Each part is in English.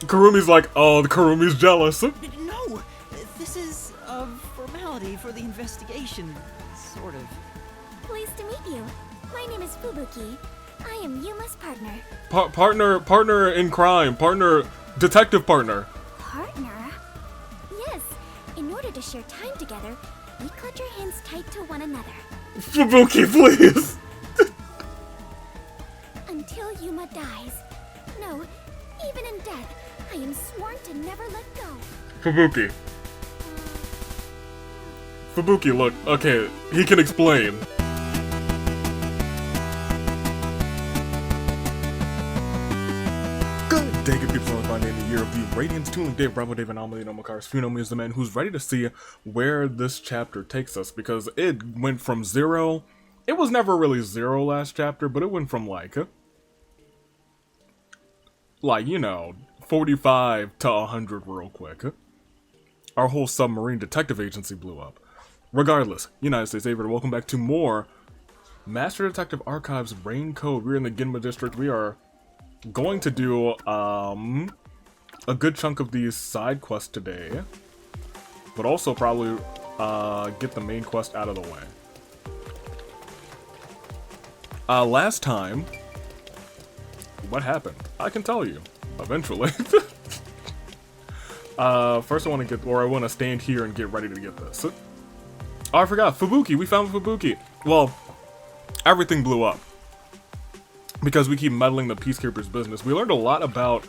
Kurumi's like, oh, the Kurumi's jealous. No, this is a formality for the investigation, sort of. Pleased to meet you. My name is Fubuki. I am Yuma's partner. Partner in crime. Detective partner. Partner? Yes. In order to share time together, we clutch our hands tight to one another. Fubuki, please. Until Yuma dies. No, even in death, I am sworn to never let go. Fubuki. Fubuki, look. Okay, he can explain. Good day, good people. On the year of the Radiance, Tooling Dave, Bravo Dave, Anomaly, and Omakars. Funomi is the man who's ready to see where this chapter takes us, because it went from 0. It was never really 0 last chapter, but it went from like, you know, 45 to 100 real quick. Our whole submarine detective agency blew up. Regardless, United States favorite, welcome back to more Master Detective Archives Rain Code. We're in the Ginma district. We are going to do a good chunk of these side quests today, but also probably get the main quest out of the way. Last time, what happened? I can tell you eventually. First I want to stand here and get ready to get this. Oh, I forgot, Fubuki. We found Fubuki. Well, everything blew up because we keep meddling the Peacekeeper's business. We learned a lot about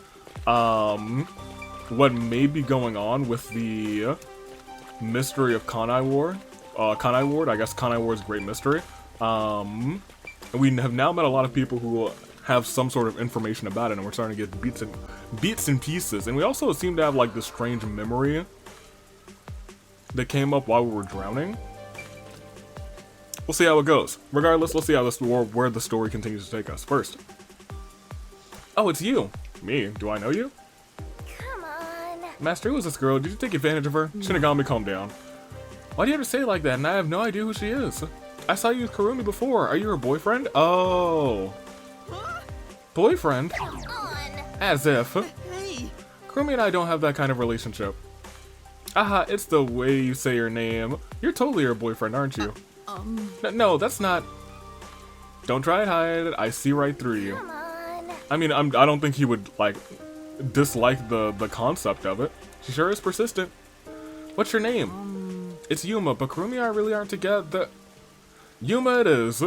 what may be going on with the mystery of Kanai Ward. I guess Kanai Ward's Great Mystery. And we have now met a lot of people who have some sort of information about it, and we're starting to get bits and pieces. And we also seem to have like this strange memory that came up while we were drowning. We'll see how it goes. Regardless, let's see how where the story continues to take us. First. Oh, it's you. Me? Do I know you? Come on. Master, who was this girl? Did you take advantage of her? Shinigami, calm down. Why do you have to say it like that? And I have no idea who she is. I saw you with Kurumi before. Are you her boyfriend? Oh. Boyfriend? Come on. As if. Hey! Kurumi and I don't have that kind of relationship. Aha, it's the way you say your name. You're totally her boyfriend, aren't you? No, that's not. Don't try and hide it. I see right through you. Come on. I mean, I don't think he would, like, dislike the concept of it. She sure is persistent. What's your name? It's Yuma, but Kurumi and I really aren't together. Yuma it is.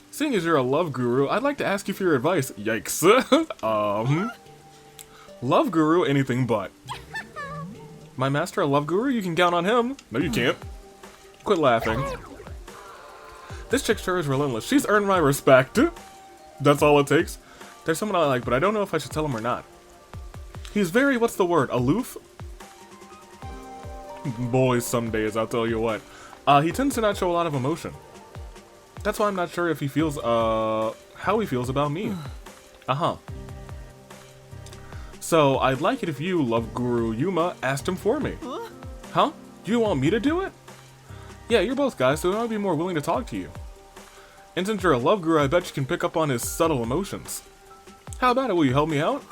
Seeing as you're a love guru, I'd like to ask you for your advice. Yikes. Love guru, anything but. My master, a love guru? You can count on him. No, you can't. Quit laughing. This chick sure is relentless. She's earned my respect. That's all it takes. There's someone I like, but I don't know if I should tell him or not. He's very, what's the word, aloof? Boys, some days, I'll tell you what. He tends to not show a lot of emotion. That's why I'm not sure if he feels, how he feels about me. Uh-huh. So, I'd like it if you, love guru Yuma, asked him for me. Huh? Do you want me to do it? Yeah, you're both guys, so I might be more willing to talk to you. And since you're a love guru, I bet you can pick up on his subtle emotions. How about it? Will you help me out?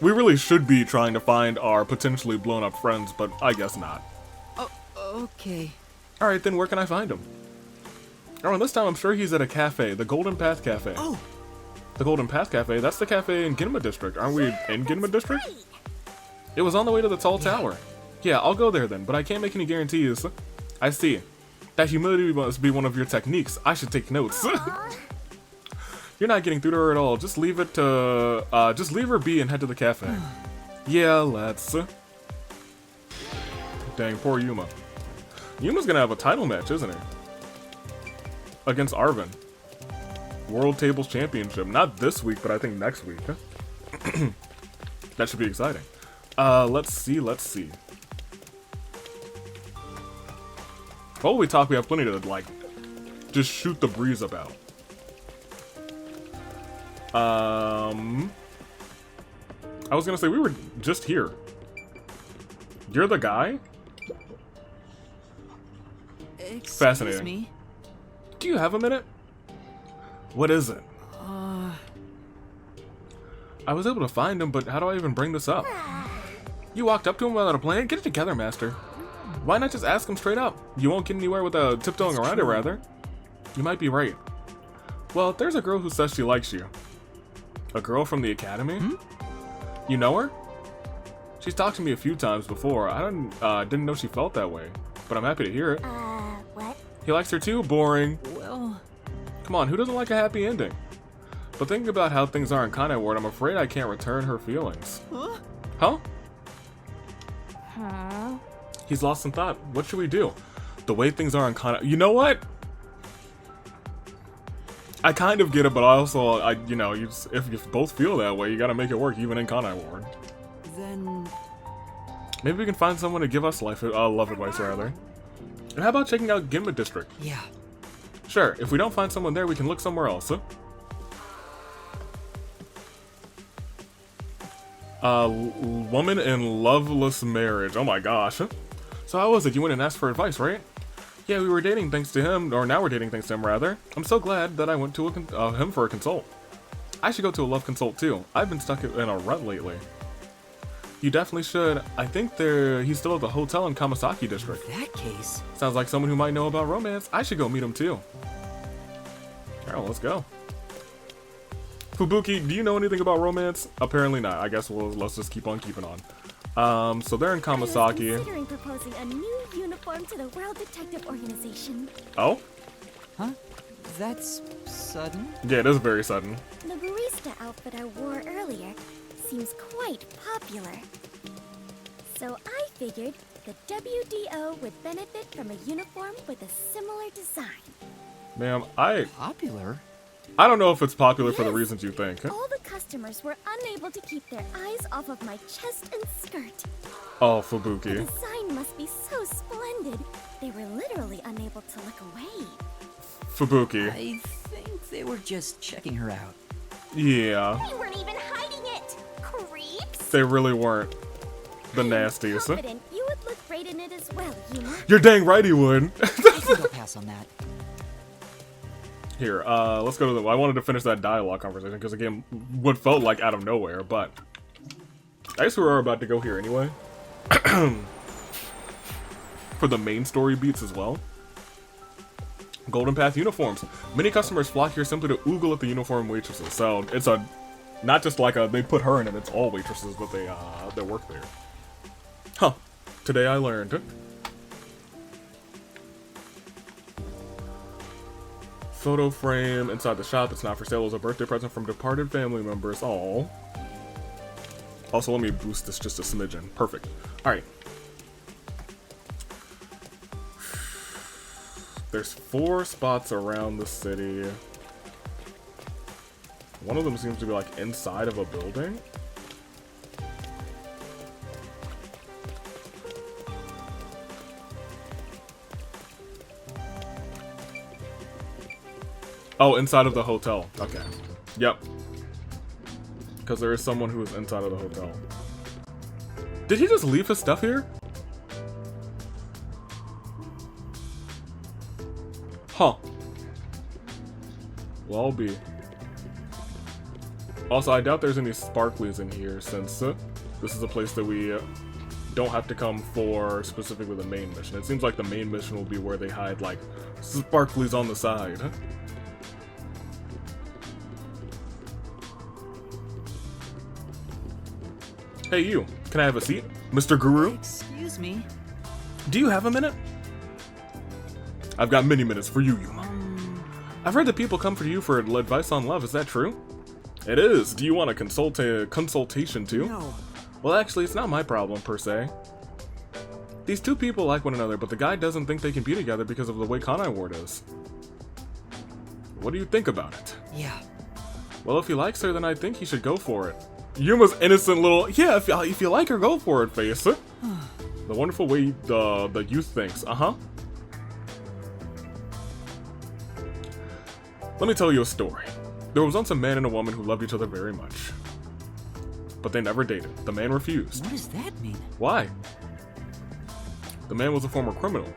We really should be trying to find our potentially blown up friends, but I guess not. Oh, okay. Alright, then where can I find him? Oh, and this time I'm sure he's at a cafe, the Golden Path Cafe. Oh! The Golden Path Cafe? That's the cafe in Ginma District. Aren't we in Ginma District? Right. It was on the way to the tall tower. Yeah, I'll go there then, but I can't make any guarantees. I see. That humility must be one of your techniques. I should take notes. You're not getting through to her at all. Just leave it to, just leave her be and head to the cafe. Yeah, let's. Dang, poor Yuma. Yuma's gonna have a title match, isn't he? Against Arvin. World Tables Championship. Not this week, but I think next week. That should be exciting. Let's see. While we talk, we have plenty to, like, just shoot the breeze about. I was gonna say, we were just here. You're the guy? Excuse Fascinating. me? Do you have a minute? What is it? I was able to find him, but how do I even bring this up? You walked up to him without a plan? Get it together, Master. Why not just ask him straight up? You won't get anywhere without tiptoeing around it, rather. You might be right. Well, there's a girl who says she likes you. A girl from the academy? You know her? She's talked to me a few times before. I didn't know she felt that way, but I'm happy to hear it. What? He likes her too? Boring. Well... Come on, who doesn't like a happy ending? But thinking about how things are in Kanai Ward, I'm afraid I can't return her feelings. Huh? Huh? Huh? He's lost in thought. What should we do? The way things are in Kanai... You know what? I kind of get it, but also, if you both feel that way, you gotta make it work, even in Kanai Ward. Then... Maybe we can find someone to give us love advice, rather. And how about checking out Ginma District? Yeah. Sure, if we don't find someone there, we can look somewhere else. Woman in loveless marriage. Oh my gosh. So how was it? You went and asked for advice, right? Yeah, we were dating thanks to him, or now we're dating thanks to him, rather. I'm so glad that I went to him for a consult. I should go to a love consult, too. I've been stuck in a rut lately. You definitely should. I think he's still at the hotel in Kamasaki District. In that case... Sounds like someone who might know about romance. I should go meet him, too. Alright, well, let's go. Fubuki, do you know anything about romance? Apparently not. I guess let's just keep on keeping on. So they're in Kamasaki. I was considering proposing a new uniform to the World Detective Organization. Oh? Huh? That's... sudden? Yeah, it is very sudden. The barista outfit I wore earlier seems quite popular. So I figured the WDO would benefit from a uniform with a similar design. Ma'am, Popular? I don't know if it's popular for the Yes. reasons you think. All the customers were unable to keep their eyes off of my chest and skirt. Oh, The Fubuki. design must be so splendid, they were literally unable to look away. Fubuki. I think they were just checking her out. Yeah, They weren't even hiding it! Creeps! they really weren't. The nastiest. Confident you would look great in it as well, Yuma. You're dang right he would. I think I'll pass on that. Here, let's go to I wanted to finish that dialogue conversation, because again, what felt like out of nowhere, but... I guess we were about to go here anyway. For the main story beats as well. Golden Path uniforms. Many customers flock here simply to oogle at the uniform waitresses. So, it's not just like they put her in it, it's all waitresses that work there. Huh. Today I learned. Photo frame inside the shop. It's not for sale. It was a birthday present from departed family members. Aww. Also, let me boost this just a smidgen. Perfect. Alright. There's 4 spots around the city. One of them seems to be like inside of a building. Oh, inside of the hotel. Okay. Yep. Because there is someone who is inside of the hotel. Did he just leave his stuff here? Huh. Well, I'll be. Also, I doubt there's any sparklies in here, since this is a place that we don't have to come for specifically the main mission. It seems like the main mission will be where they hide, like, sparklies on the side. Hey, you. Can I have a seat? Mr. Guru? Excuse me. Do you have a minute? I've got many minutes for you, Yuma. I've heard that people come for you for advice on love. Is that true? It is. Do you want a consultation too? No. Well, actually, it's not my problem, per se. These two people like one another, but the guy doesn't think they can be together because of the way Kanai Ward is. What do you think about it? Yeah. Well, if he likes her, then I think he should go for it. Yuma's innocent little, yeah, if you like her, go for it face. The wonderful way the youth thinks, uh-huh. Let me tell you a story. There was once a man and a woman who loved each other very much. But they never dated. The man refused. What does that mean? Why? The man was a former criminal.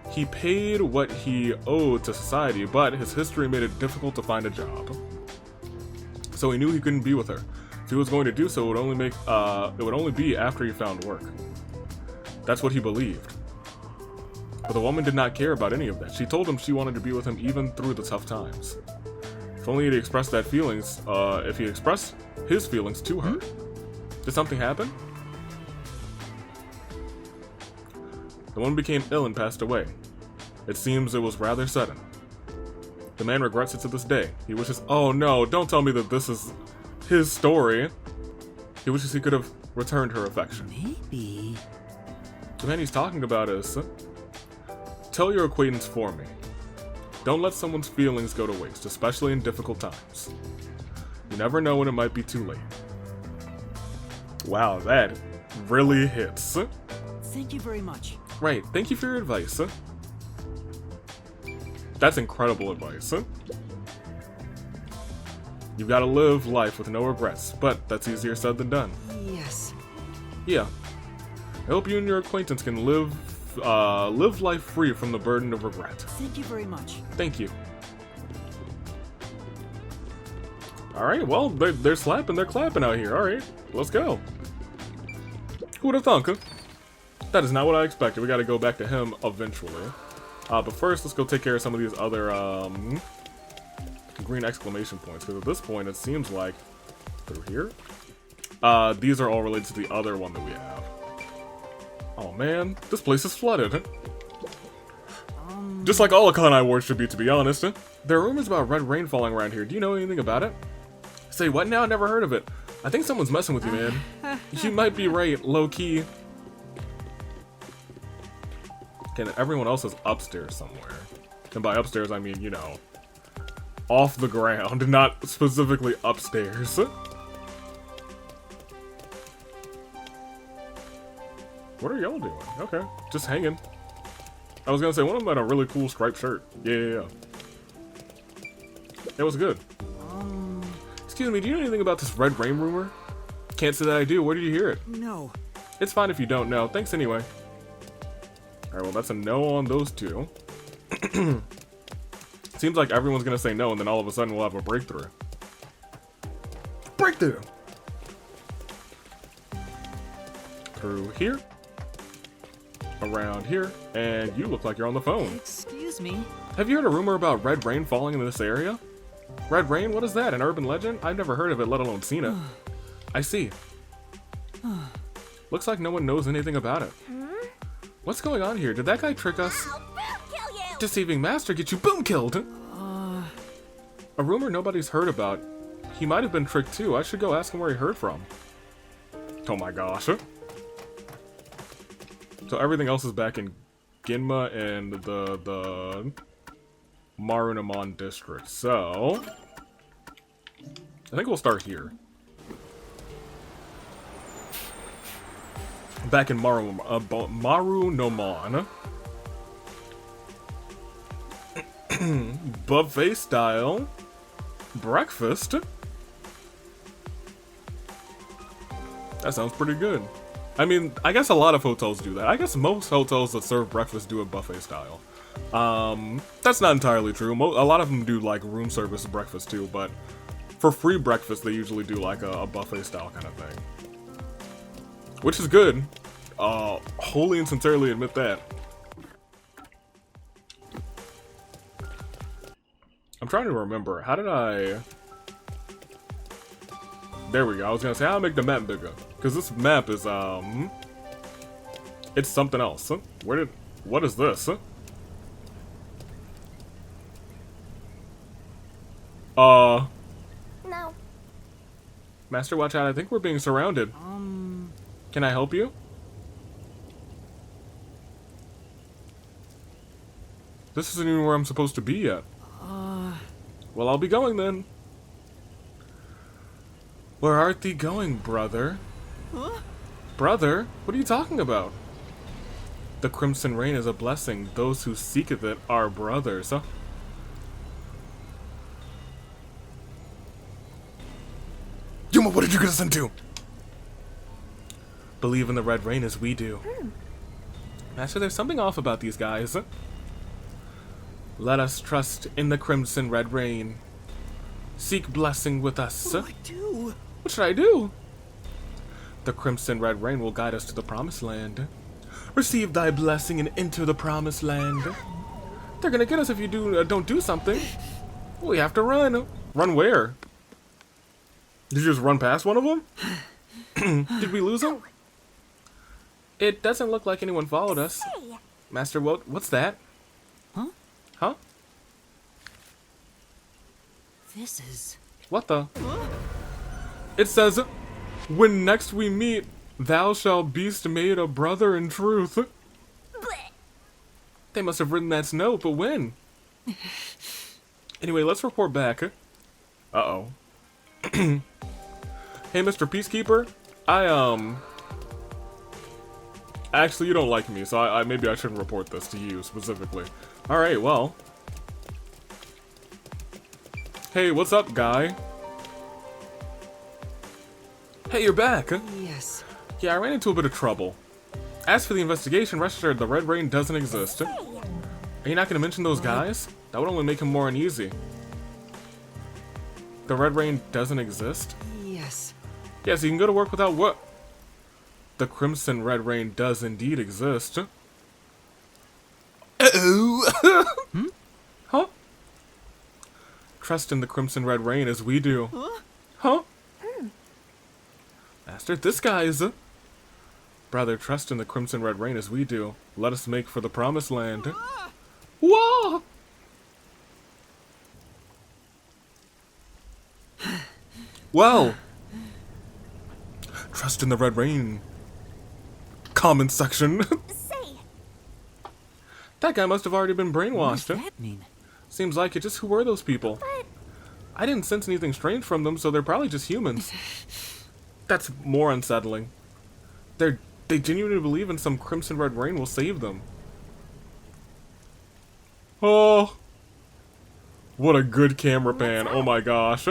He paid what he owed to society, but his history made it difficult to find a job. So he knew he couldn't be with her. he was going to do so, it would only be after he found work. That's what he believed. But the woman did not care about any of that. She told him she wanted to be with him even through the tough times. If only he'd expressed if he expressed his feelings to her. Did something happen? The woman became ill and passed away. It seems it was rather sudden. The man regrets it to this day. He wishes— oh no, don't tell me that this is his story. He wishes he could have returned her affection. Maybe. The man he's talking about is— tell your acquaintance for me. Don't let someone's feelings go to waste, especially in difficult times. You never know when it might be too late. Wow, that really hits. Thank you very much. Right, thank you for your advice. That's incredible advice. You've got to live life with no regrets, but that's easier said than done. Yes. Yeah. I hope you and your acquaintance can live life free from the burden of regret. Thank you very much. Thank you. Alright, well, they're slapping, they're clapping out here. Alright, let's go. Who would have thunk, huh? That is not what I expected. We gotta go back to him eventually. But first, let's go take care of some of these other green exclamation points, because at this point it seems like through here. These are all related to the other one that we have. Oh man, this place is flooded. Just like all of Kanai Ward should be, to be honest. There are rumors about red rain falling around here. Do you know anything about it? Say what now? Never heard of it. I think someone's messing with you, man. You might be right, low key. Okay, everyone else is upstairs somewhere. And by upstairs, I mean, you know, off the ground, not specifically upstairs. What are y'all doing? Okay, just hanging. I was gonna say, one of them had a really cool striped shirt. Yeah. It was good. Excuse me, do you know anything about this red rain rumor? Can't say that I do. Where did you hear it? No. It's fine if you don't know. Thanks anyway. Alright, well, that's a no on those two. Seems like everyone's gonna say no, and then all of a sudden we'll have a breakthrough. Breakthrough! Through here. Around here. And you look like you're on the phone. Excuse me. Have you heard a rumor about red rain falling in this area? Red rain? What is that? An urban legend? I've never heard of it, let alone seen it. I see. Looks like no one knows anything about it. What's going on here? Did that guy trick us? I'll boom kill you! Deceiving master get you boom killed! A rumor nobody's heard about. He might have been tricked too. I should go ask him where he heard from. Oh my gosh. So everything else is back in Ginma and the Marunamon district. So I think we'll start here. Back in Marunamon. Buffet style breakfast. That sounds pretty good. I mean, I guess a lot of hotels do that. I guess most hotels that serve breakfast do it buffet style. That's not entirely true. A lot of them do like room service breakfast too, but for free breakfast they usually do like a buffet style kind of thing. Which is good. Wholly and sincerely admit that. I'm trying to remember. How did I... There we go. I was gonna say, how do I make the map bigger? Because this map is, it's something else. What is this? No. Master, watch out. I think we're being surrounded. Can I help you? This isn't even where I'm supposed to be yet. Well, I'll be going then. Where art thee going, brother? Huh? Brother? What are you talking about? The crimson rain is a blessing. Those who seeketh it are brothers. Huh? Yuma, what did you get us into? Believe in the red rain as we do. Master, there's something off about these guys. Let us trust in the crimson red rain. Seek blessing with us. What do I do? What should I do? The crimson red rain will guide us to the promised land. Receive thy blessing and enter the promised land. They're gonna get us if you don't do something. We have to run. Run where? Did you just run past one of them? Did we lose him? It doesn't look like anyone followed us. Hey, Master, what's that? Huh? Huh? This is... What the? It says, when next we meet, thou shalt beest made a brother in truth. bleh. They must have written that note, but when? Anyway, let's report back. Uh-oh. Hey, Mr. Peacekeeper. Actually, you don't like me, so I maybe I shouldn't report this to you specifically. Alright, well. Hey, what's up, guy? Hey, you're back. Yes. Yeah, I ran into a bit of trouble. As for the investigation, rest assured the Red Rain doesn't exist. Hey, Are you not going to mention those guys? That would only make him more uneasy. The Red Rain doesn't exist? Yes. Yes, you can go to work without what? The Crimson Red Rain does indeed exist. Uh-oh! Huh? Trust in the Crimson Red Rain as we do. Huh? Master, this guy is a... Brother, trust in the Crimson Red Rain as we do. Let us make for the Promised Land. Whoa! Well, trust in the Red Rain. Comment section. say, That guy must have already been What brainwashed. does that mean? Seems like it. Just who were those people? but I didn't sense anything strange from them, so they're probably just humans. That's more unsettling. They genuinely believe in some Crimson Red Rain will save them. Oh, what a good camera pan! Oh my gosh,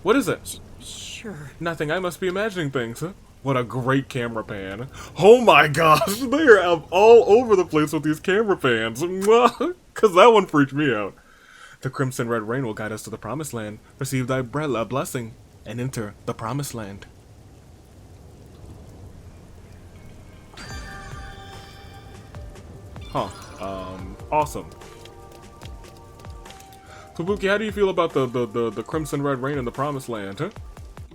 what is it? Sure. Nothing. I must be imagining things. What a great camera pan! Oh my gosh, they are all over the place with these camera pans. Cause that one freaked me out. The Crimson Red Rain will guide us to the Promised Land. Receive thy blessing and enter the Promised Land. Huh. Awesome. Kabuki, how do you feel about the Crimson Red Rain and the Promised Land? Huh?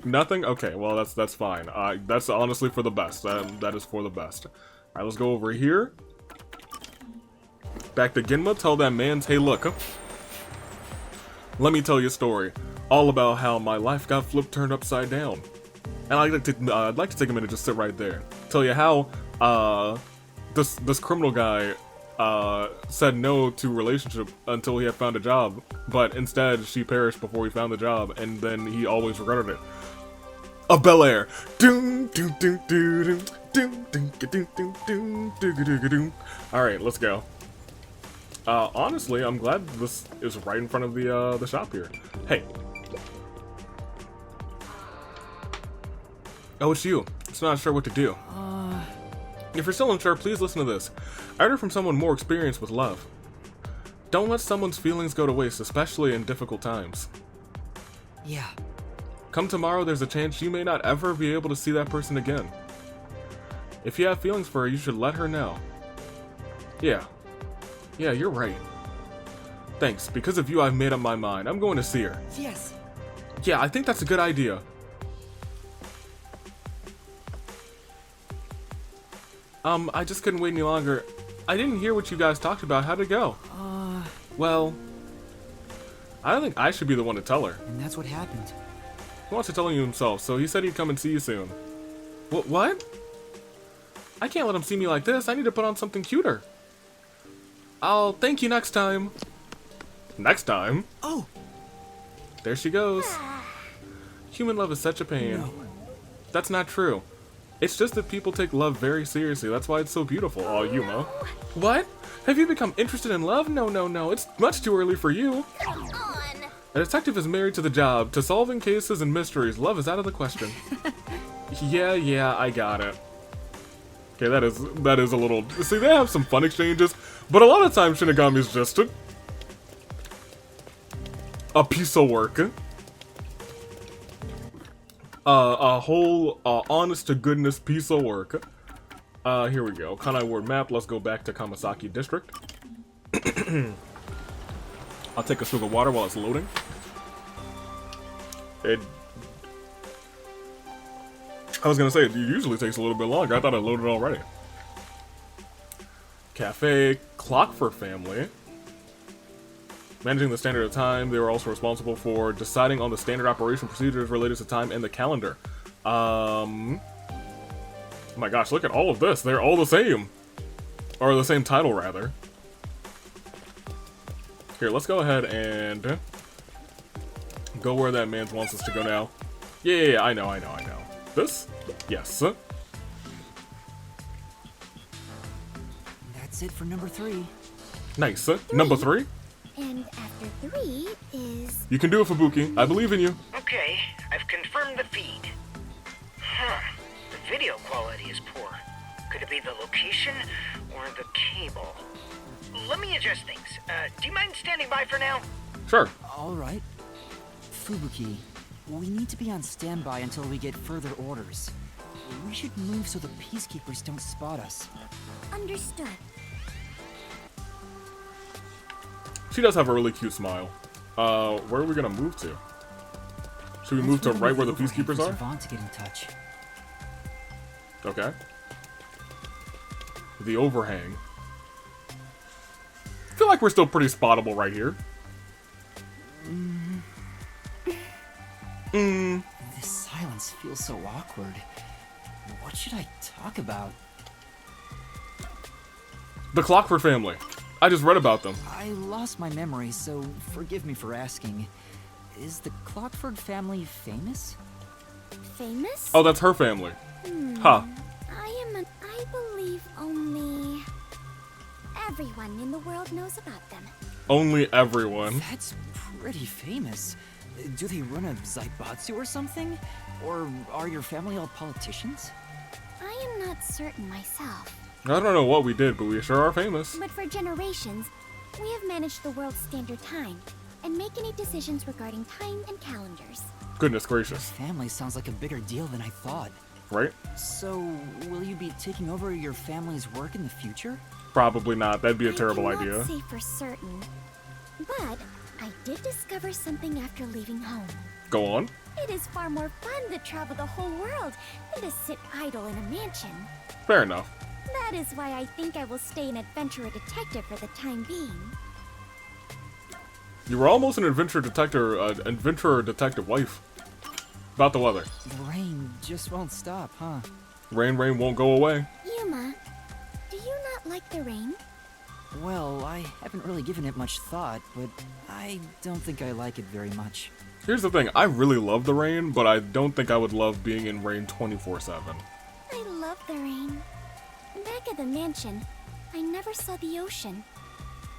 Nothing? Okay, well that's fine. That's honestly for the best. That is for the best. Alright, let's go over here. Back to Ginma, tell that man, hey look. Let me tell you a story. All about how my life got turned upside down. And I'd like to take a minute to sit right there. Tell you how, this criminal guy, said no to relationship until he had found a job, but instead she perished before he found the job, and then he always regretted it. Of Bel Air. Alright, let's go. Honestly, I'm glad this is right in front of the shop here. Hey. Oh, it's you. It's not sure what to do. If you're still unsure, please listen to this. I heard it from someone more experienced with love. Don't let someone's feelings go to waste, especially in difficult times. Yeah. Come tomorrow, there's a chance you may not ever be able to see that person again. If you have feelings for her, you should let her know. Yeah. Yeah, you're right. Thanks. Because of you, I've made up my mind. I'm going to see her. Yes. Yeah, I think that's a good idea. I just couldn't wait any longer. I didn't hear what you guys talked about. How'd it go? Well, I don't think I should be the one to tell her. And that's what happened. He wants to tell you himself, so he said he'd come and see you soon. What? I can't let him see me like this. I need to put on something cuter. I'll thank you next time. Next time? Oh! There she goes. Human love is such a pain. No. That's not true. It's just that people take love very seriously. That's why it's so beautiful. Oh, Yuma. What? Have you become interested in love? No. It's much too early for you. come on. A detective is married to the job, to solving cases and mysteries. Love is out of the question. Yeah, I got it. Okay, that is a little... See, they have some fun exchanges, but a lot of times Shinigami's just a piece of work. A whole honest to goodness piece of work. Here we go. Kanai Ward map. Let's go back to Kamasaki District. I'll take a swig of water while it's loading. I was gonna say, it usually takes a little bit longer. I thought I loaded already. Cafe Clockford family. Managing the standard of time, they were also responsible for deciding on the standard operation procedures related to time and the calendar. Oh my gosh, look at all of this. They're all the same. Or the same title, rather. Here, let's go ahead and go where that man wants us to go now. Yeah, I know. This? Yes. That's it for number 3. Nice. Number 3? And after 3 is... You can do it, Fubuki. I believe in you. Okay, I've confirmed the feed. Huh. The video quality is poor. Could it be the location or the cable? Let me adjust things. Do you mind standing by for now? Sure. All right. Fubuki, we need to be on standby until we get further orders. We should move so the peacekeepers don't spot us. Understood. She does have a really cute smile. Where are we gonna move to? Should we move to right where the peacekeepers are? To get in touch. Okay. The overhang. I feel like we're still pretty spottable right here. This silence feels so awkward. What should I talk about? The Clockford family. I just read about them. I lost my memory, so forgive me for asking. Is the Clockford family famous? Famous? Oh, that's her family. Huh. I believe only... everyone in the world knows about them. Only everyone. That's pretty famous. Do they run a Zaibatsu or something? Or are your family all politicians? I am not certain myself. I don't know what we did, but we sure are famous. But for generations, we have managed the world's standard time and make any decisions regarding time and calendars. Goodness gracious. Family sounds like a bigger deal than I thought. Right? So, will you be taking over your family's work in the future? Probably not. That'd be a terrible I idea. cannot say for certain, but I did discover something after leaving home. Go on. It is far more fun to travel the whole world than to sit idle in a mansion. Fair enough. That is why I think I will stay an adventurer detective for the time being. You were almost an adventurer detective wife. About the weather. The rain just won't stop, huh? Rain won't go away. Yuma, do you not like the rain? Well, I haven't really given it much thought, but I don't think I like it very much. Here's the thing, I really love the rain, but I don't think I would love being in rain 24/7. I love the rain. Back at the mansion, I never saw the ocean.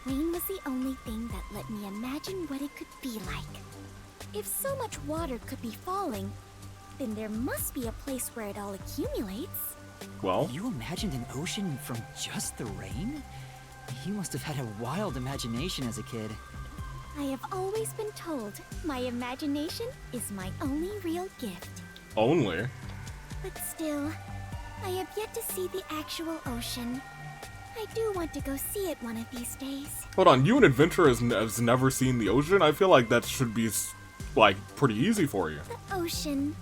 Rain was the only thing that let me imagine what it could be like. If so much water could be falling, then there must be a place where it all accumulates. Well, You imagined an ocean from just the rain? You must have had a wild imagination as a kid. I have always been told my imagination is my only real gift. only. But still, I have yet to see the actual ocean. I do want to go see it one of these days. Hold on, you an adventurer has never seen the ocean? I feel like that should be, like, pretty easy for you. The ocean,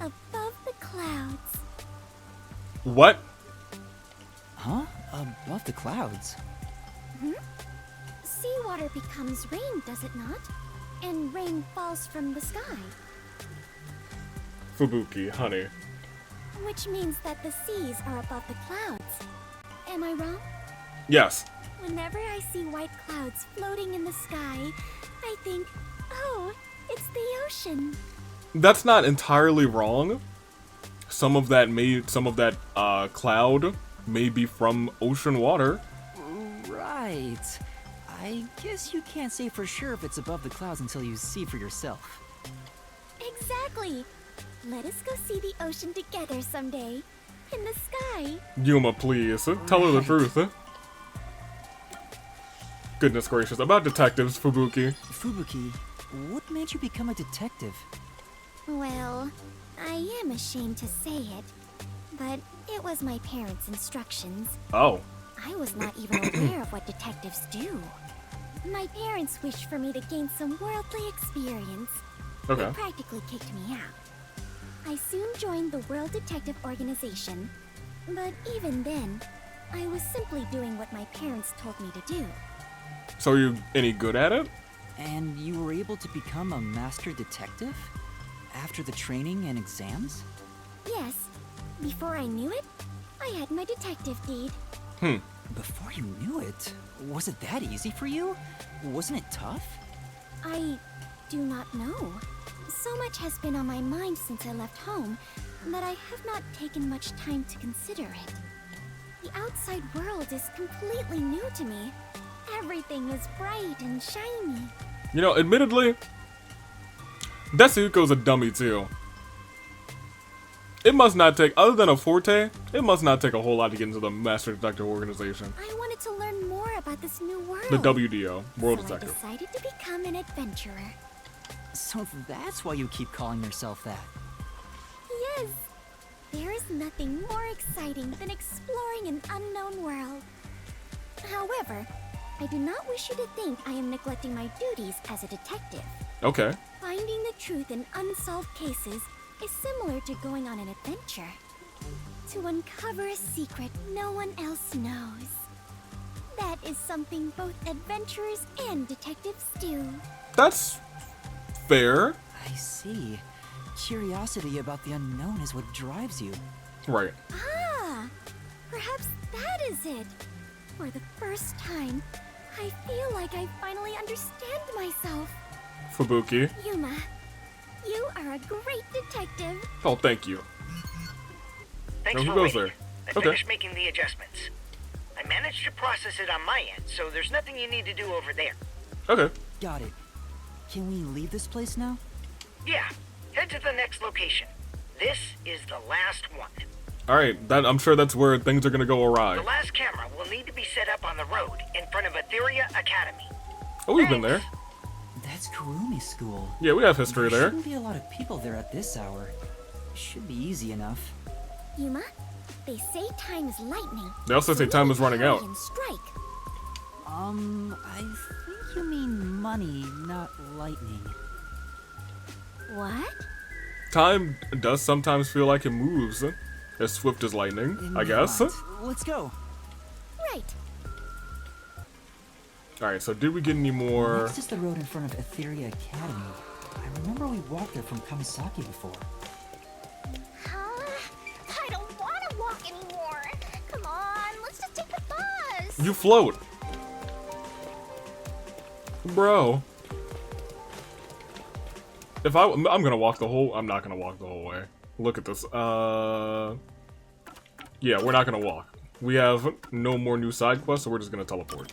above the clouds. What? Huh? Above the clouds? Seawater becomes rain, does it not? And rain falls from the sky. Fubuki, honey. Which means that the seas are above the clouds. Am I wrong? Yes. Whenever I see white clouds floating in the sky, I think, oh, it's the ocean. That's not entirely wrong. Some of that cloud may be from ocean water. Right. I guess you can't say for sure if it's above the clouds until you see for yourself. Exactly. Let us go see the ocean together someday. In the sky. Yuma, please. Tell her the truth. Goodness gracious. About detectives, Fubuki. Fubuki, what made you become a detective? Well, I am ashamed to say it, but it was my parents' instructions. Oh. I was not even aware of what detectives do. My parents wished for me to gain some worldly experience. Okay. They practically kicked me out. I soon joined the World Detective Organization, but even then, I was simply doing what my parents told me to do. So are you any good at it? And you were able to become a master detective? After the training and exams? Yes, before I knew it, I had my detective deed. Before you knew it, was it that easy for you? Wasn't it tough? I do not know. So much has been on my mind since I left home that I have not taken much time to consider it. The outside world is completely new to me. Everything is bright and shiny. You know, admittedly, Desuko's a dummy too. It must not take, other than a forte, it must not take a whole lot to get into the Master Detective Organization. I wanted to learn more about this new world. The WDO, World so Detective. I decided to become an adventurer. So that's why you keep calling yourself that. Yes. There is nothing more exciting than exploring an unknown world. However, I do not wish you to think I am neglecting my duties as a detective. Okay. Finding the truth in unsolved cases is similar to going on an adventure. To uncover a secret no one else knows. That is something both adventurers and detectives do. That's fair. I see. Curiosity about the unknown is what drives you. Right. Ah, perhaps that is it. For the first time, I feel like I finally understand myself. Fubuki. Yuma, you are a great detective. Oh, thank you. Thanks Now, for who goes waiting. there? I Okay. finished making the adjustments. I managed to process it on my end, so there's nothing you need to do over there. Okay. Got it. Can we leave this place now? Yeah, head to the next location. This is the last one. Alright, I'm sure that's where things are gonna go The awry. last camera will need to be set up on the road in front of Etheria Academy. Oh, we've been there. That's Kurumi School. Yeah, we have history there. Shouldn't be a lot of people there at this hour. Should be easy enough. Yuma, they say time is lightning. They also say so time we is running hurry out. and strike. I think you mean money, not lightning. What? Time does sometimes feel like it moves as swift as lightning, I Never guess. mind. Let's go. Right. Alright, so did we get any more? Next is the road in front of Etheria Academy. I remember we walked there from Kamisaki before. I don't want to walk anymore. Come on, let's just take the bus. You float. Bro. If I'm gonna walk the whole, I'm not gonna walk the whole way. Look at this. Yeah, we're not gonna walk. We have no more new side quests, so we're just gonna teleport.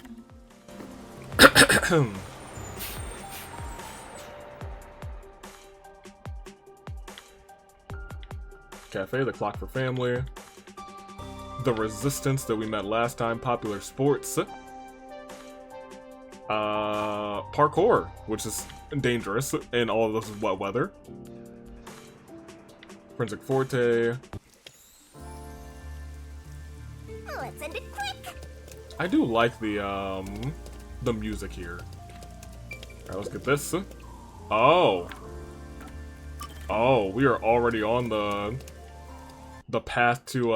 Cafe, the clock for family. The resistance that we met last time, popular sports. Parkour, which is dangerous in all of this wet weather. Forensic Forte. Let's end it quick. I do like the music here. Alright, let's get this. Oh. Oh, we are already on the path to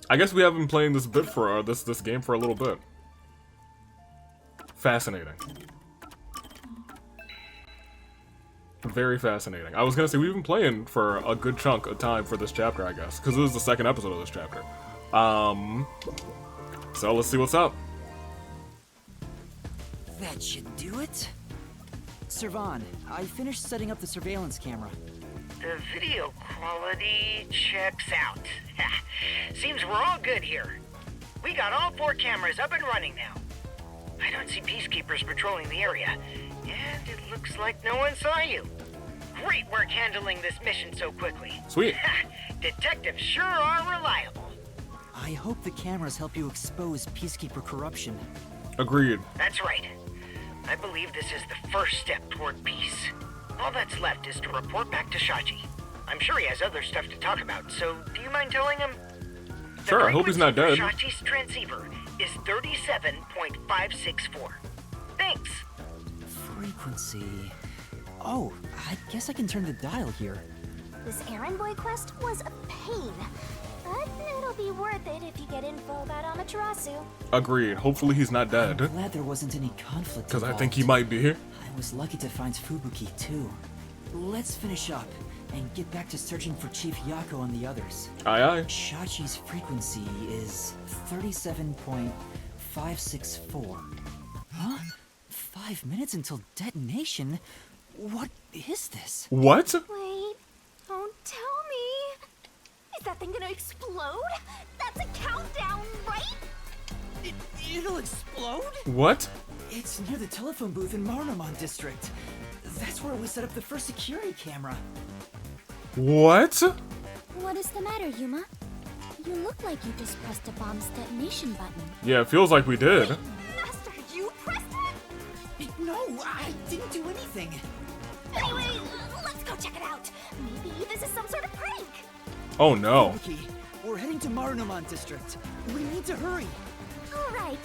I guess we have been playing this bit for this game for a little bit. Fascinating. Very fascinating. I was gonna say we've been playing for a good chunk of time for this chapter, I guess, because it was the second episode of this chapter. So let's see what's up. That should do it. Servan, I finished setting up the surveillance camera. The video quality checks out. Seems we're all good here. We got all 4 cameras up and running now. I don't see peacekeepers patrolling the area, and it looks like no one saw you. Great work handling this mission so quickly. Sweet. Detectives sure are reliable. I hope the cameras help you expose Peacekeeper corruption. Agreed. That's right. I believe this is the first step toward peace. All that's left is to report back to Shachi. I'm sure he has other stuff to talk about, so do you mind telling him? Sure, I hope he's not dead. Shachi's transceiver is 37.564. Thanks. Frequency. Oh, I guess I can turn the dial here. This errand boy quest was a pain, but it'll be worth it if you get info about Amaterasu. Agreed. Hopefully he's not I'm dead. glad there wasn't any conflict. Because I involved. think he might be here. I was lucky to find Fubuki too. Let's finish up and get back to searching for Chief Yako and the others. Aye aye. Shachi's frequency is 37.564. Huh? 5 minutes until detonation? What is this? What? Wait, don't tell me. Is that thing gonna explode? That's a countdown, right? It'll explode? What? It's near the telephone booth in Marunamon District. That's where we set up the first security camera. What? What is the matter, Yuma? You look like you just pressed a bomb's detonation button. Yeah, it feels like we did. Master, you pressed it? No, I didn't do anything. Anyway, let's go check it out. Maybe this is some sort of prank. Oh no. Fubuki, we're heading to Marunamon District. We need to hurry. All right.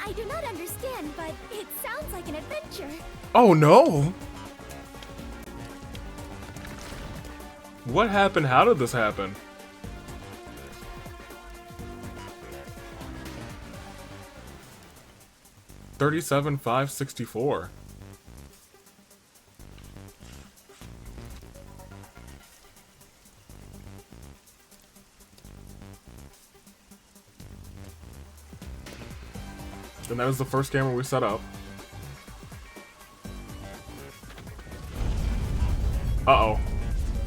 I do not understand, but it sounds like an adventure. Oh no. What happened? How did this happen? $37,564. And that was the first camera we set up. Uh-oh.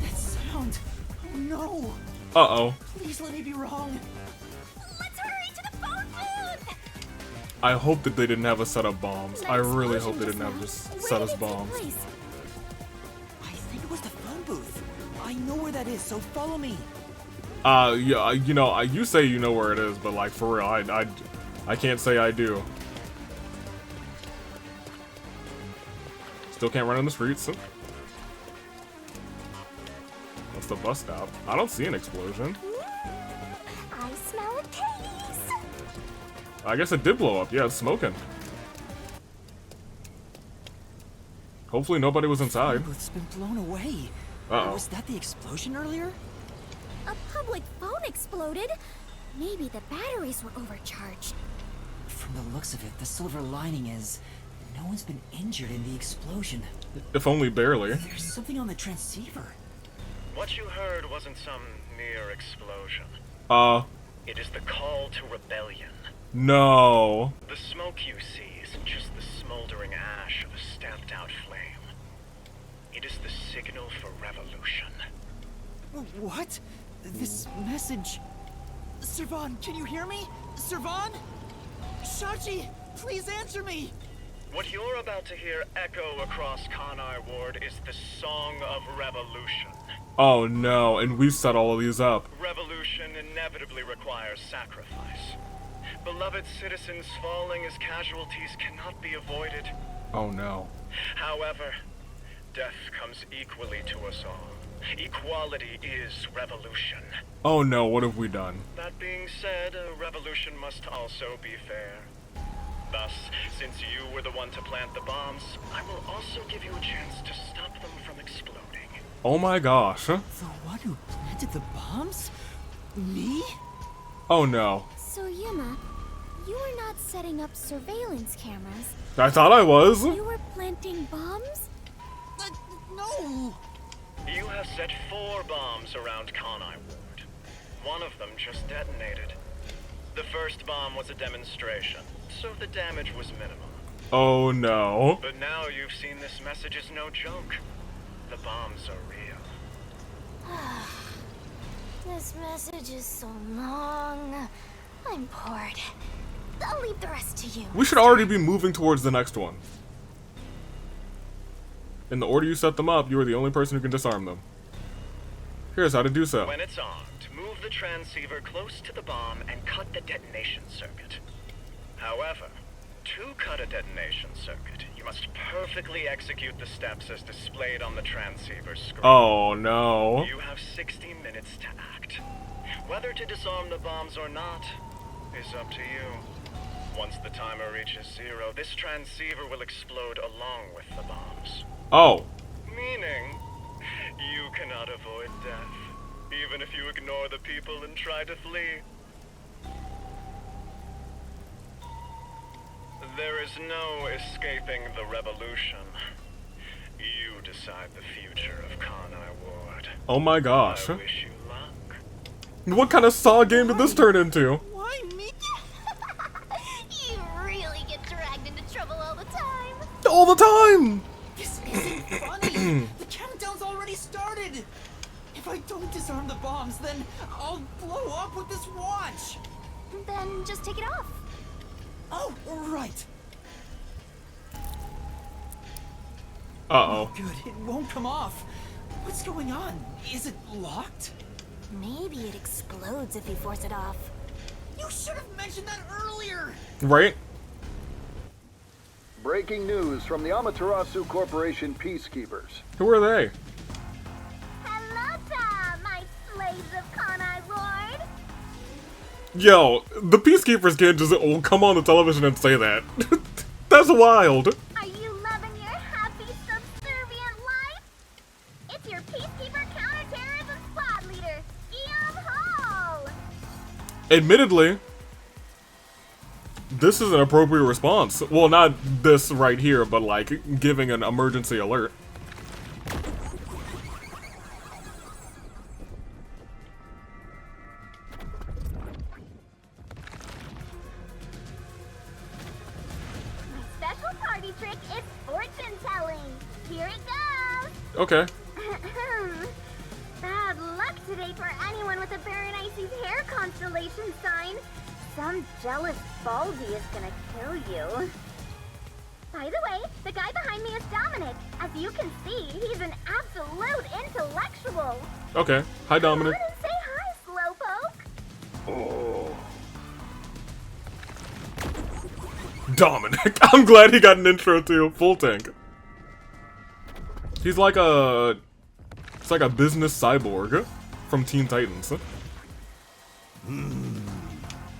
That sound. Oh no. Uh-oh. Please let me be wrong. Let's hurry to the phone booth. I hope that they didn't have us set up bombs. I That really explosion hope they just didn't have now. just Where set did us it take bombs. place? I think it was the phone booth. I know where that is, so follow me. Yeah, you know, you say you know where it is, but like for real, I can't say I do. Still can't run in the streets. What's the bus stop? I don't see an explosion. I smell a case. I guess it did blow up. Yeah, it's smoking. Hopefully nobody was The inside. booth's been blown away. Uh-oh. Was that the explosion earlier? A public phone exploded. Maybe the batteries were overcharged. From the looks of it, the silver lining is no one's been injured in the explosion. If only barely. There's something on the transceiver. What you heard wasn't some mere explosion. It is the call to rebellion. No. The smoke you see isn't just the smoldering ash of a stamped-out flame. It is the signal for revolution. What? This message... Servan, can you hear me? Servan? Shachi, please answer me! What you're about to hear echo across Kanai Ward is the Song of Revolution. Oh no, and we set all of these up. Revolution inevitably requires sacrifice. Beloved citizens falling as casualties cannot be avoided. Oh no. However, death comes equally to us all. Equality is revolution. Oh no, what have we done? That being said, a revolution must also be fair. Thus, since you were the one to plant the bombs, I will also give you a chance to stop them from exploding. Oh my gosh. The one who planted the bombs? Me? Oh no. So, Yuma, you were not setting up surveillance cameras. I thought I was. You were planting bombs? No! You have set 4 bombs around Kanai Ward. One of them just detonated. The first bomb was a demonstration, so the damage was minimal. Oh no. But now you've seen this message is no joke. The bombs are real. This message is so long. I'm bored. I'll leave the rest to you. We should already be moving towards the next one. In the order you set them up, you are the only person who can disarm them. Here's how to do so. When it's armed, move the transceiver close to the bomb and cut the detonation circuit. However, To cut a detonation circuit, you must perfectly execute the steps as displayed on the transceiver screen. Oh no. You have 60 minutes to act. Whether to disarm the bombs or not is up to you. Once the timer reaches 0, this transceiver will explode along with the bombs. Oh. Meaning, you cannot avoid death, even if you ignore the people and try to flee. There is no escaping the revolution. You decide the future of Kanai Ward. Oh my gosh. I wish you luck. What kind of Saw game did this turn into? Why me? You really get dragged into trouble all the time. All the time! This isn't funny. The countdown's already started. If I don't disarm the bombs, then I'll blow up with this watch. Then just take it off. Oh, right. Uh-oh. Good, it won't come off. What's going on? Is it locked? Maybe it explodes if you force it off. You should have mentioned that earlier. Right? Breaking news from the Amaterasu Corporation Peacekeepers. Who are they? Hello there, my slaves of Kanai Ward. Yo, the Peacekeepers can't just come on the television and say that. That's wild. Are you loving your happy, subservient life? It's your Peacekeeper Counterterrorism Squad Leader, Guillaume Hall. Admittedly, this is an appropriate response. Well, not this right here, but like giving an emergency alert. My special party trick is fortune telling. Here it goes. Okay. Bad luck today for anyone with a Berenice's hair constellation sign. Some jealous Baldy is gonna kill you. By the way, the guy behind me is Dominic. As you can see, he's an absolute intellectual. Okay. Hi, Dominic. Come on and say hi, Slowpoke. Dominic. I'm glad he got an intro too. Full tank. He's like a... It's like a business cyborg from Teen Titans.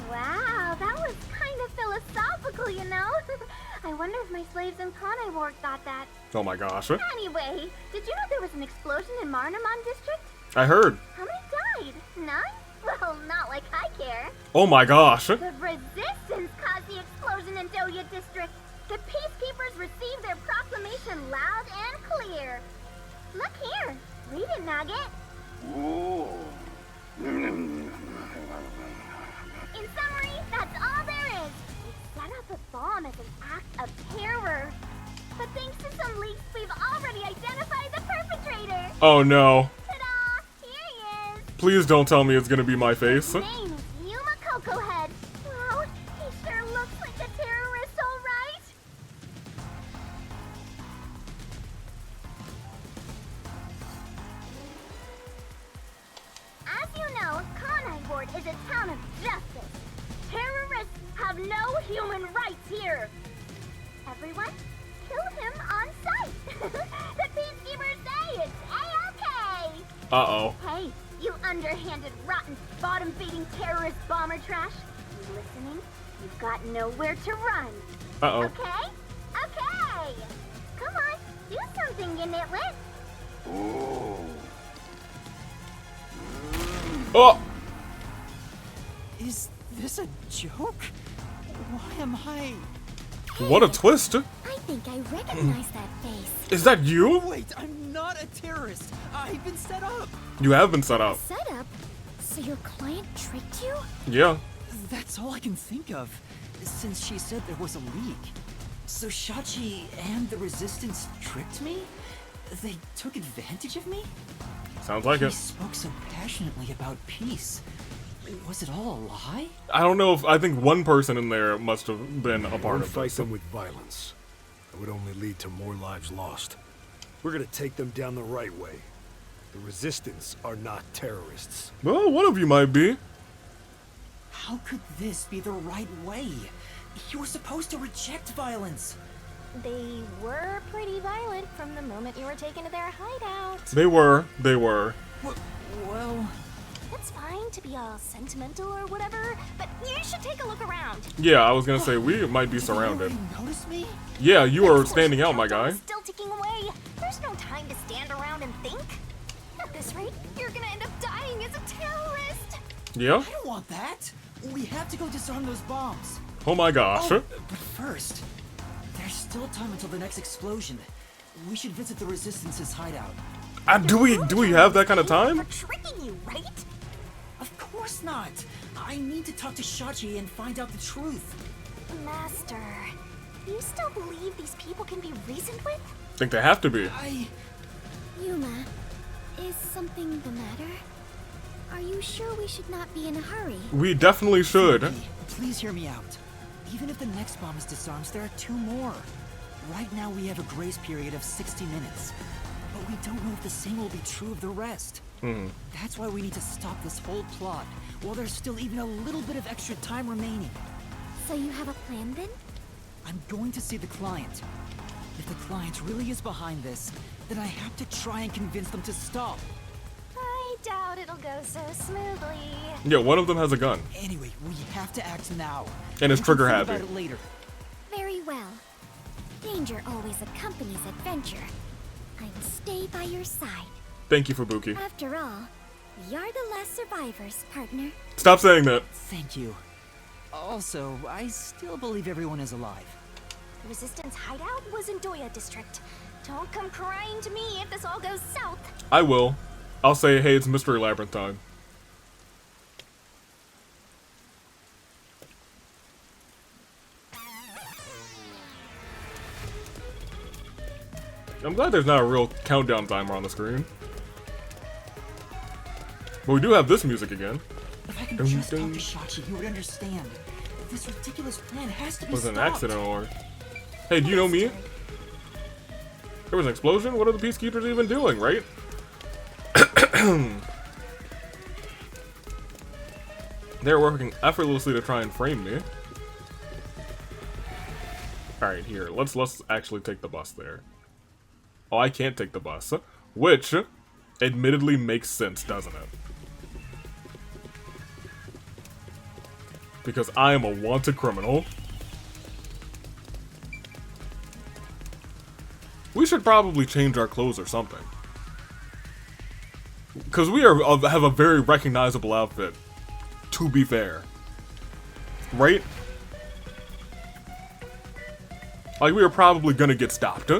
Wow, that was kind of philosophical, you know? I wonder if my slaves in Kanai Ward thought that. Oh my gosh. Anyway, did you know there was an explosion in Marnamon District? I heard. How many died? None? Well, not like I care. Oh my gosh. The Resistance caused the explosion in Doya District. The Peacekeepers received their proclamation loud and clear. Look here. Read it, Nugget. In summary, that's all there is. We set up a bomb as an act of terror. But thanks to some leaks, we've already identified the perpetrator. Oh no. Ta-da! Here he is. Please don't tell me it's gonna be my face. His name is Yuma Cocoa Head. Wow, he sure looks like a terrorist, all right. As you know, Kanai Ward is a town of justice. Terrorists have no human rights here. Everyone, kill him on sight. The Peacekeepers say it's A-okay. Uh-oh. Hey, you underhanded, rotten, bottom-feeding terrorist bomber trash. You listening? You've got nowhere to run. Uh-oh. Okay? Okay! Come on, do something, you nitwit. Oh! Is this a joke? Why am I... What a twist. I think I recognize that face. Is that you? Wait, I'm not a terrorist. I've been set up. You have been set up. Set up? So your client tricked you? Yeah. That's all I can think of, since she said there was a leak. So Shachi and the Resistance tricked me? They took advantage of me? Sounds like He it. spoke so passionately about peace. Was it all a lie? I don't know if... I think one person in there must have been a part Don't of fight this. them with violence. It would only lead to more lives lost. We're gonna take them down the right way. The Resistance are not terrorists. Well, one of you might be. How could this be the right way? You were supposed to reject violence. They were pretty violent from the moment you were taken to their hideout. They were. They were. Well... It's fine to be all sentimental or whatever, but you should take a look around. Yeah, I was gonna say, we might be surrounded. You notice me? Yeah, you are Of course, standing out, my countdown guy. is still ticking away. There's no time to stand around and think. At this rate, you're gonna end up dying as a terrorist. Yeah? I don't want that. We have to go disarm those bombs. Oh my gosh. Oh, but first, there's still time until the next explosion. We should visit the Resistance's hideout. Do we have that kind of time? For tricking you, right? Of course not. I need to talk to Shachi and find out the truth. Master, you still believe these people can be reasoned with? Think they have to be. Yuma, is something the matter? Are you sure we should not be in a hurry? We definitely should. Hey, please hear me out. Even if the next bomb is disarmed, there are 2 more. Right now we have a grace period of 60 minutes. But we don't know if the same will be true of the rest. That's why we need to stop this whole plot, while there's still even a little bit of extra time remaining. So you have a plan then? I'm going to see the client. If the client really is behind this, then I have to try and convince them to stop. I doubt it'll go so smoothly. Yeah, one of them has a gun. Anyway, we have to act now. And is We can trigger think happy. about it later. Very well. Danger always accompanies adventure. I will stay by your side. Thank you, Fubuki. After all, we are the last survivors, partner. Stop saying that. Thank you. Also, I still believe everyone is alive. The Resistance hideout was in Doya District. Don't come crying to me if this all goes south. I will. I'll say, hey, it's Mystery Labyrinth time. I'm glad there's not a real countdown timer on the screen. But we do have this music again. If I can just talk to Shachi, he would understand. This ridiculous plan has to be Was it an stopped. accident or... Hey, do you know me? There was an explosion? What are the Peacekeepers even doing, right? They're working effortlessly to try and frame me. Alright, here. Let's actually take the bus there. Oh, I can't take the bus. Which, admittedly, makes sense, doesn't it? Because I am a wanted criminal. We should probably change our clothes or something. Because we have a very recognizable outfit. To be fair. Right? Like, we are probably gonna get stopped.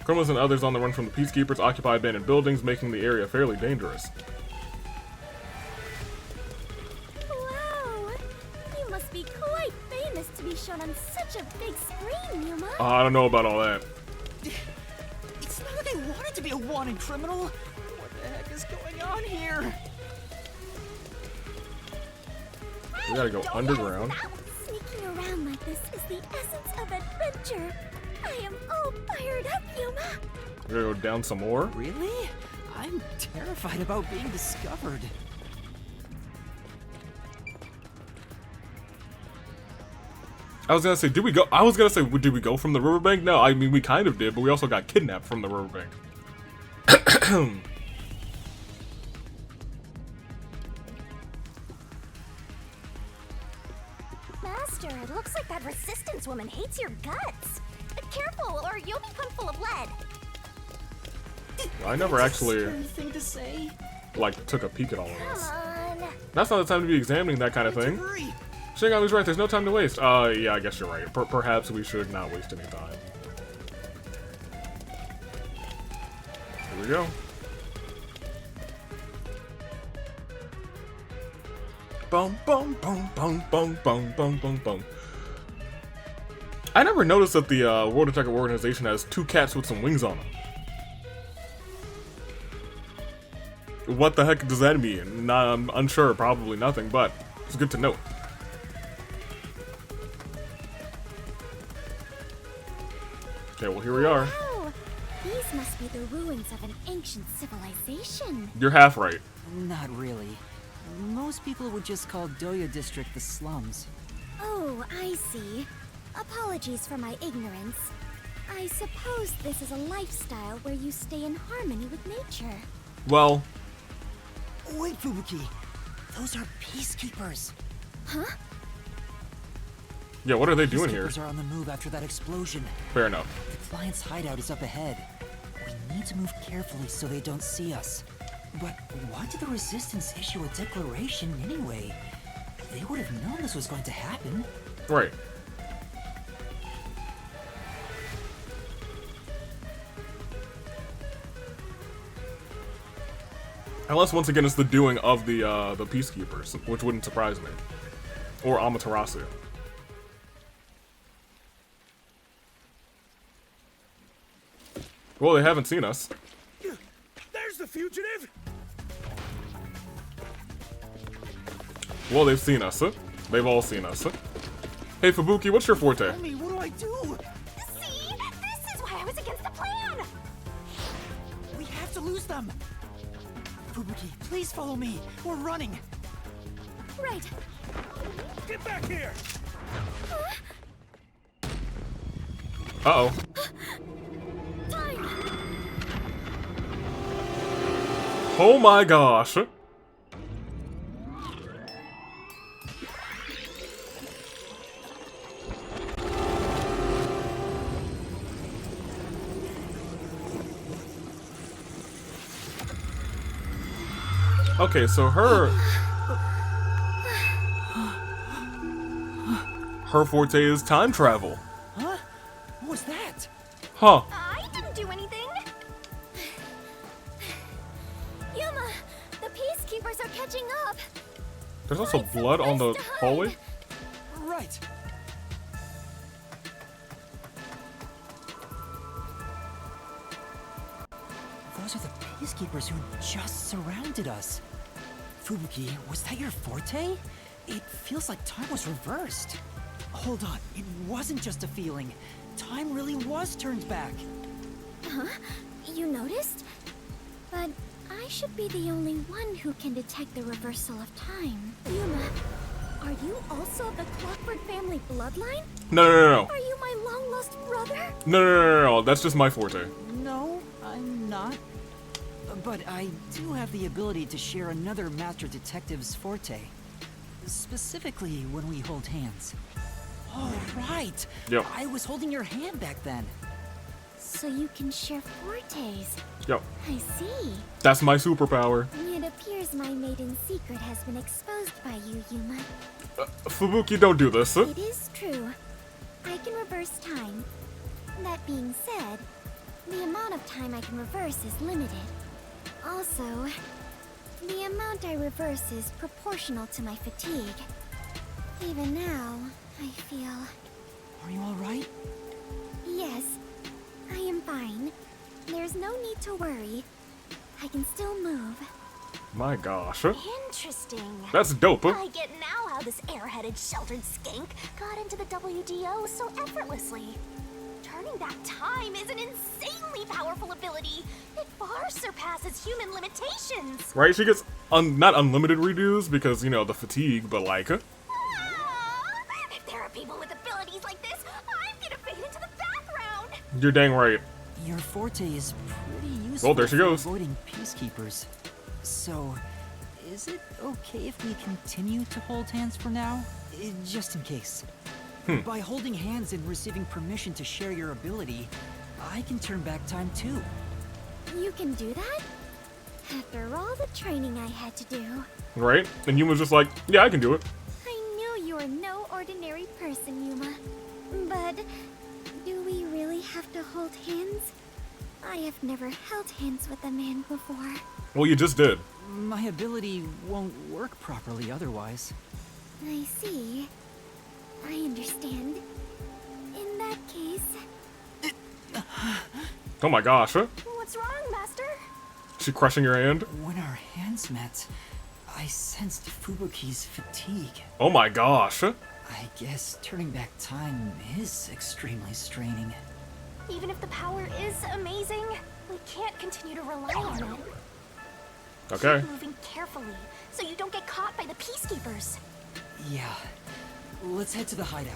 Criminals and others on the run from the Peacekeepers occupy abandoned buildings, making the area fairly dangerous. Wow! You must be quite famous to be shown on such a big screen, Yuma. I don't know about all that. It's not like I wanted to be a wanted criminal. What the heck is going on here? We gotta go underground. Sneaking around like this is the essence of adventure. I am all fired up, Yuma. We're gonna go down some more. Really? I'm terrified about being discovered. I was gonna say, did we go? I was gonna say, did we go from the riverbank? No, I mean, we kind of did, but we also got kidnapped from the riverbank. Master, it looks like that resistance woman hates your guts. Careful, or you'll become full of lead. I never actually, Anything to say? like, took a peek at all of Come this. on. That's not the time to be examining that kind of thing. Hurry! Shinigami's right, there's no time to waste. Yeah, I guess you're right. Perhaps we should not waste any time. Here we go. Boom, boom, boom, boom, boom, boom, boom, boom, boom. I never noticed that the World Detective Organization has 2 cats with some wings on them. What the heck does that mean? Nah, I'm unsure, probably nothing, but it's good to know. Okay, well, here we are. Wow! These must be the ruins of an ancient civilization. You're half right. Not really. Most people would just call Doya District the slums. Oh, I see. Apologies for my ignorance. I suppose this is a lifestyle where you stay in harmony with nature. Well, Wait, Fubuki. Those are peacekeepers. Huh? yeah, what are they doing here? Peacekeepers are on the move after that explosion. Fair enough. The client's hideout is up ahead. We need to move carefully so they don't see us. But why did the Resistance issue a declaration anyway? They would have known this was going to happen. Right. Unless, once again, it's the doing of the Peacekeepers, which wouldn't surprise me. Or Amaterasu. Well, they haven't seen us. There's the fugitive! Well, they've seen us. They've all seen us. Hey, Fubuki, what's your forte? Tell me, what do I do? See? This is why I was against the plan! We have to lose them. Fubuki, please follow me. We're running. Right. Get back here! Uh-oh. Time! Oh my gosh. Okay, so her forte is time travel. Huh? What was that? Huh. I didn't do anything! Yuma, the peacekeepers are catching up! There's also Find some blood on the place to hide. hallway. Right. Those are the peacekeepers who just surrounded us. Fubuki, was that your forte? It feels like time was reversed. Hold on, it wasn't just a feeling. Time really was turned back. Huh? You noticed? But I should be the only one who can detect the reversal of time. Yuma, are you also of the Clockwork family bloodline? No. Are you my long-lost brother? No. That's just my forte. No, I'm not. But I do have the ability to share another Master Detective's forte. Specifically when we hold hands. Oh, right! Yep. I was holding your hand back then. So you can share fortes. Yep. I see. That's my superpower. It appears my maiden secret has been exposed by you, Yuma. Fubuki, don't do this. It is true. I can reverse time. That being said, the amount of time I can reverse is limited. Also, the amount I reverse is proportional to my fatigue. Even now, I feel... Are you alright? Yes, I am fine. There's no need to worry. I can still move. My gosh. Interesting. That's dope. I get now how this airheaded sheltered skank got into the WDO so effortlessly. Turning back time is an insanely powerful ability. It far surpasses human limitations. Right? She gets not unlimited redos because, you know, the fatigue, but like... Ah, if there are people with abilities like this, I'm gonna fade into the background. You're dang right. Your forte is pretty useful there she for goes. avoiding peacekeepers. So, is it okay if we continue to hold hands for now? Just in case. By holding hands and receiving permission to share your ability, I can turn back time too. You can do that? After all the training I had to do. Right? And Yuma's just like, yeah, I can do it. I knew you were no ordinary person, Yuma. But do we really have to hold hands? I have never held hands with a man before. Well, you just did. My ability won't work properly otherwise. I see. I understand. In that case... Oh my gosh. What's wrong, Master? She crushing your hand? When our hands met, I sensed Fubuki's fatigue. Oh my gosh. I guess turning back time is extremely straining. Even if the power is amazing, we can't continue to rely on it. Okay. Keep moving carefully, so you don't get caught by the peacekeepers. Yeah. Let's head to the hideout.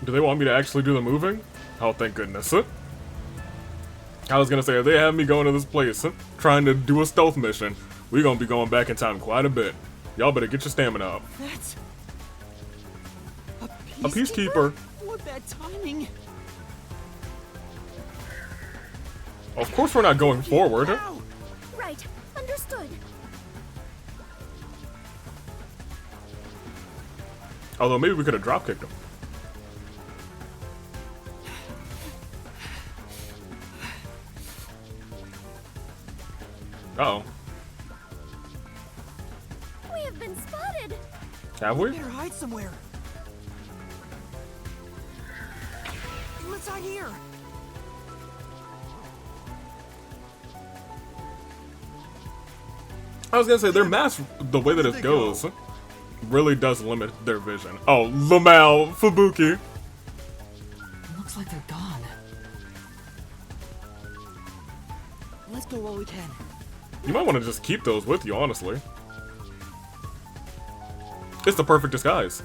Do they want me to actually do the moving? Oh, thank goodness. I was gonna say, if they have me going to this place, trying to do a stealth mission, we're gonna be going back in time quite a bit. Y'all better get your stamina up. That's... A peacekeeper. What bad timing. Of course we're not going forward. Ow! Right, understood. Although maybe we could have drop kicked him. Uh-oh. We have been spotted. Have we? Better hide somewhere. Let's hide here. I was gonna say, their mask, the way that it goes, really does limit their vision. Oh, Lamau, Fubuki. Looks like they're gone. Let's go while we can. You might want to just keep those with you, honestly. It's the perfect disguise.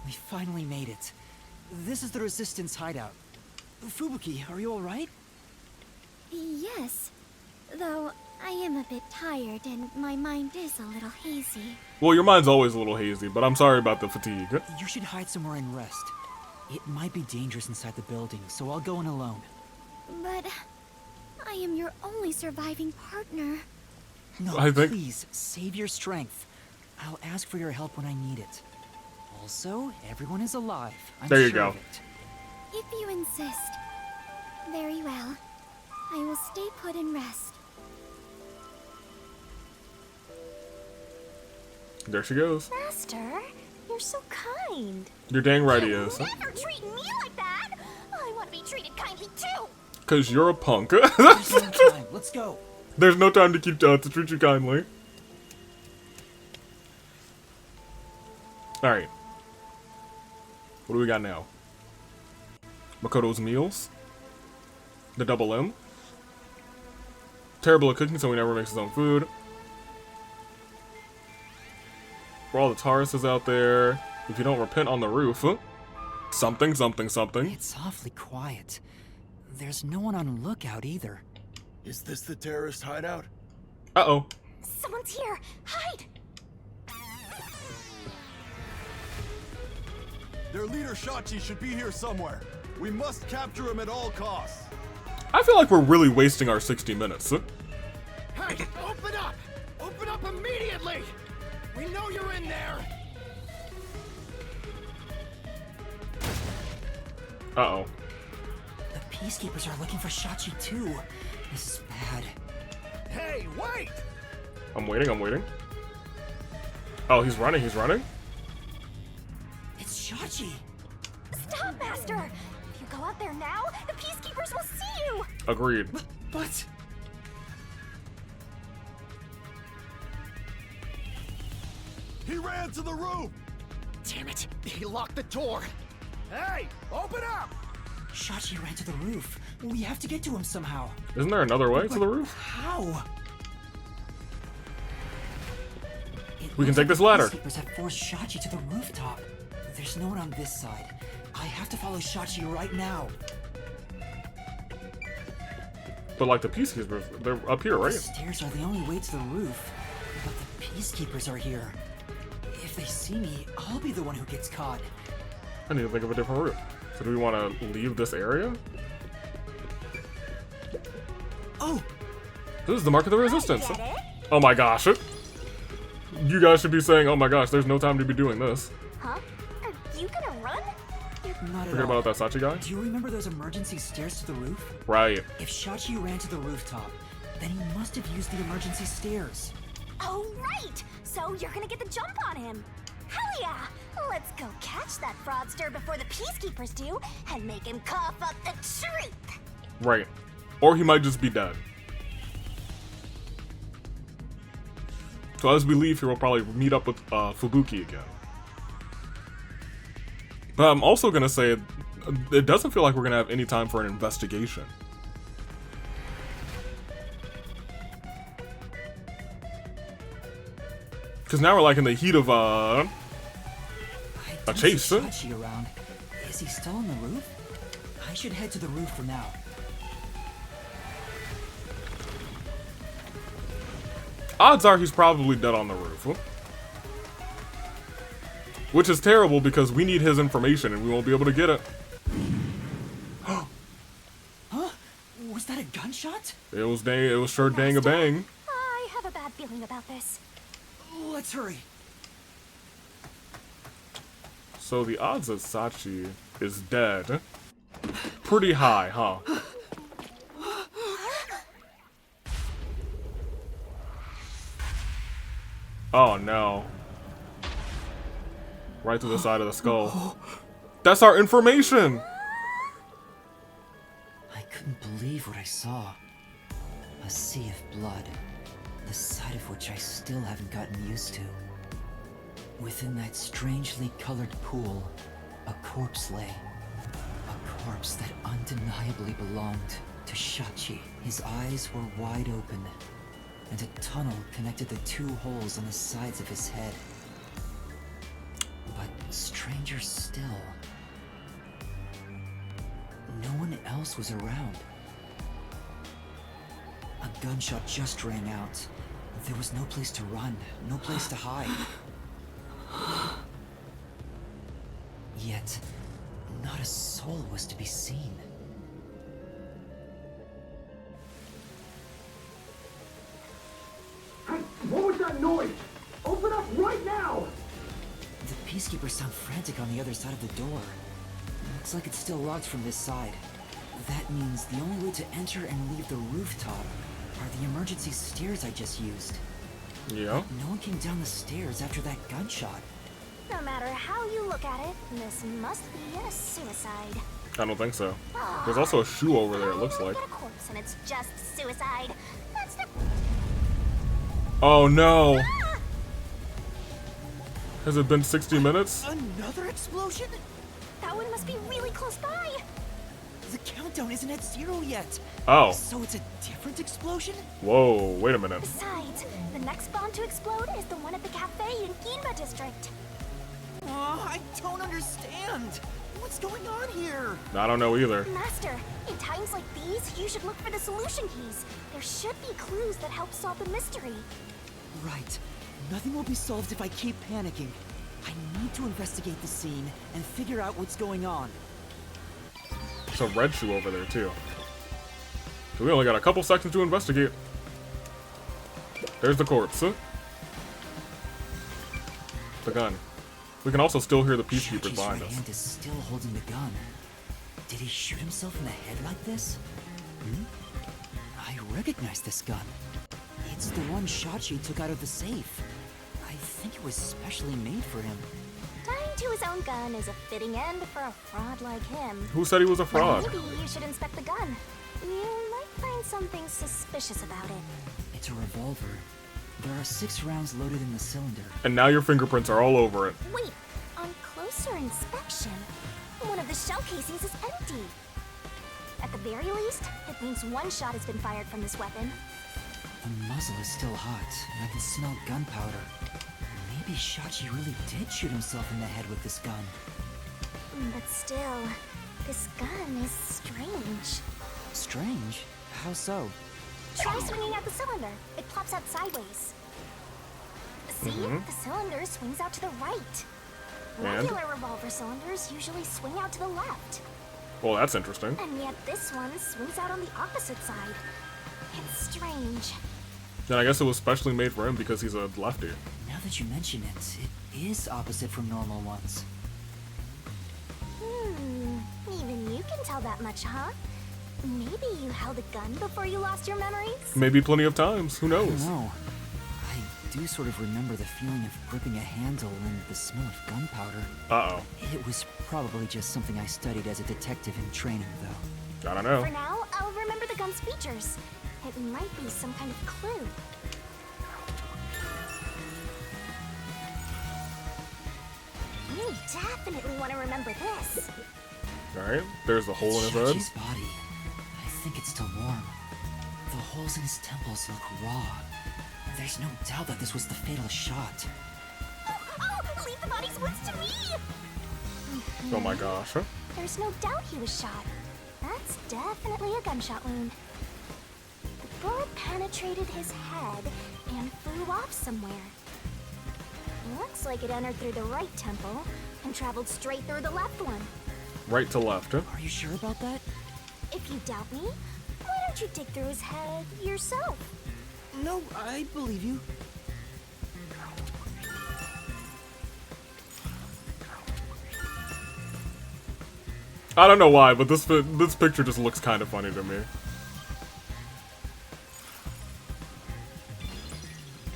We finally made it. This is the Resistance hideout. Fubuki, are you alright? Yes. Though I am a bit tired and my mind is a little hazy. Well, your mind's always a little hazy, but I'm sorry about the fatigue. You should hide somewhere and rest. It might be dangerous inside the building, so I'll go in alone. But I am your only surviving partner. No, I think- please, save your strength. I'll ask for your help when I need it. Also, everyone is alive. I'm There you sure go. of it. If you insist. Very well. I will stay put and rest. There she goes. Master, you're so kind. You're dang right he is. Never treat me like that. I want to be treated kindly too. Cause you're a punk. There's no time. Let's go. There's no time to keep to treat you kindly. Alright. What do we got now? Makoto's meals. The double M. Terrible at cooking, so he never makes his own food. For all the Tauruses out there, if you don't repent on the roof, something, something, something. It's awfully quiet. There's no one on lookout either. Is this the terrorist hideout? Uh-oh. Someone's here. Hide. Their leader Shachi should be here somewhere. We must capture him at all costs. I feel like we're really wasting our 60 minutes. Hey, open up! Open up immediately! We know you're in there! Uh-oh. The Peacekeepers are looking for Shachi too. This is bad. Hey, wait! I'm waiting, I'm waiting. Oh, he's running, he's running? It's Shachi! Stop, Master. If you go out there now, the peacekeepers will see you. Agreed. But... He ran to the roof! Damn it! He locked the door! Hey, open up! Shachi ran to the roof. We have to get to him somehow. Isn't there another way to the roof? How? We can take this ladder. The Peacekeepers have forced Shachi to the rooftop. There's no one on this side. I have to follow Shachi right now. But like the Peacekeepers, they're up here, The right? stairs are the only way to the roof. But the Peacekeepers are here. If they see me, I'll be the one who gets caught. I need to think of a different route. So do we want to leave this area? Oh! This is the Mark of the Resistance. Get it? Oh my gosh. You guys should be saying, oh my gosh, there's no time to be doing this. Huh? Are you gonna run? Not at Forget all. about that Sachi guy? Do you remember those emergency stairs to the roof? Right. If Shachi ran to the rooftop, then he must have used the emergency stairs. Oh, right! So you're gonna get the jump on him. Hell yeah! Let's go catch that fraudster before the peacekeepers do and make him cough up the truth. Right. Or he might just be dead. So as we leave here, we'll probably meet up with Fubuki again. But I'm also gonna say, it doesn't feel like we're gonna have any time for an investigation. Because now we're like in the heat of a chase. Chachi around. Is he still on the roof? I should head to the roof for now. Odds are he's probably dead on the roof. Which is terrible because we need his information and we won't be able to get it. Huh? Was that a gunshot? It was sure dang a bang. I have a bad feeling about this. Let's hurry. So the odds that Sachi is dead, pretty high, huh? Oh no. Right to the side of the skull. That's our information! I couldn't believe what I saw. A sea of blood, the sight of which I still haven't gotten used to. Within that strangely colored pool, a corpse lay. A corpse that undeniably belonged to Shachi. His eyes were wide open, and a tunnel connected the two holes on the sides of his head. But stranger still, no one else was around. A gunshot just rang out. There was no place to run, no place to hide. Yet, not a soul was to be seen. Hey, what was that noise? Open up right now! The peacekeepers sound frantic on the other side of the door. Looks like it's still locked from this side. That means the only way to enter and leave the rooftop are the emergency stairs I just used. Yeah. No one came down the stairs after that gunshot. No matter how you look at it, this must be a suicide. I don't think so. There's also a shoe over there, it looks like. Get a corpse and it's just suicide. That's the... Oh no! Has it been 60 minutes? Another explosion? That one must be really close by. The countdown isn't at 0 yet. Oh. So it's a different explosion? Whoa, wait a minute. Besides, the next bomb to explode is the one at the cafe in Ginba district. Oh, I don't understand. What's going on here? I don't know either. Master, in times like these, you should look for the solution keys. There should be clues that help solve the mystery. Right. Nothing will be solved if I keep panicking. I need to investigate the scene and figure out what's going on. There's a red shoe over there, too. So we only got a couple seconds to investigate. There's the corpse. The gun. We can also still hear the peacekeepers Shachi's behind right us. hand is still holding the gun. Did he shoot himself in the head like this? I recognize this gun. It's the one Shachi took out of the safe. I think it was specially made for him. Dying to his own gun is a fitting end for a fraud like him. Who said he was a fraud? Maybe you should inspect the gun. You might find something suspicious about it. It's a revolver. There are 6 rounds loaded in the cylinder. And now your fingerprints are all over it. Wait, on closer inspection, one of the shell casings is empty. At the very least, it means one shot has been fired from this weapon. The muzzle is still hot, and I can smell gunpowder. Maybe Shachi really did shoot himself in the head with this gun. But still, this gun is strange. Strange? How so? Try swinging out the cylinder. It plops out sideways. See? The cylinder swings out to the right. And? Regular revolver cylinders usually swing out to the left. Well, that's interesting. And yet this one swings out on the opposite side. It's strange. Then I guess it was specially made for him because he's a lefty. Now that you mention it, it is opposite from normal ones. Even you can tell that much, huh? Maybe you held a gun before you lost your memories? Maybe plenty of times, who I knows? don't know. I do sort of remember the feeling of gripping a handle and the smell of gunpowder. Uh-oh. It was probably just something I studied as a detective in training, though. I don't know. For now, I'll remember the gun's features. It might be some kind of clue. You definitely want to remember this. Alright, there's the hole in his head. Shachi's body. I think it's still warm. The holes in his temples look raw. There's no doubt that this was the fatal shot. Oh, leave the body's woods to me! Oh my gosh. Huh? There's no doubt he was shot. That's definitely a gunshot wound. The bullet penetrated his head and flew off somewhere. Looks like it entered through the right temple and traveled straight through the left one. Right to left, huh? Are you sure about that? If you doubt me, why don't you dig through his head yourself? No, I believe you. I don't know why, but this picture just looks kind of funny to me.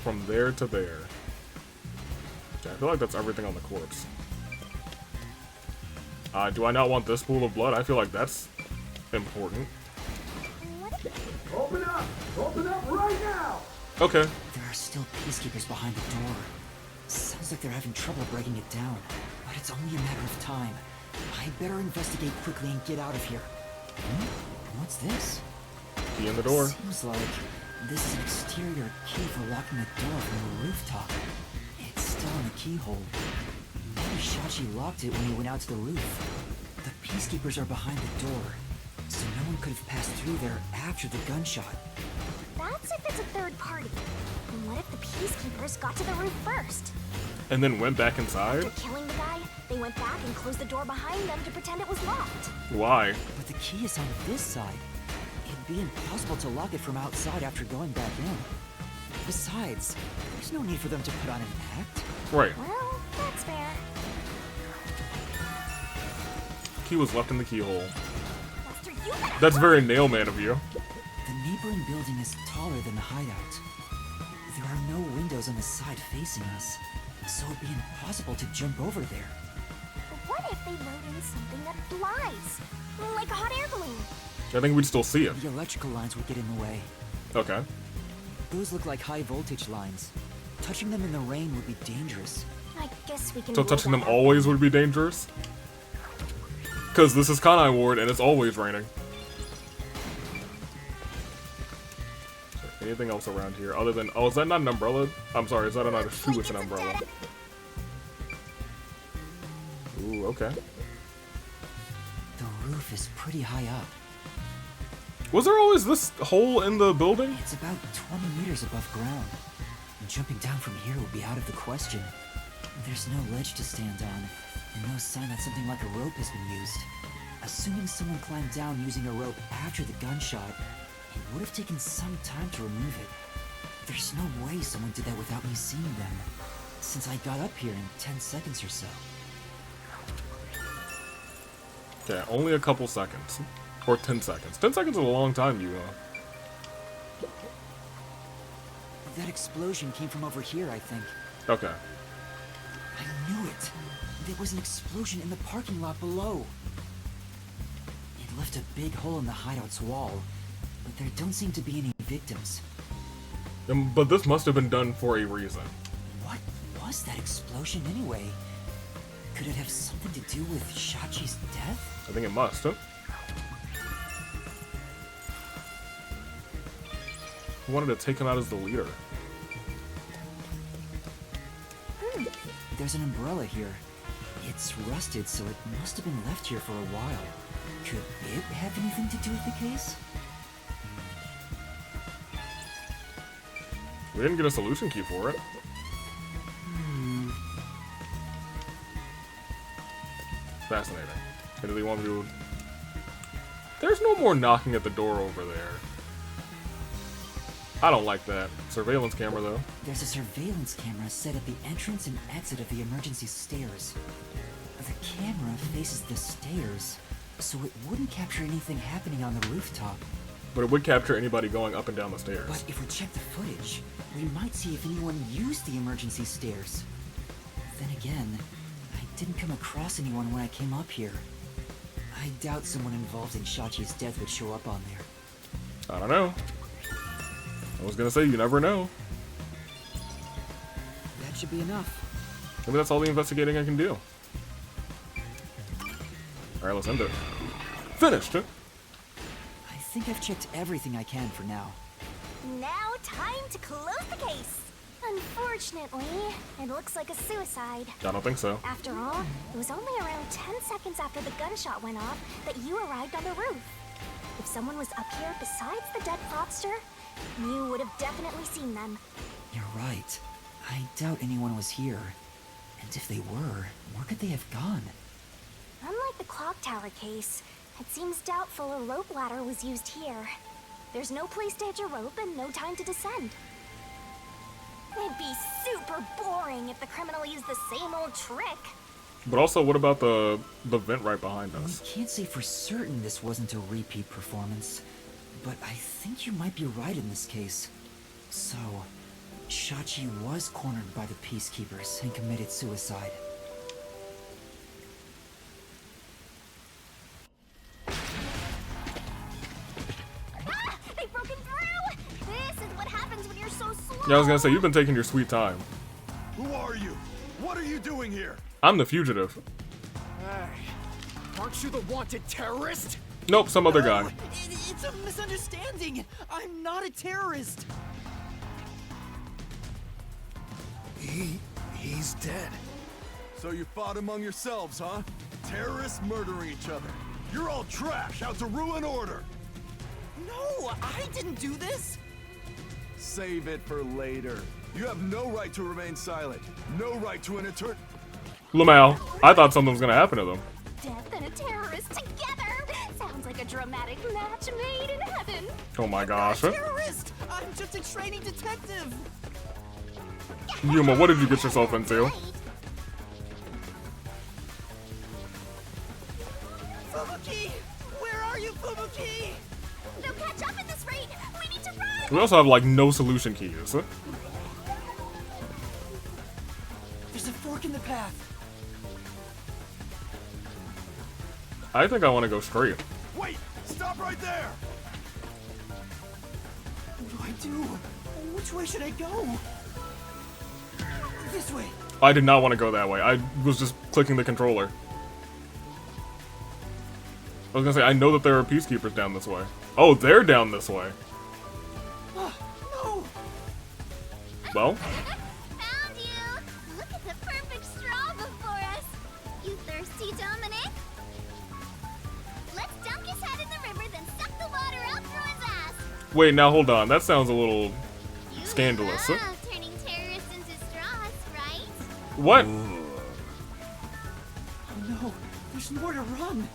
From there to there. Okay, I feel like that's everything on the corpse. Do I not want this pool of blood? I feel like that's important. Open up! Open up right now! Okay. There are still peacekeepers behind the door. Sounds like they're having trouble breaking it down, but it's only a matter of time. I better investigate quickly and get out of here. What's this? Key in the door. Seems like this is an exterior key for locking the door from the rooftop. It's still in the keyhole. Maybe Shachi locked it when he went out to the roof. The peacekeepers are behind the door, so no one could have passed through there after the gunshot. That's if it's a third party. And what if the peacekeepers got to the roof first? And then went back inside? After killing the guy, they went back and closed the door behind them to pretend it was locked. Why? But the key is on this side. It'd be impossible to lock it from outside after going back in. Besides, there's no need for them to put on an act. Right. Well, that's fair. Key was left in the keyhole. Lester, you better That's very Nailman of you. The neighboring building is taller than the hideout. There are no windows on the side facing us, so it'd be impossible to jump over there. What if they load in something that flies? Like a hot air balloon? I think we'd still see it. The electrical lines would get in the way. Okay. Those look like high voltage lines. Touching them in the rain would be dangerous. I guess we can So rule touching them that out. always would be dangerous? Because this is Kanai Ward and it's always raining. Anything else around here other than... Oh, is that not an umbrella? I'm sorry, is that not a shoe with an umbrella? Ooh, okay. The roof is pretty high up. Was there always this hole in the building? It's about 20 meters above ground. Jumping down from here would be out of the question. There's no ledge to stand on, and no sign that something like a rope has been used. Assuming someone climbed down using a rope after the gunshot, it would have taken some time to remove it. There's no way someone did that without me seeing them, since I got up here in 10 seconds or so. Yeah, only a couple seconds. Or 10 seconds. 10 seconds is a long time, you That explosion came from over here, I think. Okay. I knew it. There was an explosion in the parking lot below. It left a big hole in the hideout's wall, but there don't seem to be any victims. But this must have been done for a reason. What was that explosion anyway? Could it have something to do with Shachi's death? I think it must, huh? Who wanted to take him out as the leader? There's an umbrella here. It's rusted, so it must have been left here for a while. Could it have anything to do with the case? We didn't get a solution key for it. Fascinating. And do they want me to... There's no more knocking at the door over there. I don't like that. Surveillance camera, though. There's a surveillance camera set at the entrance and exit of the emergency stairs. The camera faces the stairs, so it wouldn't capture anything happening on the rooftop. But it would capture anybody going up and down the stairs. But if we check the footage, we might see if anyone used the emergency stairs. Then again, I didn't come across anyone when I came up here. I doubt someone involved in Shachi's death would show up on there. I don't know. I was gonna say, you never know. That should be enough. Maybe that's all the investigating I can do. Alright, let's end it. Finished! I think I've checked everything I can for now. Now time to close the case. Unfortunately, it looks like a suicide. I don't think so. After all, it was only around 10 seconds after the gunshot went off that you arrived on the roof. If someone was up here besides the dead fraudster, you would have definitely seen them. You're right. I doubt anyone was here. And if they were, where could they have gone? Unlike the clock tower case, it seems doubtful a rope ladder was used here. There's no place to hitch a rope and no time to descend. It'd be super boring if the criminal used the same old trick. But also, what about the vent right behind us? We can't say for certain this wasn't a repeat performance, but I think you might be right in this case. So, Shachi was cornered by the Peacekeepers and committed suicide. Ah! They've broken through! This is what happens when you're so slow! Yeah, I was gonna say, you've been taking your sweet time. Who are you? What are you doing here? I'm the fugitive. Hey, aren't you the wanted terrorist? Nope, some other guy. It's a misunderstanding! I'm not a terrorist! He's dead. So you fought among yourselves, huh? Terrorists murdering each other. You're all trash, out to ruin order. No, I didn't do this! Save it for later. You have no right to remain silent. No right to an eternal... Lamau, I thought something was gonna happen to them. Death and a terrorist together! Sounds like a dramatic match made in heaven! Oh my gosh. Terrorist! I'm just a training detective! Yuma, what did you get yourself into? Fubuki! Where are you, Fubuki? They'll catch up at this rate! We need to run! We also have, like, no solution keys. There's a fork in the path. I think I want to go straight. Wait! Stop right there! What do I do? Which way should I go? This way. I did not want to go that way. I was just clicking the controller. I was gonna say, I know that there are peacekeepers down this way. Oh, they're down this way. No! Well, Found you! Look at the perfect straw before us! You thirsty, Dominic? Let's dunk his head in the river, then suck the water out through his ass! wait, now hold on. That sounds a little You scandalous. love turning terrorists into straws, right? What? Oh no, there's more to run.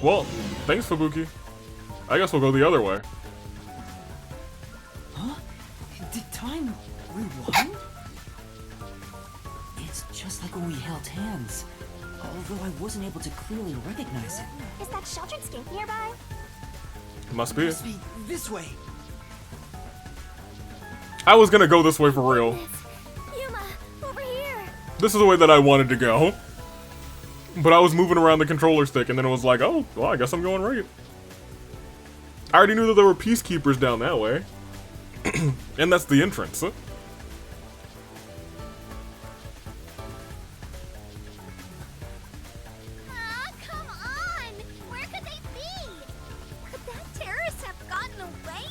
Well, thanks, Fubuki. I guess we'll go the other way. Huh? Did time rewind? It's just like when we held hands, although I wasn't able to clearly recognize it. Is that sheltered skink nearby? Must be. Must be this way. I was gonna go this way for real. Yuma, over here! This is the way that I wanted to go. But I was moving around the controller stick, and then it was like, oh, well, I guess I'm going right. I already knew that there were peacekeepers down that way. And that's the entrance. Ah, come on! Where could they be? Could that terrorist have gotten away?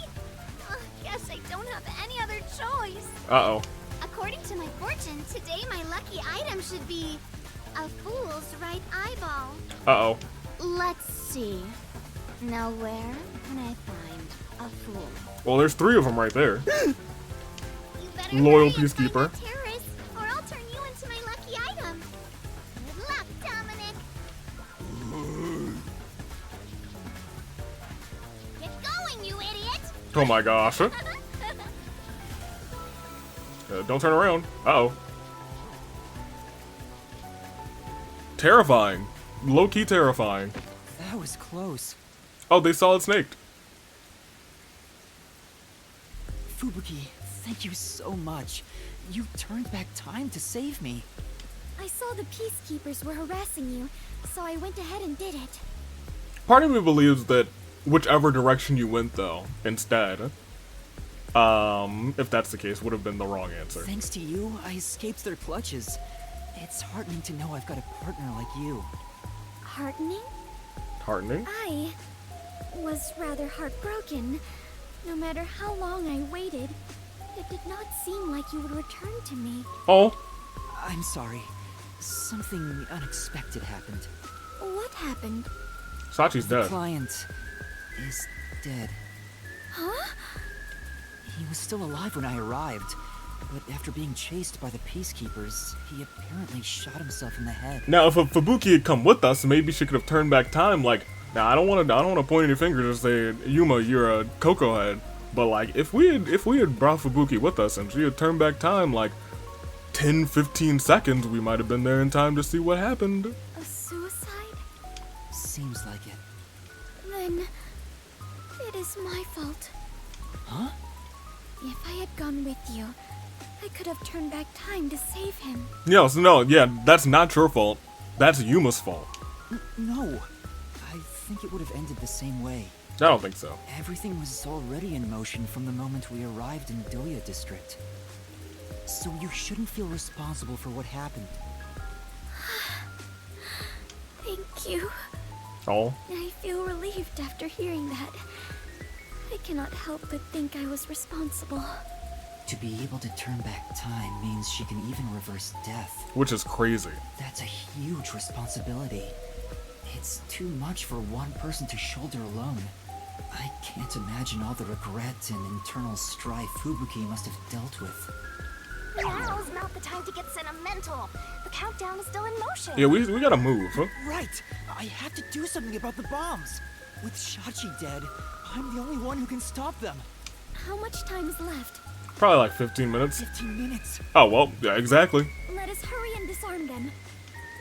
Guess I don't have any other choice. Uh-oh. According to my fortune, today my lucky item should be a fool's right eyeball. Uh-oh. Let's see. Now where can I find a fool? Well, there's 3 of them right there. You better Loyal hurry and find peacekeeper. that terrorist, or I'll turn you into my lucky item. Good luck, Dominic. Get going, you idiot! Oh my gosh. Don't turn around. Uh-oh. Terrifying. Low-key terrifying. That was close. Oh, they solid snaked. Fubuki, thank you so much. You turned back time to save me. I saw the peacekeepers were harassing you, so I went ahead and did it. Part of me believes that whichever direction you went, though, instead, if that's the case, would have been the wrong answer. Thanks to you, I escaped their clutches. It's heartening to know I've got a partner like you. Heartening? Heartening. I was rather heartbroken. No matter how long I waited, it did not seem like you would return to me. Oh. I'm sorry. Something unexpected happened. What happened? Sachi's The dead. client is dead. Huh? He was still alive when I arrived, but after being chased by the peacekeepers, he apparently shot himself in the head. Now, if Fubuki had come with us, maybe she could have turned back time. Like, now I don't want to point any fingers and say, Yuma, you're a Coco head. But like, if we had brought Fubuki with us and she had turned back time like 10, 15 seconds, we might have been there in time to see what happened. A suicide? Seems like it. Then it is my fault. Huh? If I had gone with you, I could have turned back time to save him. Yeah, that's not your fault. That's Yuma's fault. No. I think it would have ended the same way. I don't think so. Everything was already in motion from the moment we arrived in Doya District. So you shouldn't feel responsible for what happened. Thank you. Oh. I feel relieved after hearing that. I cannot help but think I was responsible. To be able to turn back time means she can even reverse death. Which is crazy. That's a huge responsibility. It's too much for one person to shoulder alone. I can't imagine all the regret and internal strife Fubuki must have dealt with. Now's not the time to get sentimental. The countdown is still in motion. Yeah, we gotta move. Huh? Right! I have to do something about the bombs! With Shachi dead, I'm the only one who can stop them. How much time is left? Probably like 15 minutes. 15 minutes. Oh, well, yeah, exactly. Let us hurry and disarm them.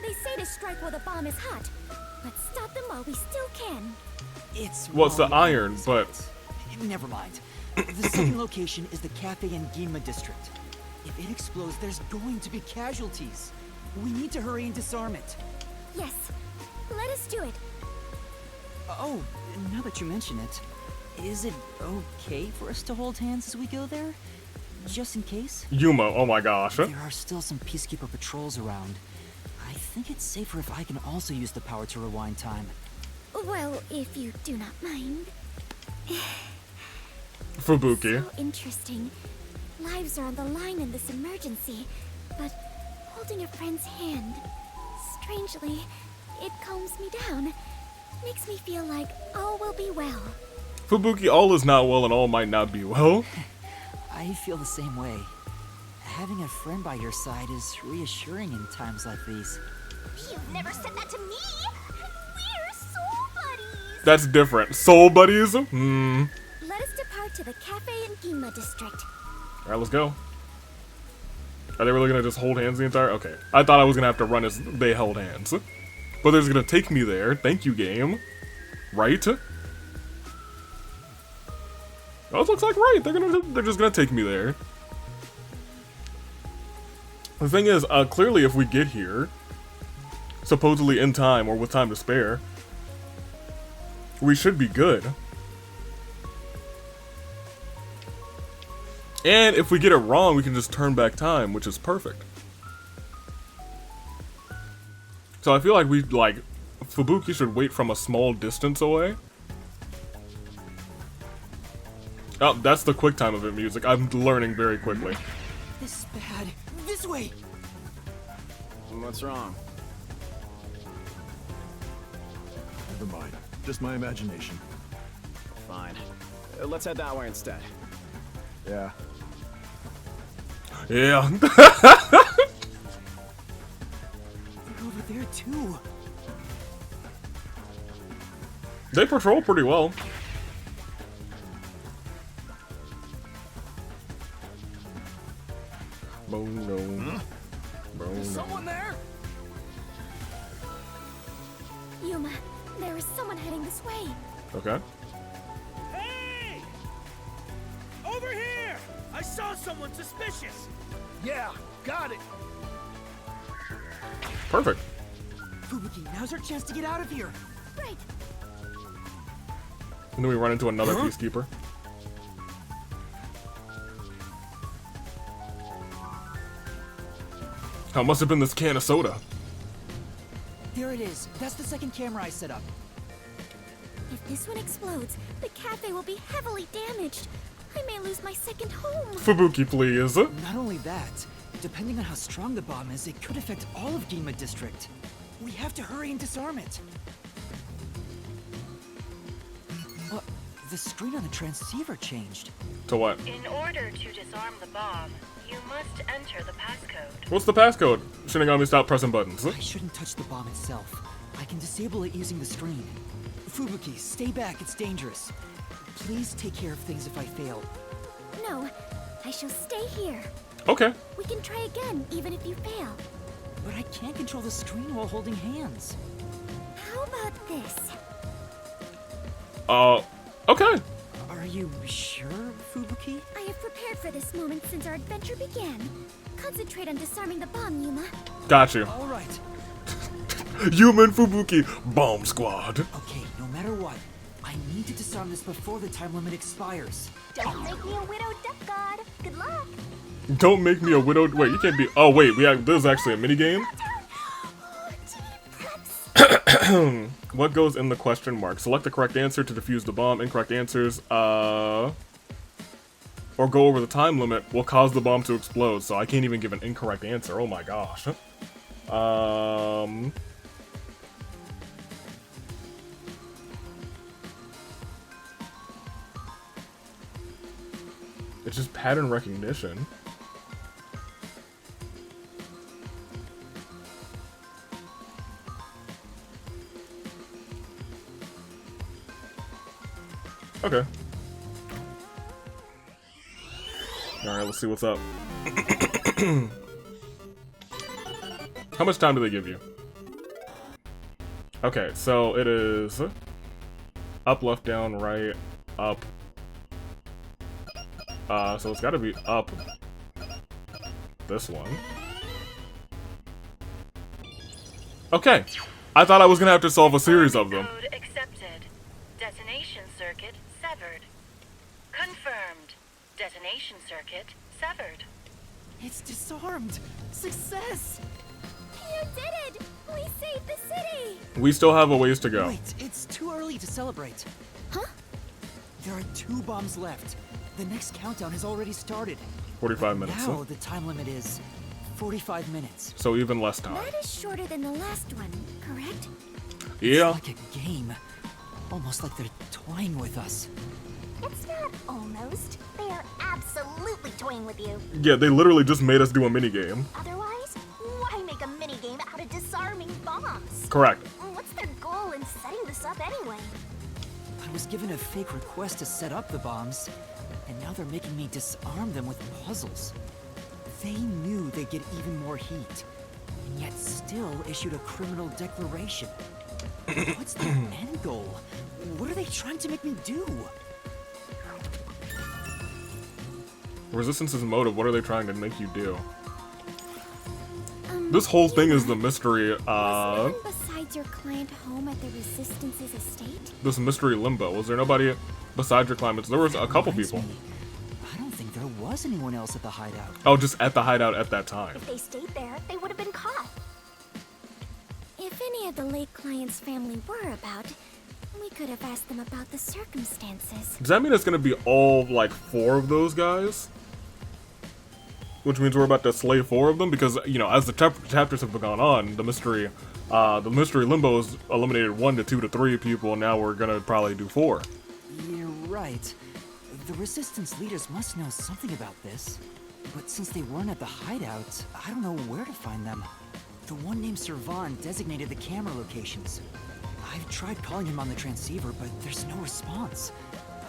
They say to strike while the bomb is hot. Let's stop them while we still can. It's Well, it's the wrong, iron, but... Never mind. The second location is the Cafe and Gima district. If it explodes, there's going to be casualties. We need to hurry and disarm it. Yes. Let us do it. Oh, now that you mention it, is it okay for us to hold hands as we go there? Just in case? Yuma, oh my gosh. Huh? There are still some peacekeeper patrols around. I think it's safer if I can also use the power to rewind time. Well, if you do not mind. Fubuki. So interesting. Lives are on the line in this emergency, but holding a friend's hand, strangely, it calms me down. Makes me feel like all will be well. Fubuki, all is not well and all might not be well. I feel the same way. Having a friend by your side is reassuring in times like these. You've never said that to me! We're soul buddies! That's different. Soul buddies? Hmm. Let us depart to the Cafe and Gima district. Alright, let's go. Are they really gonna just hold hands the entire... Okay. I thought I was gonna have to run as they held hands. But they're just gonna take me there. Thank you, game. Right? Oh, it looks like right. They're just gonna take me there. The thing is, clearly if we get here, supposedly in time or with time to spare, we should be good. And if we get it wrong, we can just turn back time, which is perfect. So I feel like Fubuki should wait from a small distance away. Oh, that's the quick time event music. I'm learning very quickly. This is bad. This way! What's wrong? Never mind. Just my imagination. Fine. Let's head that way instead. Yeah. Yeah. They're over there too. They patrol pretty well. Is someone there? Yuma, there is someone heading this way. Okay. Hey! Over here! I saw someone suspicious. Yeah, got it. Perfect. Fubuki, now's our chance to get out of here. Right. And then we run into another peacekeeper. Oh, must have been this can of soda. There it is. That's the second camera I set up. If this one explodes, the cafe will be heavily damaged. I may lose my second home. Fubuki, please. Not only that, depending on how strong the bomb is, it could affect all of YUMA District. We have to hurry and disarm it. The screen on the transceiver changed. To what? In order to disarm the bomb, you must enter the passcode. What's the passcode? Shinigami, stop pressing buttons. I shouldn't touch the bomb itself. I can disable it using the screen. Fubuki, stay back, it's dangerous. Please take care of things if I fail. No, I shall stay here. Okay. We can try again, even if you fail. But I can't control the screen while holding hands. How about this? Okay. Are you sure, Fubuki? I have prepared for this moment since our adventure began. Concentrate on disarming the bomb, Yuma. Got you. All right. Yuma and Fubuki, Bomb Squad. Okay, no matter what, I need to disarm this before the time limit expires. Don't make me a widowed duck god. Good luck. Don't make me a widowed. Wait, you can't be. Oh wait, this is actually a mini game. What goes in the question mark? Select the correct answer to defuse the bomb. Incorrect answers, or go over the time limit will cause the bomb to explode. So I can't even give an incorrect answer. Oh my gosh. It's just pattern recognition. Okay. Alright, let's see what's up. How much time do they give you? Okay, so it is up, left, down, right, up. So it's gotta be up this one. Okay. I thought I was gonna have to solve a series of them. Code accepted. Detonation circuit severed. Confirmed. Detonation circuit severed. It's disarmed. Success! You did it! We saved the city! We still have a ways to go. Wait, it's too early to celebrate. Huh? There are 2 bombs left. The next countdown has already started. 45 minutes. Now the time limit is 45 minutes. So even less time. That is shorter than the last one, correct? Yeah. It's like a game. Almost like they're toying with us. It's not almost. They are absolutely toying with you. Yeah, they literally just made us do a minigame. Otherwise, why make a minigame out of disarming bombs? Correct. What's their goal in setting this up anyway? I was given a fake request to set up the bombs, and now they're making me disarm them with puzzles. They knew they'd get even more heat, and yet still issued a criminal declaration. What's their end goal? What are they trying to make me do? Resistance's motive, what are they trying to make you do? This whole thing is the mystery, Was no one besides your client home at the Resistance's estate? this mystery limbo. Was there nobody besides your clients? There was a couple Reminds people. me, I don't think there was anyone else at the hideout. Oh, just at the hideout at that time. If they stayed there, they would have been caught. If any of the late client's family were about, we could have asked them about the circumstances. Does that mean it's gonna be all, like, 4 of those guys? Which means we're about to slay 4 of them? Because, you know, as the chapters have gone on, the mystery limbo has eliminated 1 to 2 to 3 people, and now we're gonna probably do 4. You're right. The Resistance leaders must know something about this. But since they weren't at the hideout, I don't know where to find them. The one named Servan designated the camera locations. I've tried calling him on the transceiver, but there's no response.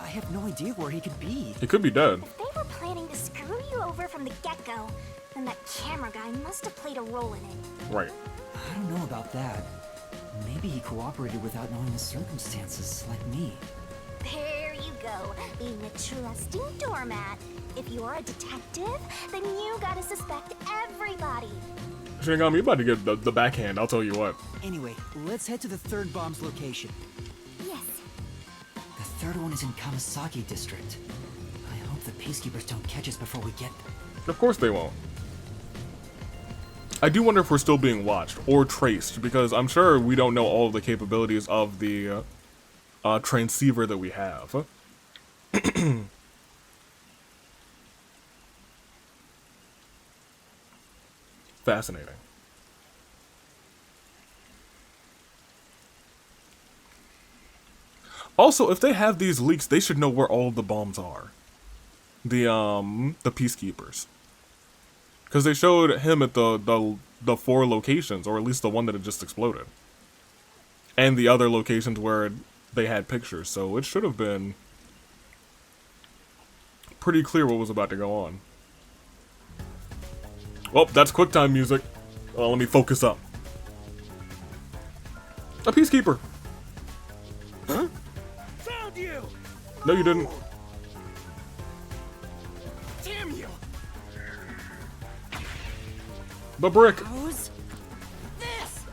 I have no idea where he could be. He could be dead. If they were planning to screw you over from the get-go, then that camera guy must have played a role in it. Right. I don't know about that. Maybe he cooperated without knowing the circumstances, like me. There you go, being a trusting doormat. If you're a detective, then you gotta suspect everybody. Shinigami, you're about to get the backhand, I'll tell you what. Anyway, let's head to the 3rd bomb's location. Yes. The 3rd one is in Kamasaki District. I hope the Peacekeepers don't catch us before we get there. Of course they won't. I do wonder if we're still being watched or traced, because I'm sure we don't know all of the capabilities of the transceiver that we have. Fascinating. Also, if they have these leaks, they should know where all of the bombs are. The peacekeepers. Because they showed him at the 4 locations, or at least the one that had just exploded. And the other locations where they had pictures, so it should have been pretty clear what was about to go on. Well, that's QuickTime music. Let me focus up. A peacekeeper. Huh? Found you! No, you didn't. Damn you! The brick. How's this?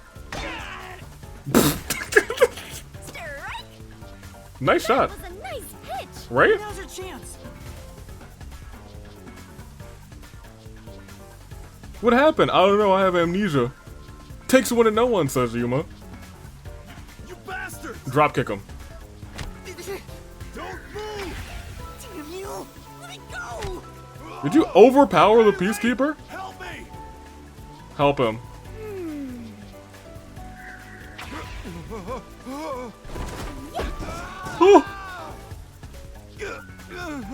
Strike! Nice shot. That was a nice pitch. Right? Now's our chance. What happened? I don't know, I have amnesia. Takes one to know one, says Yuma. You bastard! Drop kick him. Don't move! Damn you! Let me go! Did you overpower the peacekeeper? Help me! Help him.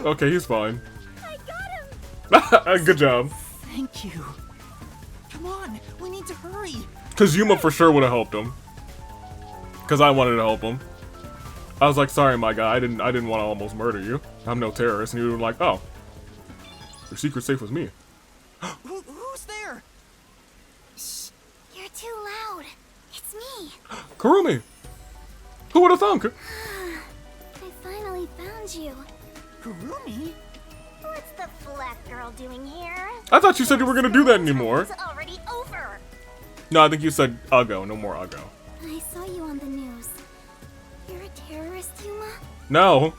Okay, he's fine. I got him! Good job. Thank you. Come on, we need to hurry. Because Yuma for sure would have helped him. Because I wanted to help him. I was like, sorry, my guy, I didn't want to almost murder you. I'm no terrorist. And you were like, oh. Your secret safe was me. Who's there? Shh, you're too loud. It's me. Kurumi! Who would have thunk? I finally found you. Kurumi? What's the flat girl doing here? I thought you said you were going to do that anymore. It's already over. No, I think you said Uggo. No more Uggo. I saw you on the news. You're a terrorist, Yuma? No.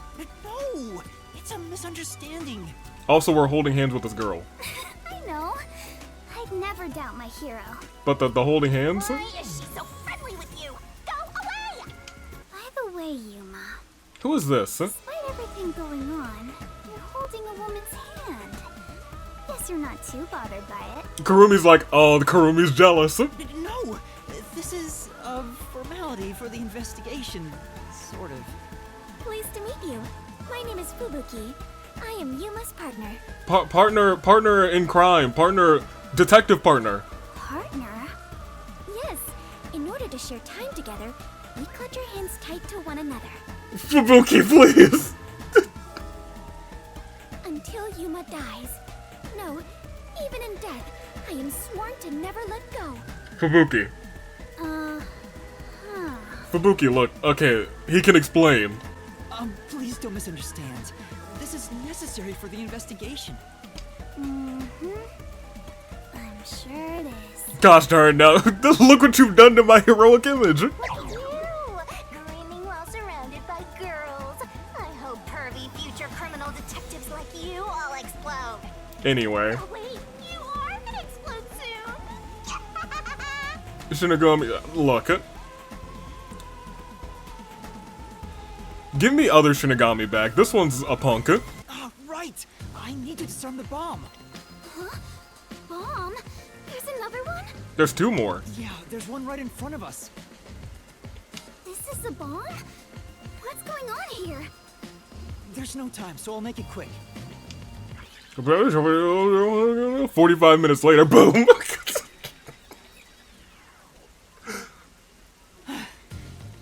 No! It's a misunderstanding. Also, we're holding hands with this girl. I know. I'd never doubt my hero. But the holding hands? Why is she so friendly with you? Go away! By the way, Yuma, Who is this? despite everything going on, you're holding a woman's hand. Guess you're not too bothered by it. Kurumi's like, oh, the Kurumi's jealous. No! This is a formality for the investigation. Sort of. Pleased to meet you. My name is Fubuki. I am Yuma's partner. Partner in crime. Detective partner. Partner? Yes. In order to share time together, we clutch our hands tight to one another. Fubuki, please. Until Yuma dies. No, even in death, I am sworn to never let go. Fubuki. Fubuki, look. Okay, he can explain. Please don't misunderstand. This is necessary for the investigation. Mm-hmm. I'm sure it is. Gosh darn, now look what you've done to my heroic image. Look at you! Grinning while surrounded by girls. I hope pervy future criminal detectives like you all explode. Anyway. Oh wait, you are gonna explode soon! Shinigami, look. Give me other Shinigami back. This one's a punk. Right! I need to disarm the bomb. Huh? Bomb? There's another one? There's 2 more. Yeah, there's one right in front of us. This is a bomb? What's going on here? There's no time, so I'll make it quick. 45 minutes later, boom!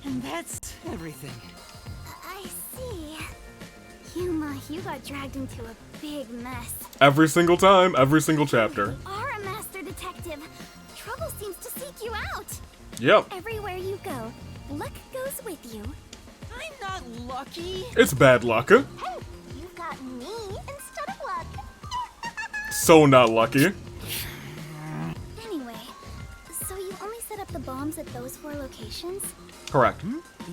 And that's everything. I see. Yuma, you got dragged into a big mess. Every single time, every single chapter. You are a master detective. Trouble seems to seek you out. Yep. Everywhere you go, luck goes with you. I'm not lucky. It's bad luck. Hey, you got me instead of luck. So not lucky. Anyway, so you only set up the bombs at those 4 locations? Correct.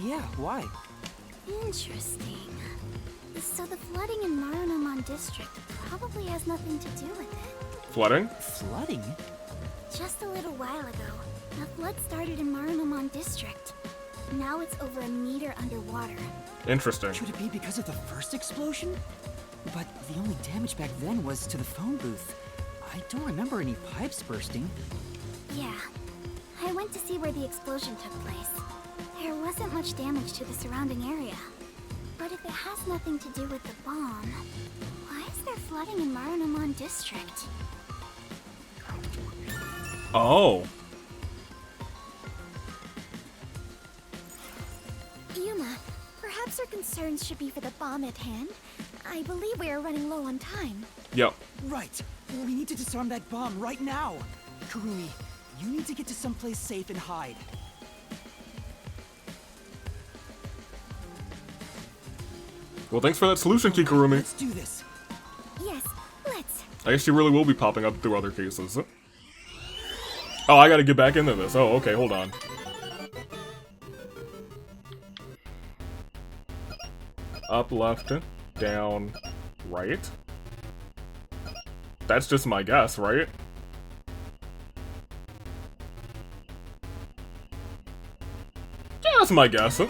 Yeah, why? Interesting. So the flooding in Marunomon District probably has nothing to do with it. Flooding? Flooding? Just a little while ago, a flood started in Marunomon District. Now it's over a meter underwater. Interesting. Should it be because of the first explosion? But the only damage back then was to the phone booth. I don't remember any pipes bursting. Yeah. I went to see where the explosion took place. There wasn't much damage to the surrounding area. But if it has nothing to do with the bomb, why is there flooding in Marunouman District? Oh. Yuma, perhaps our concerns should be for the bomb at hand. I believe we are running low on time. Yep. Right. We need to disarm that bomb right now. Kurumi, you need to get to someplace safe and hide. Well, thanks for that solution, Kikurumi. Let's do this. Yes, let's. I guess she really will be popping up through other cases. Oh, I gotta get back into this. Oh, okay, hold on. Up, left, down, right. That's just my guess, right? Yeah, that's my guess.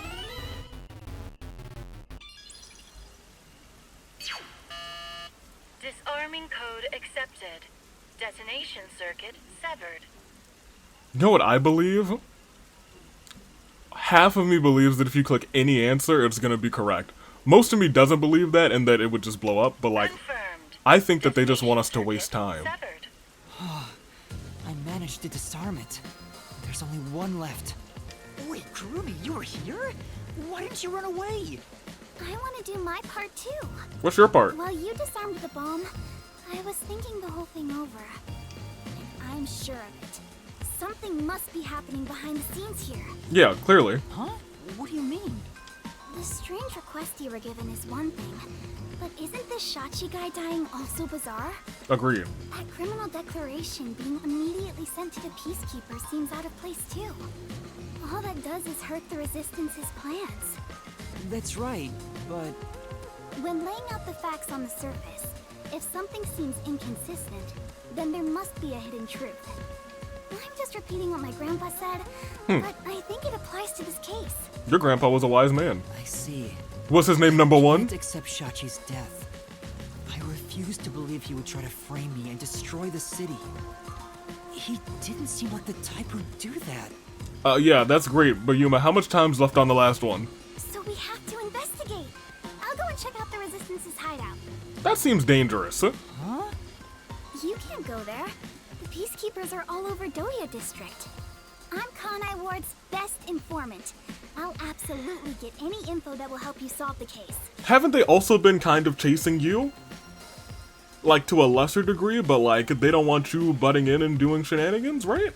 Disarming code accepted. Detonation circuit severed. You know what I believe? Half of me believes that if you click any answer, it's gonna be correct. Most of me doesn't believe that and that it would just blow up, but like, I think that they just want us to waste time. I managed to disarm it. There's only one left. Wait, Kurumi, you were here? Why didn't you run away? I want to do my part too. What's your part? While you disarmed the bomb, I was thinking the whole thing over. And I'm sure of it. Something must be happening behind the scenes here. Yeah, clearly. Huh? What do you mean? The strange request you were given is one thing, but isn't this Shachi guy dying also bizarre? Agreed. That criminal declaration being immediately sent to the Peacekeeper seems out of place too. All that does is hurt the Resistance's plans. That's right, but... When laying out the facts on the surface, if something seems inconsistent, then there must be a hidden truth. I'm just repeating what my grandpa said, but I think it applies to this case. Your grandpa was a wise man. I see. What's his name, number one? I can't accept Shachi's death. I refuse to believe he would try to frame me and destroy the city. He didn't seem like the type who'd do that. Yeah, that's great, but Yuma, how much time's left on the last one? So we have to investigate. I'll go and check out the Resistance's hideout. That seems dangerous. Huh? You can't go there. The Peacekeepers are all over Doya District. I'm Kanai Ward's best informant. I'll absolutely get any info that will help you solve the case. Haven't they also been kind of chasing you? Like, to a lesser degree, but like, they don't want you butting in and doing shenanigans, right?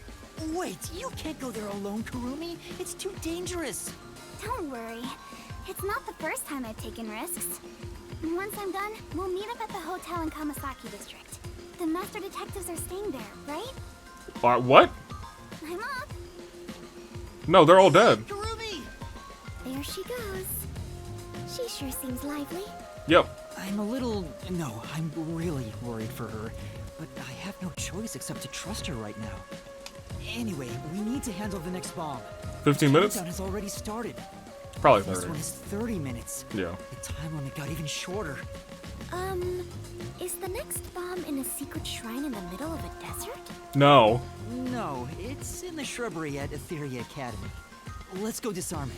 Wait, you can't go there alone, Kurumi. It's too dangerous. Don't worry. It's not the first time I've taken risks. Once I'm done, we'll meet up at the hotel in Kamasaki District. The master detectives are staying there, right? What? I'm up. No, they're all dead. Kurumi! There she goes. She sure seems lively. Yep. I'm really worried for her, but I have no choice except to trust her right now. Anyway, we need to handle the next bomb. 15 minutes? Countdown has already started. Probably This 30. one is 30 minutes. Yeah. The time limit got even shorter. Is the next bomb in a secret shrine in the middle of a desert? No. No, it's in the shrubbery at Etheria Academy. Let's go disarm it.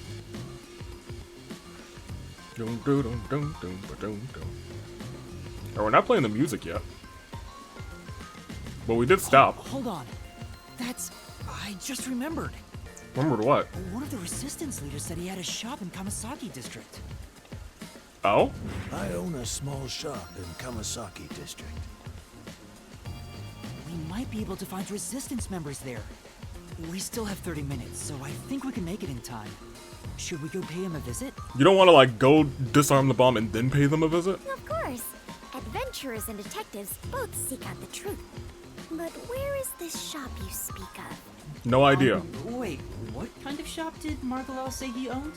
Oh, we're not playing the music yet. But we did stop. Hold on. I just remembered. Remembered what? One of the resistance leaders said he had a shop in Kamasaki District. Oh? I own a small shop in Kamasaki District. We might be able to find resistance members there. We still have 30 minutes, so I think we can make it in time. Should we go pay him a visit? You don't want to, like, go disarm the bomb and then pay them a visit? Of course. Adventurers and detectives both seek out the truth. But where is this shop you speak of? No idea. Wait, what kind of shop did Margalal say he owned?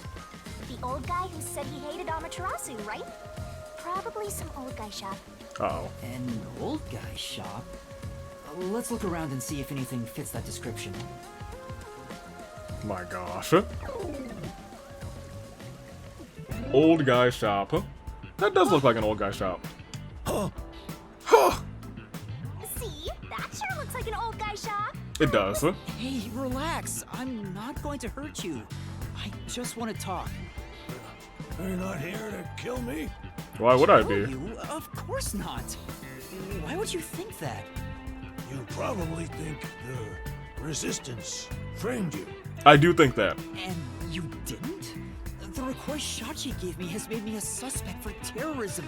The old guy who said he hated Amaterasu, right? Probably some old guy shop. Uh-oh. An old guy shop? Let's look around and see if anything fits that description. My gosh. Old guy shop. Huh? That does look like an old guy shop. See? That sure looks like an old guy shop. It does. Huh? Hey, relax. I'm not going to hurt you. I just want to talk. You're not here to kill me? Why would I be? You? Of course not. Why would you think that? You probably think the Resistance framed you. I do think that. And you didn't? The request Shachi gave me has made me a suspect for terrorism.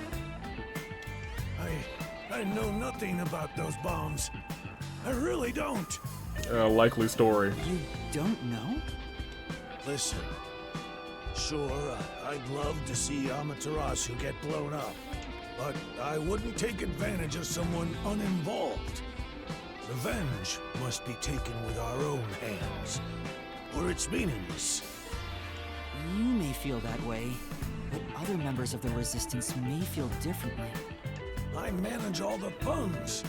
I know nothing about those bombs. I really don't. Likely story. You don't know? Listen, sure, I'd love to see Amaterasu get blown up, but I wouldn't take advantage of someone uninvolved. Revenge must be taken with our own hands, or it's meaningless. You may feel that way, but other members of the Resistance may feel differently. I manage all the funds.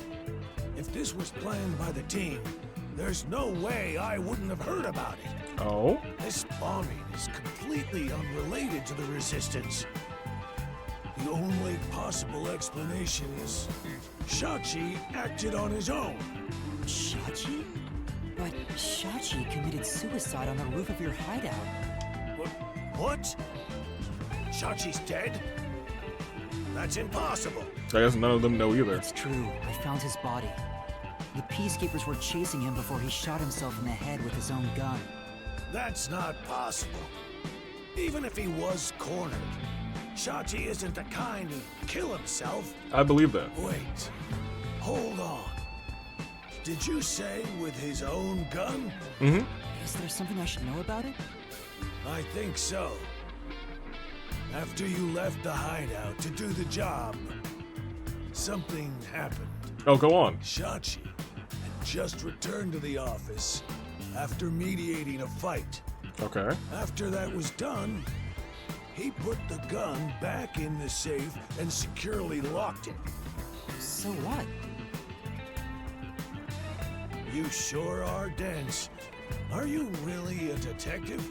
If this was planned by the team, there's no way I wouldn't have heard about it. Oh? This bombing is completely unrelated to the Resistance. The only possible explanation is Shachi acted on his own. Shachi? But Shachi committed suicide on the roof of your hideout. What? Shachi's dead? That's impossible. I guess none of them know either. It's true. I found his body. The Peacekeepers were chasing him before he shot himself in the head with his own gun. That's not possible. Even if he was cornered, Shachi isn't the kind who'd kill himself. I believe that. Wait. Hold on. Did you say with his own gun? Mm-hmm. Is there something I should know about it? I think so. After you left the hideout to do the job, something happened. Oh, go on. Shachi had just returned to the office after mediating a fight. Okay. After that was done, he put the gun back in the safe and securely locked it. So what? You sure are dense. Are you really a detective?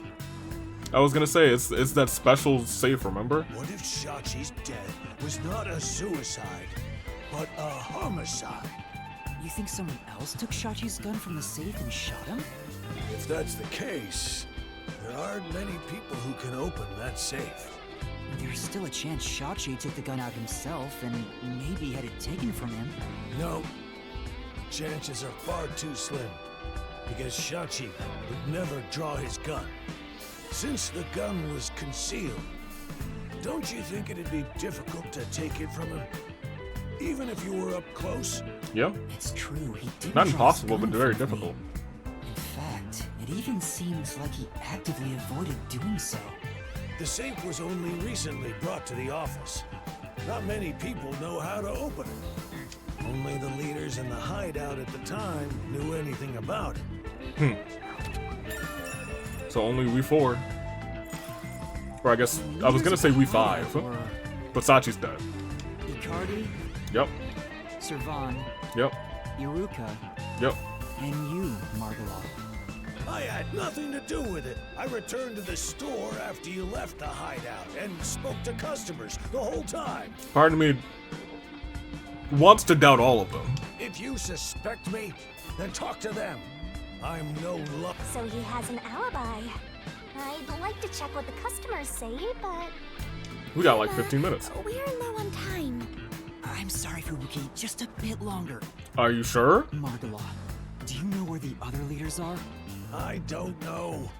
I was gonna say, it's that special safe, remember? What if Shachi's death was not a suicide, but a homicide? You think someone else took Shachi's gun from the safe and shot him? If that's the case, there aren't many people who can open that safe. There's still a chance Shachi took the gun out himself and maybe had it taken from him. No. Chances are far too slim, because Shachi would never draw his gun. Since the gun was concealed, don't you think it'd be difficult to take it from him? Even if you were up close? Yeah. It's true, he didn't Not draw impossible, his but gun very from difficult. me. In fact, it even seems like he actively avoided doing so. The safe was only recently brought to the office. Not many people know how to open it. Only the leaders in the hideout at the time knew anything about it. So only we four. Or I guess, I was gonna say we five. But Sachi's dead. Icardi, Yep. Servan, Yep. Iruka, Yep. and you, Margala. I had nothing to do with it. I returned to the store after you left the hideout and spoke to customers the whole time. Pardon me. Wants to doubt all of them. If you suspect me, then talk to them. I'm no luck. So he has an alibi. I'd like to check what the customers say, but... We got like 15 minutes. We're low on time. I'm sorry, Fubuki, just a bit longer. Are you sure? Margala, do you know where the other leaders are? I don't know.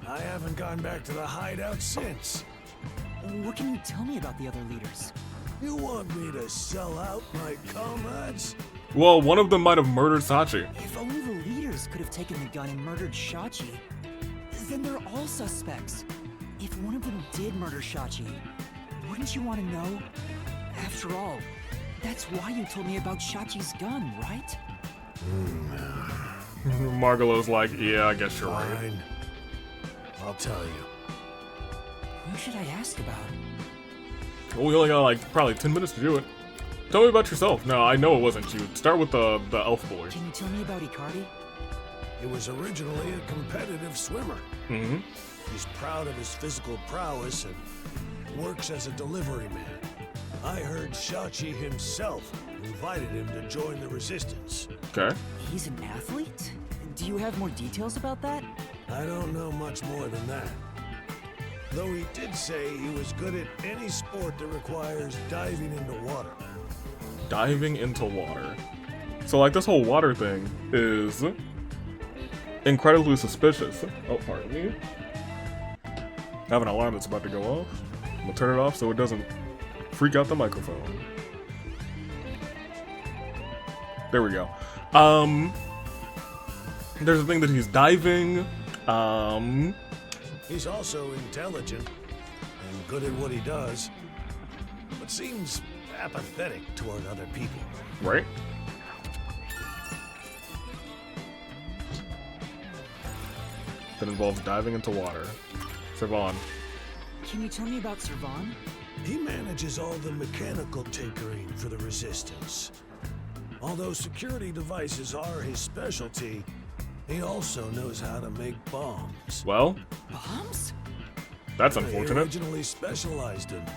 I haven't gone back to the hideout since. What can you tell me about the other leaders? You want me to sell out my comrades? Well, one of them might have murdered Sachi. If only the leaders could have taken the gun and murdered Shachi, then they're all suspects. If one of them did murder Shachi, wouldn't you want to know? After all, that's why you told me about Shachi's gun, right? Margalo's like, yeah, I guess you're right. Fine. I'll tell you. Who should I ask about? Well, we only got like probably 10 minutes to do it. Tell me about yourself. No, I know it wasn't you. Start with the elf boy. Can you tell me about Icardi? He was originally a competitive swimmer. Mm-hmm. He's proud of his physical prowess and works as a delivery man. I heard Shachi himself invited him to join the Resistance. Okay. He's an athlete? Do you have more details about that? I don't know much more than that. Though he did say he was good at any sport that requires diving into water. Diving into water. So, like, this whole water thing is incredibly suspicious. Oh, pardon me. I have an alarm that's about to go off. I'm gonna turn it off so it doesn't freak out the microphone. There we go. There's a thing that he's diving. He's also intelligent and good at what he does, but seems apathetic toward other people. Right? That involves diving into water. Servan. Can you tell me about Servan? He manages all the mechanical tinkering for the Resistance. Although security devices are his specialty, he also knows how to make bombs. Well, bombs? That's He unfortunate. originally specialized in them,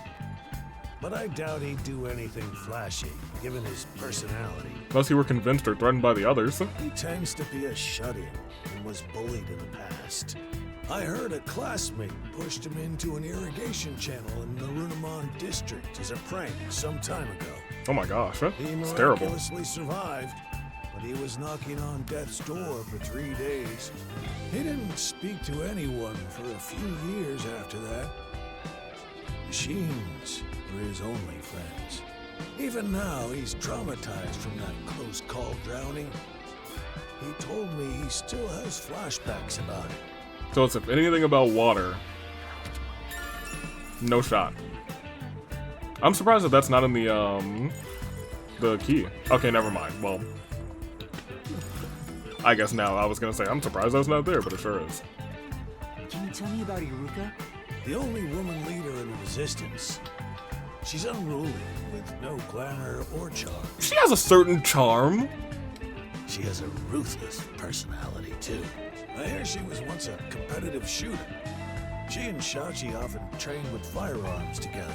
but I doubt he'd do anything flashy, given his personality. Unless he were convinced or threatened by the others. He tends to be a shut-in and was bullied in the past. I heard a classmate pushed him into an irrigation channel in the Runamon district as a prank some time ago. Oh my gosh, He it's terrible. miraculously survived, but he was knocking on death's door for 3 days. He didn't speak to anyone for a few years after that. Machines were his only friends. Even now, he's traumatized from that close call drowning. He told me he still has flashbacks about it. So it's if anything about water, no shot. I'm surprised that that's not in the key. Okay, never mind. Well, I guess now I was gonna say I'm surprised that's not there, but it sure is. Can you tell me about Iruka? The only woman leader in the Resistance. She's unruly, with no glamour or charm. She has a certain charm. She has a ruthless personality, too. I hear she was once a competitive shooter. She and Shachi often trained with firearms together.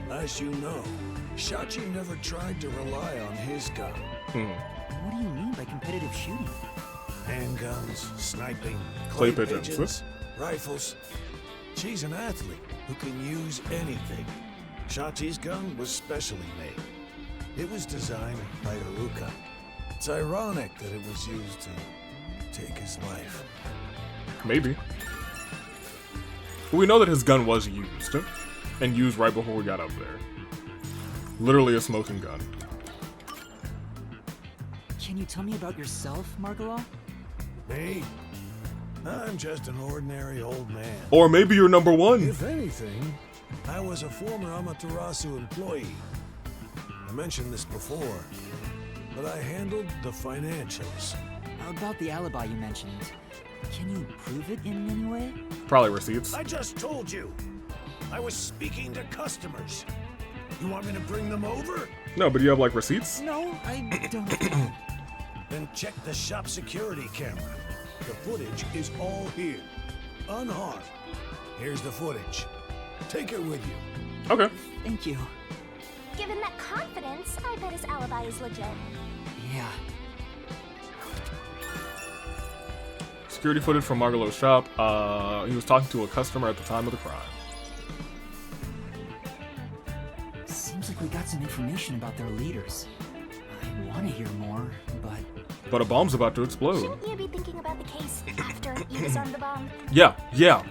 As you know, Shachi never tried to rely on his gun. What do you mean by competitive shooting? Handguns, sniping, Clay clay pigeons. pigeons, rifles. She's an athlete who can use anything. Shachi's gun was specially made. It was designed by Iruka. It's ironic that it was used to take his life. Maybe. We know that his gun was used, and used right before we got up there. Literally a smoking gun. Can you tell me about yourself, Margala? Me? I'm just an ordinary old man. Or maybe you're number one. If anything, I was a former Amaterasu employee. I mentioned this before, but I handled the financials. About the alibi you mentioned. Can you prove it in any way? Probably receipts. I just told you. I was speaking to customers. You want me to bring them over? No, but do you have like receipts? No, I don't. Then check the shop security camera. The footage is all here, unharmed. Here's the footage. Take it with you. Okay. Thank you. Given that confidence, I bet his alibi is legit. Yeah. Security footage from Margalo's shop. He was talking to a customer at the time of the crime. Seems like we got some information about their leaders. I want to hear more, but... But a bomb's about to explode. Shouldn't you be thinking about the case after you disarm the bomb? Yeah,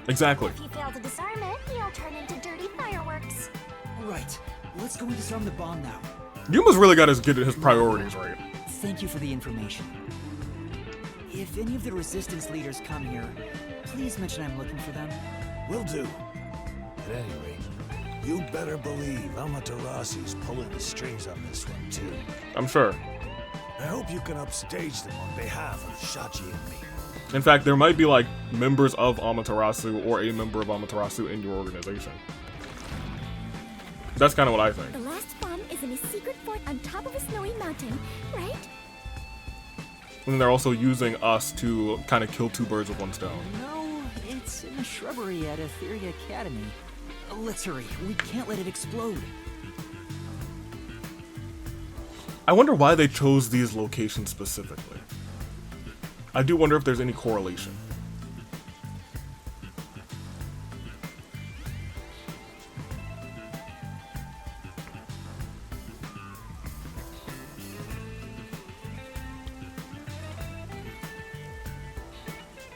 exactly. If you fail to disarm it, you'll turn into dirty fireworks. Right. Let's go and disarm the bomb now. Yuma's really got to get his priorities right. Thank you for the information. If any of the Resistance leaders come here, please mention I'm looking for them. Will do. At any rate, you better believe Amaterasu's pulling the strings on this one, too. I'm sure. I hope you can upstage them on behalf of Shachi and me. In fact, there might be like members of Amaterasu or a member of Amaterasu in your organization. That's kind of what I think. The last bomb is in a secret fort on top of a snowy mountain, right? And they're also using us to kind of kill two birds with one stone. No, it's in a shrubbery at Etheria Academy. Let's hurry. We can't let it explode. I wonder why they chose these locations specifically. I do wonder if there's any correlation.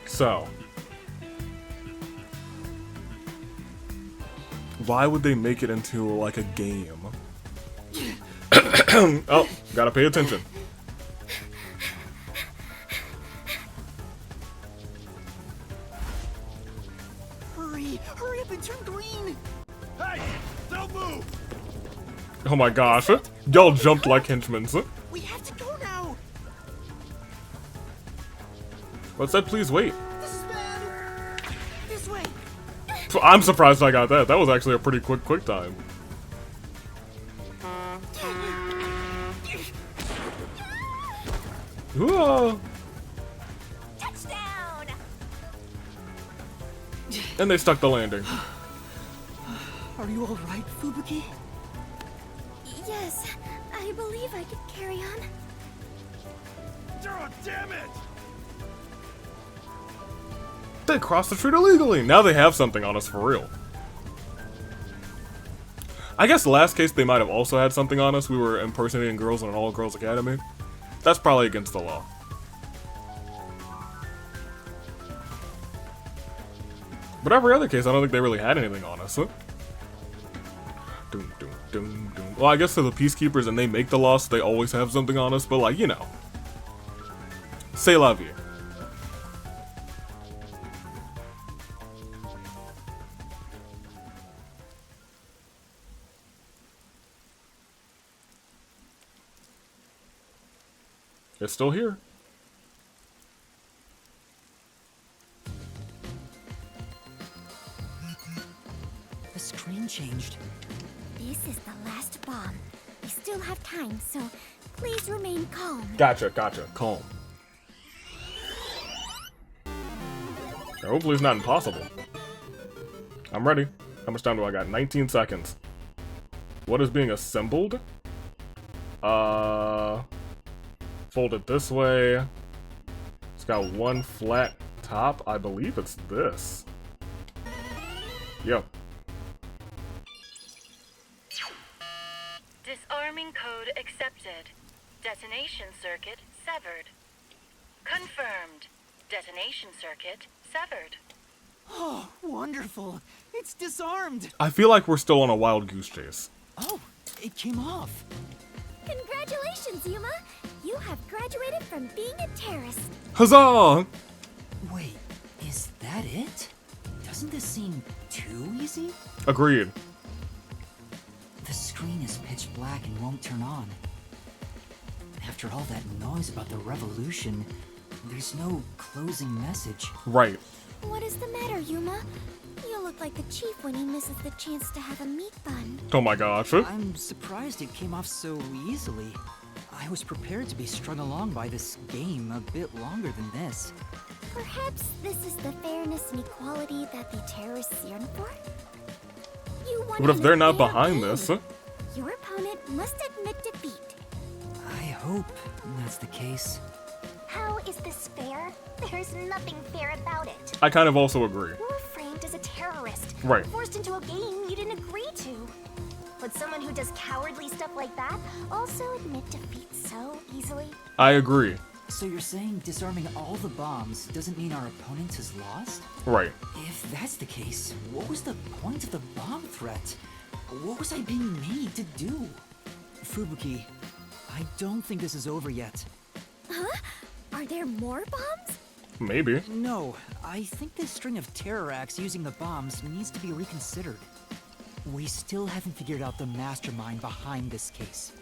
So, why would they make it into like a game? Oh, gotta pay attention. Hurry up and turn green. Hey, don't move! Oh my gosh, y'all jumped like henchmen. We have to go now. What said please wait? This is bad. This way. I'm surprised I got that. That was actually a pretty quick time. Whoa. Touchdown! And they stuck the landing. Are you all right, Fubuki? Yes, I believe I could carry on. Oh, damn it! They crossed the street illegally. Now they have something on us for real. I guess the last case they might have also had something on us. We were impersonating girls in an all-girls academy. That's probably against the law. But every other case, I don't think they really had anything on us. Huh? Doom, doom, doom, doom. Well, I guess they're the peacekeepers and they make the law, so they always have something on us. But like, you know, c'est la vie. It's still here. The screen changed. This is the last bomb. We still have time, so please remain calm. Gotcha. Calm. Hopefully it's not impossible. I'm ready. How much time do I got? 19 seconds. What is being assembled? Fold it this way. It's got one flat top. I believe it's this. Yep. Disarming code accepted. Detonation circuit severed. Confirmed. Detonation circuit severed. Oh, wonderful. It's disarmed. I feel like we're still on a wild goose chase. Oh, it came off. Congratulations, Yuma! You have graduated from being a terrorist. Huzzah! Wait, is that it? Doesn't this seem too easy? Agreed. The screen is pitch black and won't turn on. After all that noise about the revolution, there's no closing message. Right. What is the matter, Yuma? You look like the chief when he misses the chance to have a meat bun. Oh my gosh. I'm surprised it came off so easily. I was prepared to be strung along by this game a bit longer than this. Perhaps this is the fairness and equality that the terrorists yearn for? You won What if in they're a not fair behind game. this? Your opponent must admit defeat. I hope that's the case. How is this fair? There's nothing fair about it. I kind of also agree. You were framed as a terrorist. Right. Forced into a game you didn't agree to. Would someone who does cowardly stuff like that also admit defeat so easily? I agree. So you're saying disarming all the bombs doesn't mean our opponent has lost? Right. If that's the case, what was the point of the bomb threat? What was I being made to do? Fubuki, I don't think this is over yet. Huh? Are there more bombs? Maybe. No, I think this string of terror acts using the bombs needs to be reconsidered. We still haven't figured out the mastermind behind this case.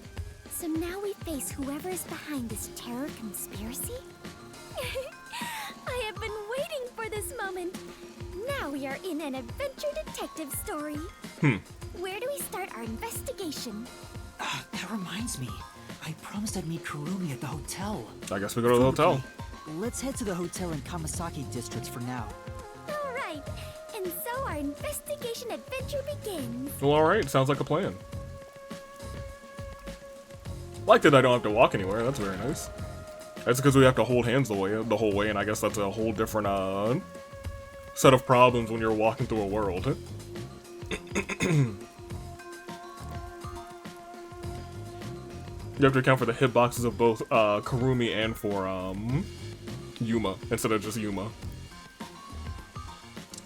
So now we face whoever is behind this terror conspiracy? I have been waiting for this moment. Now we are in an adventure detective story. Where do we start our investigation? That reminds me. I promised I'd meet Kurumi at the hotel. I guess we go to the hotel. Let's head to the hotel in Kamasaki districts for now. All right. And so our investigation adventure begins. Well, alright, sounds like a plan. Like that I don't have to walk anywhere, that's very nice. That's because we have to hold hands the whole way, and I guess that's a whole different, set of problems when you're walking through a world. You have to account for the hitboxes of both, Kurumi and for, Yuma, instead of just Yuma.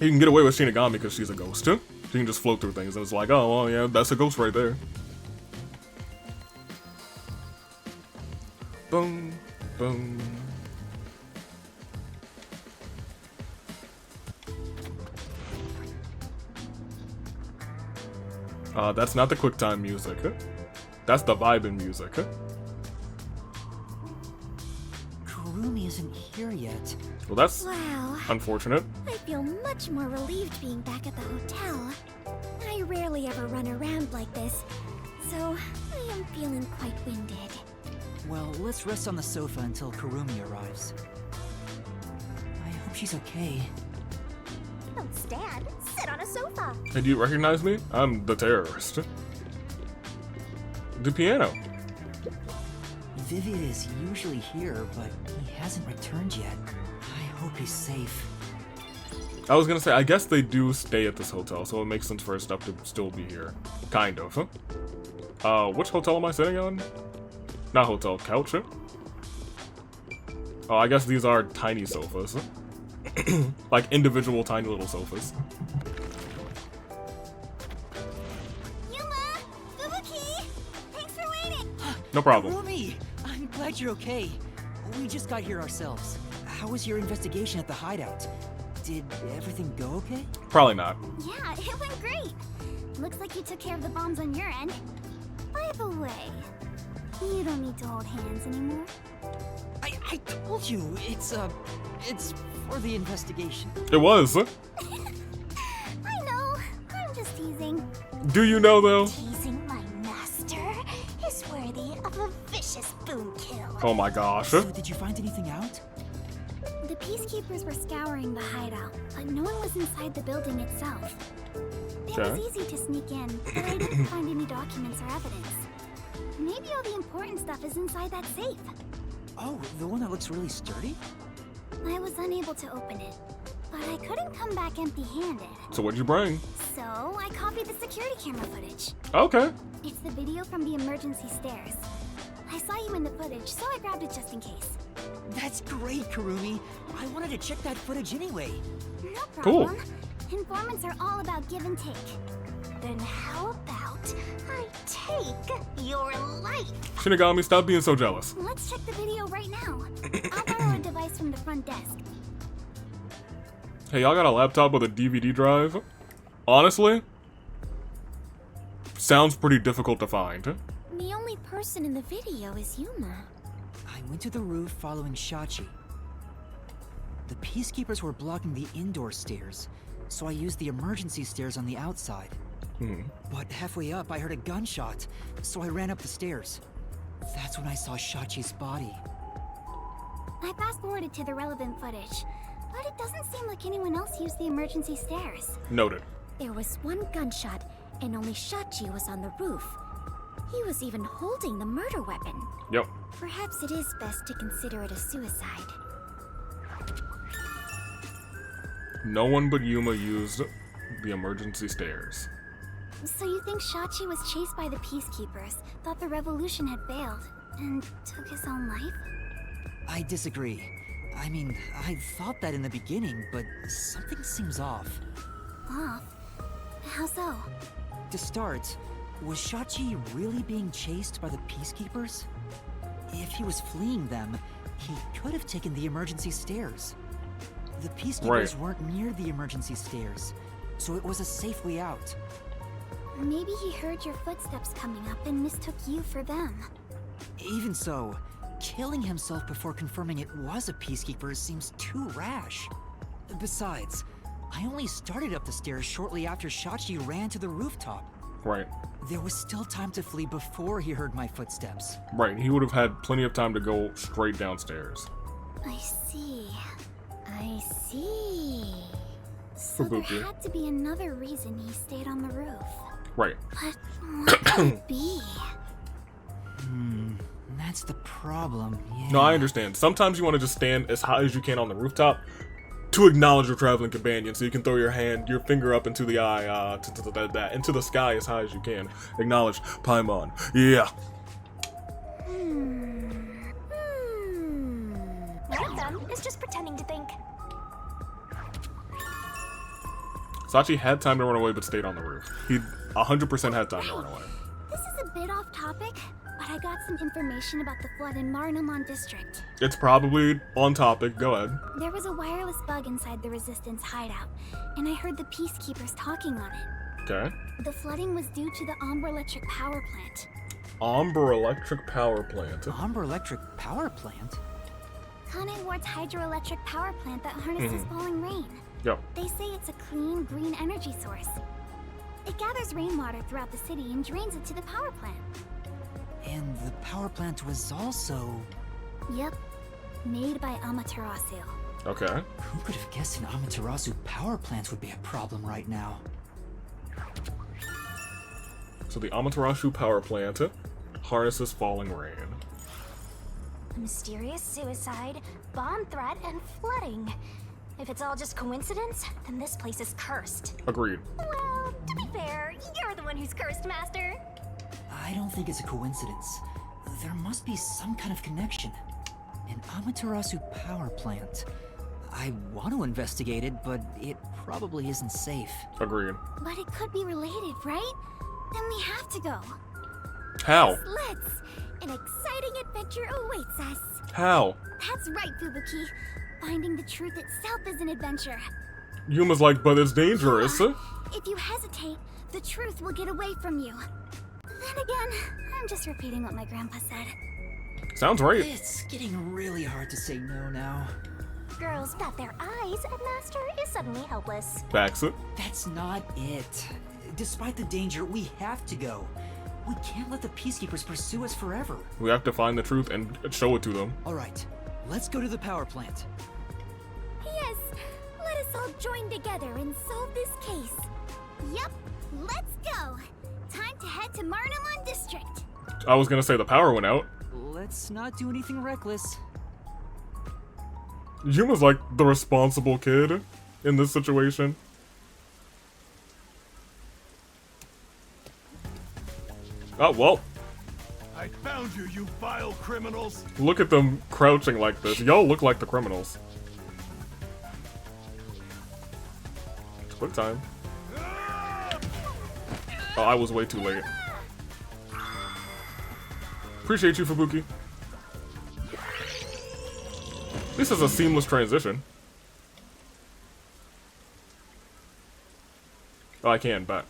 You can get away with Shinigami because she's a ghost, too. She can just float through things, and it's like, oh, well, yeah, that's a ghost right there. Boom, boom. That's not the QuickTime music. That's the vibin' music. Kurumi isn't here yet. Well, that's Wow. unfortunate. I feel much more relieved being back at the hotel. I rarely ever run around like this, so I am feeling quite winded. Well, let's rest on the sofa until Kurumi arrives. I hope she's okay. Don't stand. Sit on a sofa. Hey, do you recognize me? I'm the terrorist. The piano. Vivian is usually here, but he hasn't returned yet. I hope he's safe. I was gonna say, I guess they do stay at this hotel, so it makes sense for his stuff to still be here. Kind of, huh? Which hotel am I sitting on? Not hotel, couch, huh? Oh, I guess these are tiny sofas. Like individual tiny little sofas. Yuma! Fubuki! Thanks for waiting! No problem. Kurumi! I'm glad you're okay. We just got here ourselves. How was your investigation at the hideout? Did everything go okay? Probably not. Yeah, it went great. Looks like you took care of the bombs on your end. By the way, you don't need to hold hands anymore. I told you, it's for the investigation. It was. I know, I'm just teasing. Do you know, though? Teasing my master is worthy of a vicious boom kill. Oh my gosh. So did you find anything out? The peacekeepers were scouring the hideout, but no one was inside the building itself. It was easy to sneak in, but I didn't find any documents or evidence. Maybe all the important stuff is inside that safe. Oh, the one that looks really sturdy? I was unable to open it, but I couldn't come back empty-handed. So what'd you bring? So I copied the security camera footage. Okay. It's the video from the emergency stairs. I saw you in the footage, so I grabbed it just in case. That's great, Kurumi. I wanted to check that footage anyway. No Cool. problem. Informants are all about give and take. Then how about I take your life? Shinigami, stop being so jealous. Let's check the video right now. I'll borrow a device from the front desk. Hey, y'all got a laptop with a DVD drive? Honestly, sounds pretty difficult to find. The only person in the video is Yuma. I went to the roof following Shachi. The peacekeepers were blocking the indoor stairs, so I used the emergency stairs on the outside. But halfway up, I heard a gunshot, so I ran up the stairs. That's when I saw Shachi's body. I fast-forwarded to the relevant footage, but it doesn't seem like anyone else used the emergency stairs. Noted. There was one gunshot, and only Shachi was on the roof. He was even holding the murder weapon. Yep. Perhaps it is best to consider it a suicide. No one but Yuma used the emergency stairs. So you think Shachi was chased by the peacekeepers, thought the revolution had failed, and took his own life? I disagree. I mean, I thought that in the beginning, but something seems off. Off? How so? To start, was Shachi really being chased by the peacekeepers? If he was fleeing them, he could have taken the emergency stairs. The peacekeepers weren't near the emergency stairs, so it was a safe way out. Maybe he heard your footsteps coming up and mistook you for them. Even so, killing himself before confirming it was a peacekeeper seems too rash. Besides, I only started up the stairs shortly after Shachi ran to the rooftop. Right. There was still time to flee before he heard my footsteps. Right, he would have had plenty of time to go straight downstairs. I see. I see. So there Fubuki. had to be another reason he stayed on the roof. Right. But what could it be? That's the problem, yeah. No, I understand. Sometimes you want to just stand as high as you can on the rooftop to acknowledge your traveling companion, so you can throw your finger up into the eye, into the sky as high as you can. Acknowledge Paimon. Yeah. One of them is just pretending to think. Sachi had time to run away, but stayed on the roof. He 100% had time to run away. This is a bit off topic, but I got some information about the flood in Marnamon District. It's probably on topic. Go ahead. There was a wireless bug inside the Resistance hideout, and I heard the Peacekeepers talking on it. Okay. The flooding was due to the Ombre Electric Power Plant. Ombre Electric Power Plant. Ombre Electric Power Plant? Kanai Ward's hydroelectric power plant that harnesses falling rain. Yep. They say it's a clean, green energy source. It gathers rainwater throughout the city and drains it to the power plant. And the power plant was also... Yep. Made by Amaterasu. Okay. Who could have guessed an Amaterasu power plant would be a problem right now? So the Amaterasu Power Plant harnesses falling rain. Mysterious suicide, bomb threat, and flooding. If it's all just coincidence, then this place is cursed. Agreed. Well, to be fair, you're the one who's cursed, Master. I don't think it's a coincidence. There must be some kind of connection. An Amaterasu power plant. I want to investigate it, but it probably isn't safe. Agreed. But it could be related, right? Then we have to go. How? Let's! An exciting adventure awaits us. How? That's right, Fubuki. Finding the truth itself is an adventure. Yuma's like, but it's dangerous. If you hesitate, the truth will get away from you. Then again, I'm just repeating what my grandpa said. Sounds right. It's getting really hard to say no now. Girls bat their eyes, and Master is suddenly helpless. Facts it. That's not it. Despite the danger, we have to go. We can't let the Peacekeepers pursue us forever. We have to find the truth and show it to them. Alright, let's go to the power plant. Yes, let us all join together and solve this case. Yep, let's go. Time to head to Marnamon District. I was gonna say the power went out. Let's not do anything reckless. Yuma's like the responsible kid in this situation. Oh, well. I found you, you vile criminals! Look at them crouching like this. Y'all look like the criminals. Quick time. Oh, I was way too late. Appreciate you, Fubuki. This is a seamless transition. Oh, I can, but...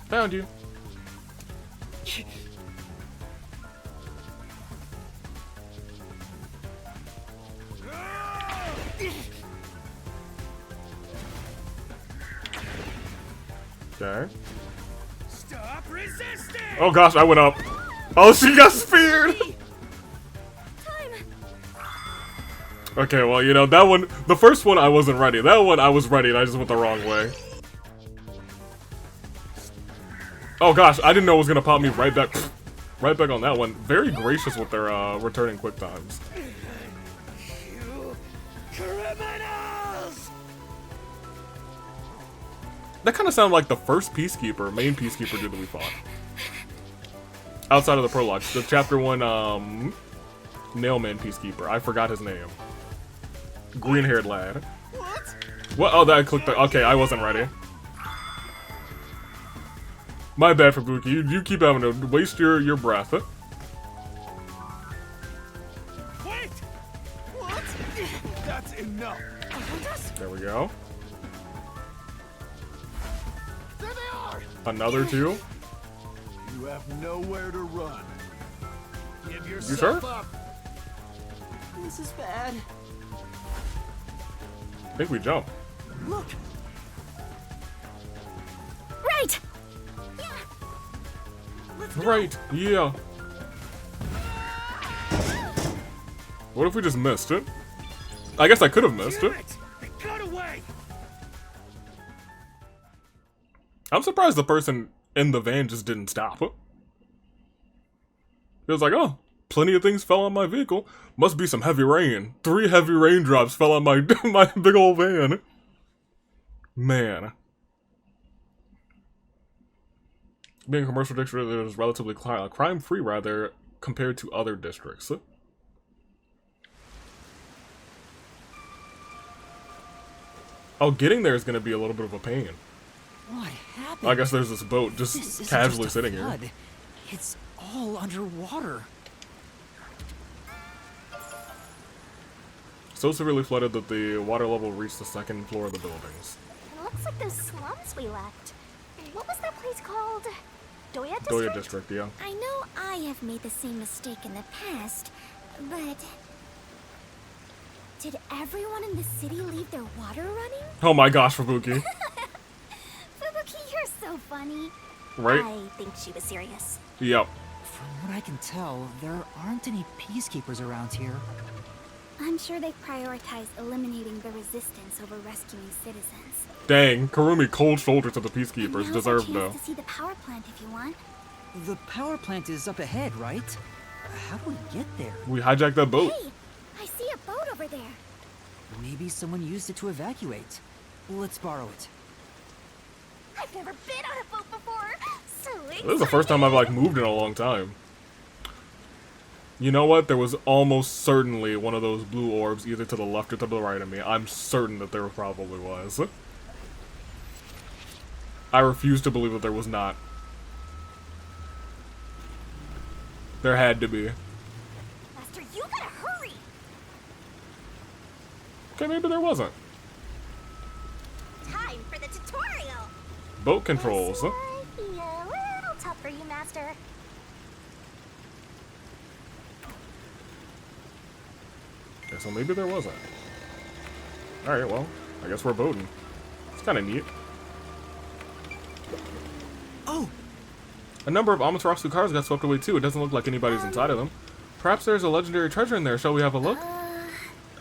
Found you. Okay. Stop resisting! Oh gosh, I went up. Oh, she got speared! Okay, well, you know, that one, the first one I wasn't ready. That one I was ready and I just went the wrong way. Oh gosh, I didn't know it was gonna pop me right back on that one. Very gracious with their returning quick times. You criminals! That kind of sounded like the first Peacekeeper, main Peacekeeper dude that we fought. Outside of the prologue, the chapter 1 Nailman Peacekeeper. I forgot his name. Green-haired lad. What? Oh, that clicked. Okay, I wasn't ready. My bad, Fubuki. You keep having to waste your breath. Wait! What? That's enough. There we go. There they are! Another two. You have nowhere to run. Give You yourself sure? up. This is bad. I think we jump. Look! Right! Right, yeah. What if we just missed it? I guess I could have missed it. They got away! I'm surprised the person in the van just didn't stop. It was like, oh, plenty of things fell on my vehicle. Must be some heavy rain. 3 heavy raindrops fell on my my big old van. Man. Being a commercial district is relatively crime-free, rather, compared to other districts. Oh, getting there is going to be a little bit of a pain. What happened? I guess there's this boat just casually sitting here. It's all underwater. So severely flooded that the water level reached the 2nd floor of the buildings. It looks like those slums we left. What was that place called? Doya District? Doya District, yeah. I know I have made the same mistake in the past, but... Did everyone in the city leave their water running? Oh my gosh, Fubuki. Fubuki, you're so funny. Right? I think she was serious. Yep. From what I can tell, there aren't any peacekeepers around here. I'm sure they prioritize eliminating the resistance over rescuing citizens. Dang, Karumi cold shoulder to the peacekeepers. Deserved though. To see the power plant if you want. The power plant is up ahead, right? How do we get there? We hijacked that boat. Hey, I see a boat over there. Maybe someone used it to evacuate. Let's borrow it. I've never been on a boat before. So excited. This is the first time I've like moved in a long time. You know what? There was almost certainly one of those blue orbs either to the left or to the right of me. I'm certain that there probably was. I refuse to believe that there was not. There had to be. Master, you gotta hurry. Okay, maybe there wasn't. Time for the tutorial. Boat controls. This might be a little tough for you, Master. Okay, so maybe there wasn't. Alright, well, I guess we're boating. It's kind of neat. Oh! A number of Amaterasu cars got swept away too. It doesn't look like anybody's inside of them. Perhaps there's a legendary treasure in there. Shall we have a look?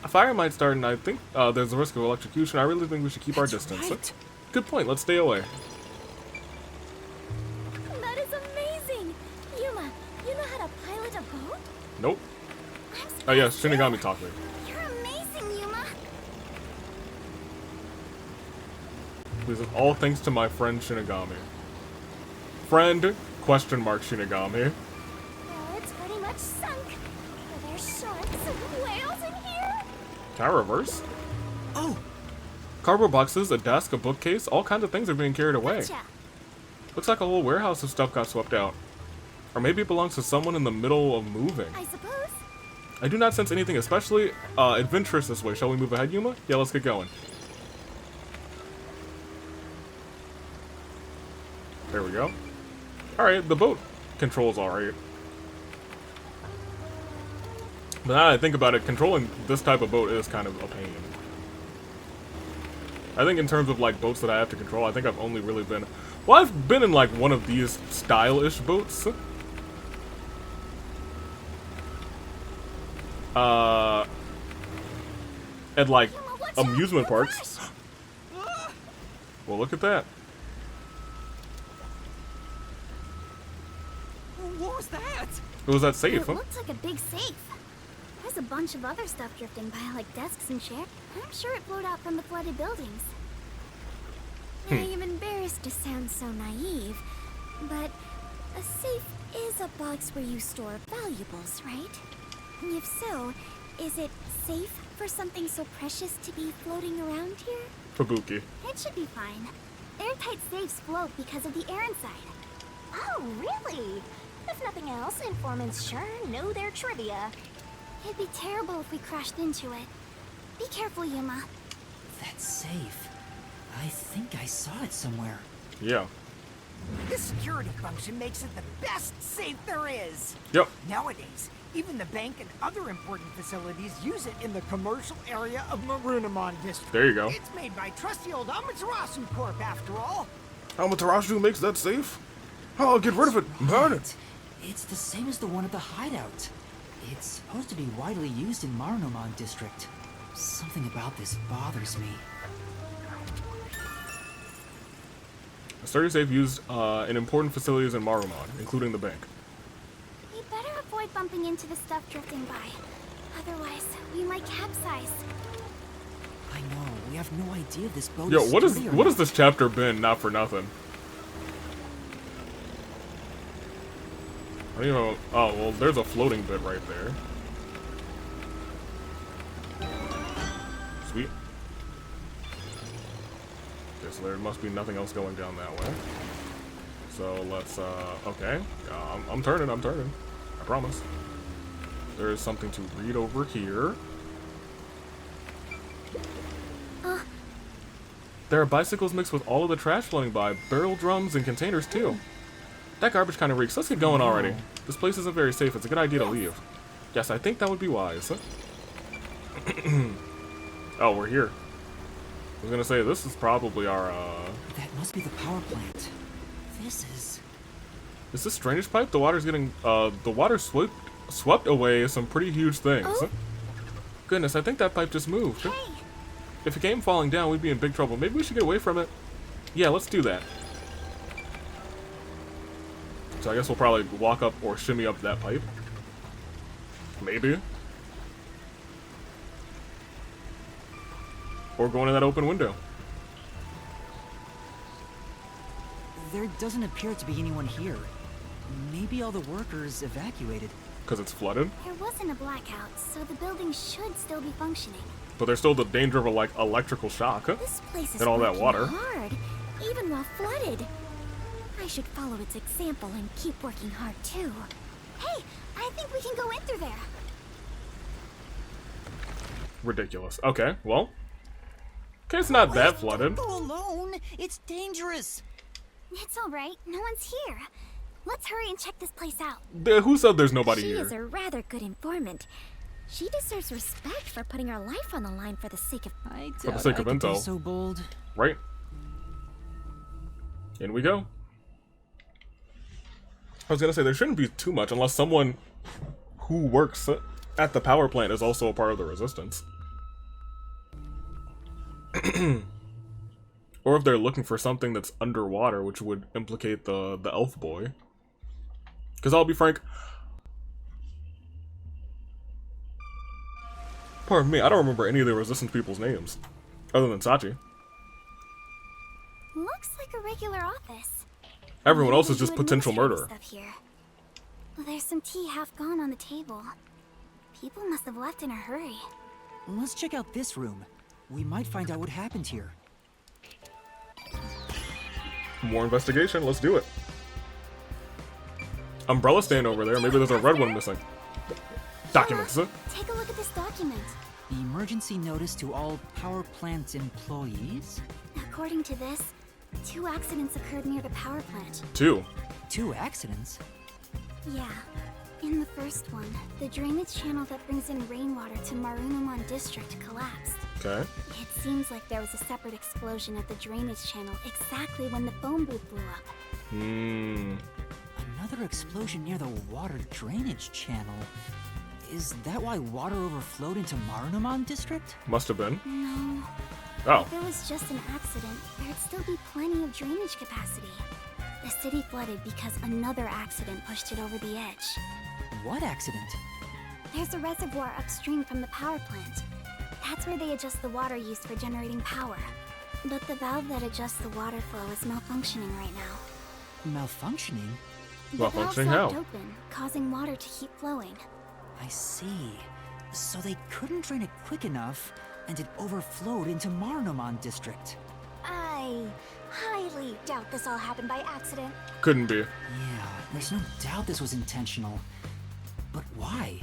A fire might start, and I think there's a risk of electrocution. I really think we should keep our distance. Right. Good point. Let's stay away. That is amazing! Yuma, you know how to pilot a boat? Nope. Oh yes, Shinigami taught me. You're amazing, Yuma! This is all thanks to my friend Shinigami. Friend, question mark Shinigami. Well, it's pretty much sunk. Are there sharks and whales in here? Can I reverse? Oh! Cardboard boxes, a desk, a bookcase, all kinds of things are being carried away. Gotcha. Looks like a whole warehouse of stuff got swept out. Or maybe it belongs to someone in the middle of moving. I suppose. I do not sense anything especially adventurous this way. Shall we move ahead, Yuma? Yeah, let's get going. There we go. Alright, the boat controls alright. But now that I think about it, controlling this type of boat is kind of a pain. I think in terms of like boats that I have to control, I think I've only really been... Well, I've been in like one of these stylish boats. At like amusement parks. Well, look at that. What was that? It was that safe, It huh? looks like a big safe. There's a bunch of other stuff drifting by, like desks and chairs. I'm sure it flowed out from the flooded buildings. I am embarrassed to sound so naive, but a safe is a box where you store valuables, right? If so, is it safe for something so precious to be floating around here? Fubuki. It should be fine. Airtight safes float because of the air inside. Oh, really? If nothing else, informants sure know their trivia. It'd be terrible if we crashed into it. Be careful, Yuma. That's safe. I think I saw it somewhere. Yeah. This security function makes it the best safe there is. Yep. Nowadays, even the bank and other important facilities use it in the commercial area of Marunamon District. There you go. It's made by trusty old Amaterasu Corp, after all. Amaterasu makes that safe? Oh, I'll get rid of it. Burn it. It's the same as the one at the hideout. It's supposed to be widely used in Marunamon District. Something about this bothers me. sturdy safe used in important facilities in Marumon, including the bank. We better avoid bumping into the stuff drifting by. Otherwise, we might capsize. I know, we have no idea if this boat Yo, is what sturdy or has not. this chapter been? Not for nothing. I don't even know. Oh, well, there's a floating bit right there. Sweet. Okay, so there must be nothing else going down that way. So let's, okay. I'm turning. I promise. There is something to read over here. There are bicycles mixed with all of the trash floating by, barrel drums and containers too. That garbage kind of reeks. Let's get going already. This place isn't very safe. It's a good idea to leave. Yes, I think that would be wise. Oh, we're here. I was gonna say, this is probably our, That must be the power plant. This is... Is this drainage pipe? The water's getting, the water swept away some pretty huge things. Oh? Goodness, I think that pipe just moved. Hey. If it came falling down, we'd be in big trouble. Maybe we should get away from it. Yeah, let's do that. So I guess we'll probably walk up or shimmy up that pipe. Maybe. Or go into that open window. There doesn't appear to be anyone here. Maybe all the workers evacuated. Because it's flooded? There wasn't a blackout, so the building should still be functioning. But there's still the danger of a, like, electrical shock. This place is and all that working water. hard, even while flooded. I should follow its example and keep working hard too. Hey, I think we can go in through there. Ridiculous. Okay, well. Okay, it's not that flooded. Don't go alone. It's dangerous. It's all right. No one's here. Let's hurry and check this place out. Who said there's nobody She here? is a rather good informant. She deserves respect for putting her life on the line for the sake of... I For the doubt sake I of could be intel. so bold. Right. In we go. I was gonna say, there shouldn't be too much unless someone who works at the power plant is also a part of the resistance. Or if they're looking for something that's underwater, which would implicate the elf boy. Because I'll be frank, pardon me, I don't remember any of the resistance people's names, other than Sachi. Looks like a regular office. Everyone else Maybe is just you potential administrative murderer. Stuff here. There's some tea half gone on the table. People must have left in a hurry. Let's check out this room. We might find out what happened here. More investigation, let's do it. Umbrella stand over there, maybe there's a red one missing. Documents. Take a look at this document. Emergency notice to all power plant employees? According to this, 2 accidents occurred near the power plant. 2. 2 accidents? Yeah. In the first one, the drainage channel that brings in rainwater to Marunamon District collapsed. Okay. It seems like there was a separate explosion at the drainage channel exactly when the phone booth blew up. Another explosion near the water drainage channel. Is that why water overflowed into Marunamon District? Must have been. No. Oh. If it was just an accident, there'd still be plenty of drainage capacity. The city flooded because another accident pushed it over the edge. What accident? There's a reservoir upstream from the power plant. That's where they adjust the water used for generating power. But the valve that adjusts the water flow is malfunctioning right now. Malfunctioning? The valve's Malfunctioning how? left open, causing water to keep flowing. I see. So they couldn't drain it quick enough, and it overflowed into Marunamon District. I highly doubt this all happened by accident. Couldn't be. Yeah, there's no doubt this was intentional. But why?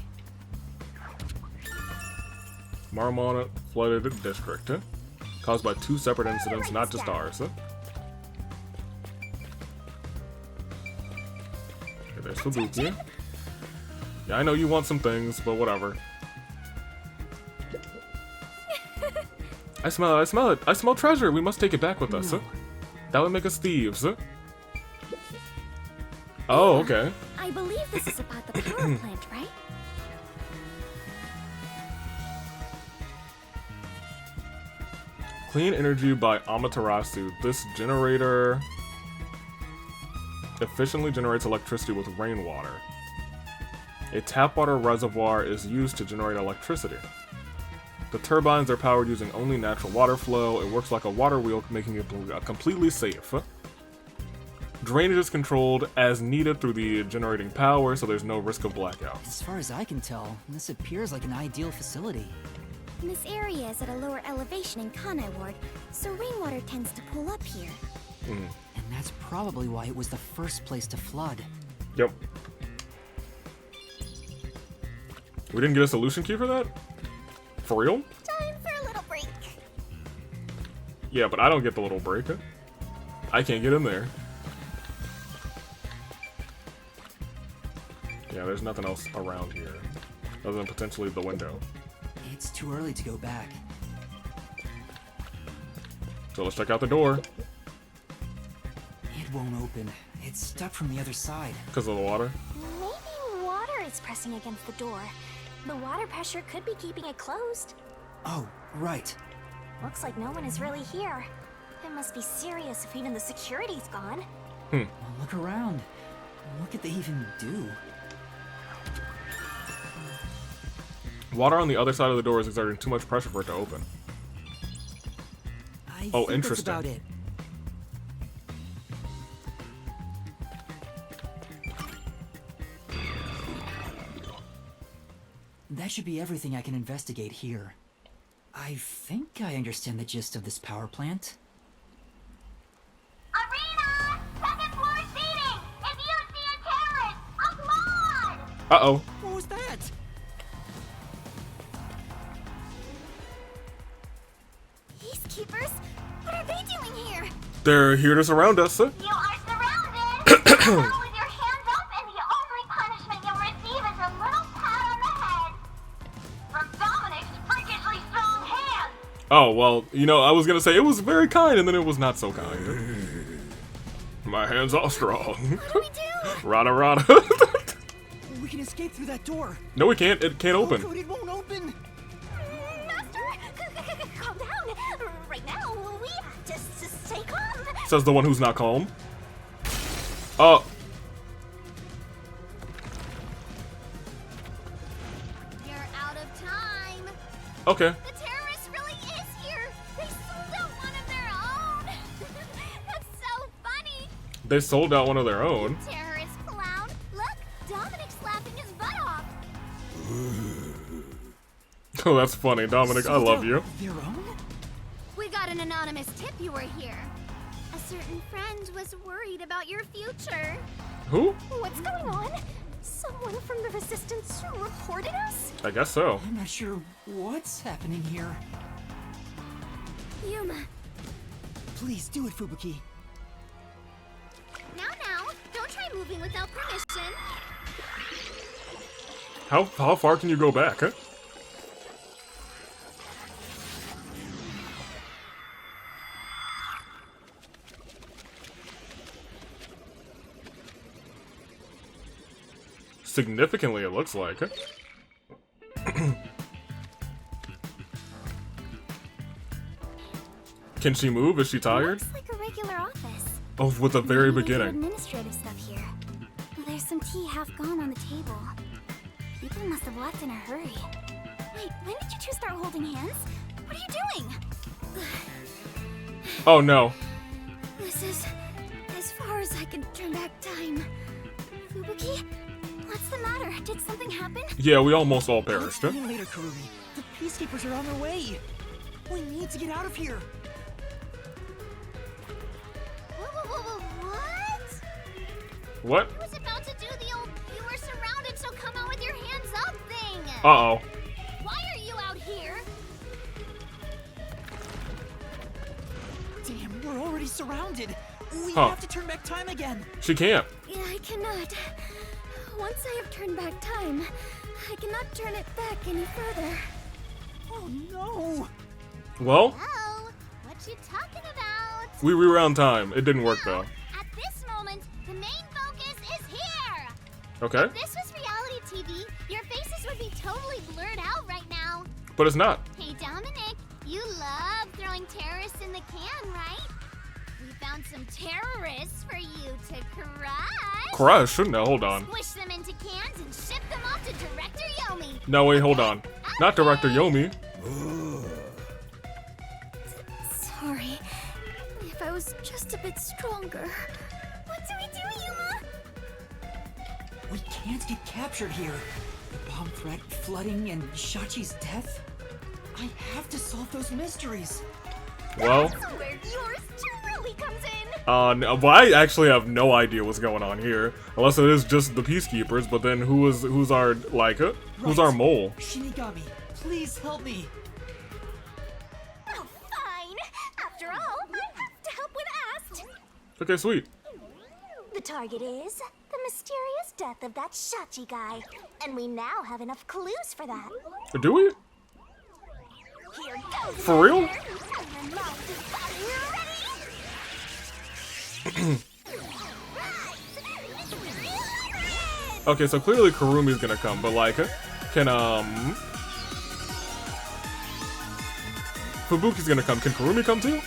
Marumon flooded district. Caused by 2 separate incidents, not just ours. Okay, there's Fubuki. Yeah, I know you want some things, but whatever. I smell it. I smell treasure. We must take it back with us. That would make us thieves. Oh, okay. I believe this is about the power plant, right? Clean energy by Amaterasu. This generator efficiently generates electricity with rainwater. A tap water reservoir is used to generate electricity. The turbines are powered using only natural water flow. It works like a water wheel, making it completely safe. Drainage is controlled as needed through the generating power, so there's no risk of blackouts. As far as I can tell, this appears like an ideal facility. This area is at a lower elevation in Kanai Ward, so rainwater tends to pull up here. And that's probably why it was the first place to flood. Yep. We didn't get a solution key for that? For real? Time for a little break. Yeah, but I don't get the little break. I can't get in there. Yeah, there's nothing else around here, other than potentially the window. It's too early to go back. So let's check out the door. It won't open. It's stuck from the other side. Because of the water? Maybe water is pressing against the door. The water pressure could be keeping it closed. Oh, right. Looks like no one is really here. It must be serious if even the security's gone. Well, look around. What could they even do? Water on the other side of the door is exerting too much pressure for it to open. I Oh, think interesting. That's about it. That should be everything I can investigate here. I think I understand the gist of this power plant. Arena! Second floor seating! If you see a terrorist, applaud! Uh-oh. What was that? Peacekeepers? What are they doing here? They're here to surround us. You are surrounded! Now with your hands up, and the only punishment you'll receive is a little pat on the head. From Dominic's freakishly strong hand! Oh, well, you know, I was gonna say it was very kind, and then it was not so kind. My hands are strong. What do we do? Rada rada. We can escape through that door. No, we can't. It can't open. Code, it won't open. Master, calm down. Right now, we have to stay calm. Says the one who's not calm. Oh. You're out of time. Okay. The terrorist really is here. They sold out one of their own. That's so funny. They sold out one of their own. Terrorist clown. Look, Dominic's laughing his butt off. Oh, that's funny. Dominic, I love you. Their own? We got an anonymous tip you were here. A certain friend was worried about your future. Who? What's going on? Someone from the Resistance reported us? I guess so. I'm not sure what's happening here. Yuma. Please do it, Fubuki. Now, don't try moving without permission. How far can you go back, huh? Significantly, it looks like. Can she move? Is she tired? Looks like a regular office. Oh, with the very Maybe they do beginning. administrative stuff here. There's some tea half gone on the table. People must have left in a hurry. Wait, when did you two start holding hands? What are you doing? Oh no. This is as far as I can turn back time. Fubuki, what's the matter? Did something happen? Yeah, we almost all perished. Huh? Later, Kurumi. The peacekeepers are on their way. We need to get out of here. What? What? I was about to do the old "you were surrounded, so come out with your hands up" thing. Uh-oh. Why are you out here? Damn, we're already surrounded. We Huh. have to turn back time again. She can't. Yeah, I cannot. Once I have turned back time, I cannot turn it back any further. Oh no! Well, Oh, what you talking about? we rewound time. It didn't work though. At this moment, the main focus is here. Okay. If this was reality TV, your faces would be totally blurred out right now. But it's not. Hey, Dominic, you love throwing terrorists in the can, right? We found found some terrorists for you to crush. Crush? No, hold on. Squish them into cans and ship them off to Director Yomi. No, wait, hold on. Not Director Yomi. Sorry. If I was just a bit stronger. What do we do, Yuma? We can't get captured here. The bomb threat, flooding, and Shachi's death. I have to solve those mysteries. Well, That's where yours truly comes in. well, I actually have no idea what's going on here, unless it is just the Peacekeepers. But then who's our who's our mole? Shinigami, please help me. Oh, fine. After all, I have to help when asked. Okay, sweet. The target is the mysterious death of that Shachi guy, and we now have enough clues for that. Do we? Here goes. For real? And your mind is ready. Okay, so clearly Kurumi's gonna come, but like, can Fubuki's gonna come. Can Kurumi come too?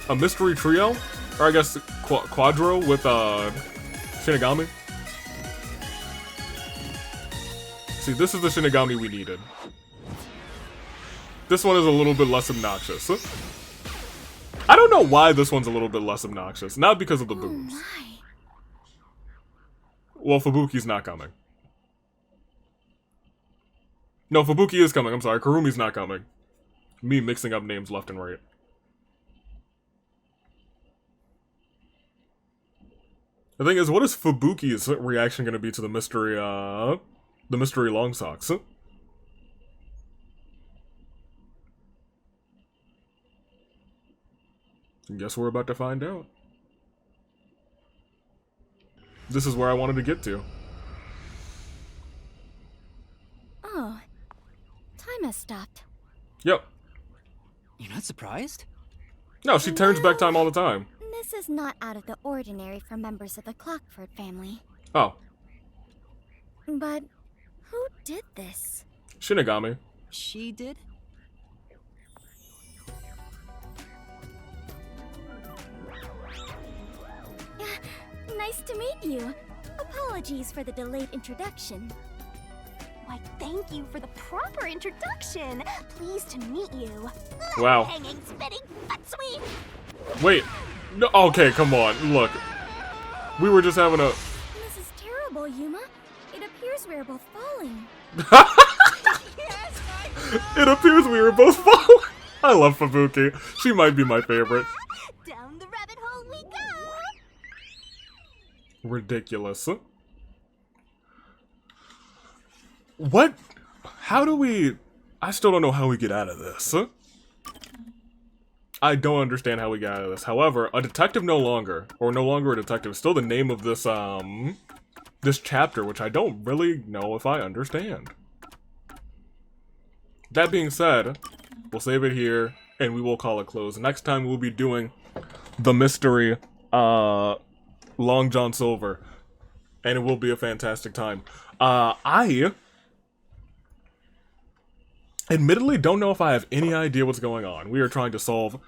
A mystery trio? Or I guess Quadro with Shinigami? See, this is the Shinigami we needed. This one is a little bit less obnoxious. I don't know why this one's a little bit less obnoxious. Not because of the boobs. Well, Fubuki's not coming. No, Fubuki is coming. I'm sorry. Kurumi's not coming. Me mixing up names left and right. The thing is, what is Fubuki's reaction going to be to the mystery long socks? Guess we're about to find out. This is where I wanted to get to. Oh, time has stopped. Yep. You're not surprised? No, she turns back time all the time. This is not out of the ordinary for members of the Clockford family. Oh. But who did this? Shinigami. She did? Nice to meet you. Apologies for the delayed introduction. Why, thank you for the proper introduction. Pleased to meet you. Wow. Hanging, spitting, butt sweep. Wait. No, okay, come on. Look. We were just having a... This is terrible, Yuma. It appears we are both falling. It appears we were both falling. I love Fubuki. She might be my favorite. Down the rabbit hole we go. Ridiculous. What? How do we... I still don't know how we get out of this. I don't understand how we get out of this. However, a detective no longer, or no longer a detective, is still the name of this, this chapter, which I don't really know if I understand. That being said, we'll save it here, and we will call it close. Next time we'll be doing the mystery, Long John Silver, and it will be a fantastic time. I admittedly don't know if I have any idea what's going on. We are trying to solve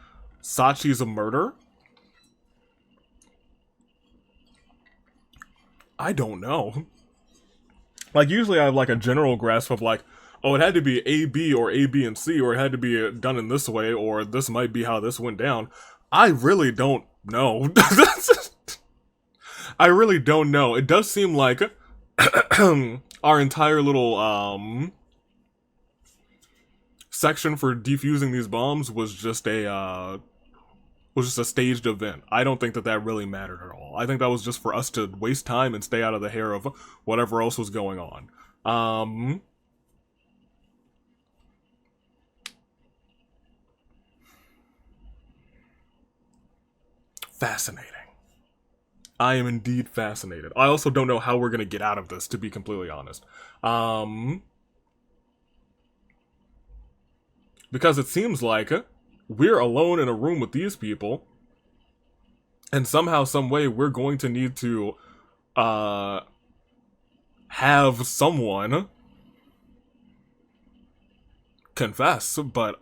Sachi's murder? I don't know. Like, usually I have like a general grasp of like, oh, it had to be A, B, or A, B, and C, or it had to be done in this way, or this might be how this went down. I really don't know. I really don't know. It does seem like our entire little, section for defusing these bombs was just a staged event. I don't think that really mattered at all. I think that was just for us to waste time and stay out of the hair of whatever else was going on. Fascinating. I am indeed fascinated. I also don't know how we're gonna get out of this, to be completely honest. Because it seems like we're alone in a room with these people, and somehow, some way, we're going to need to have someone confess, but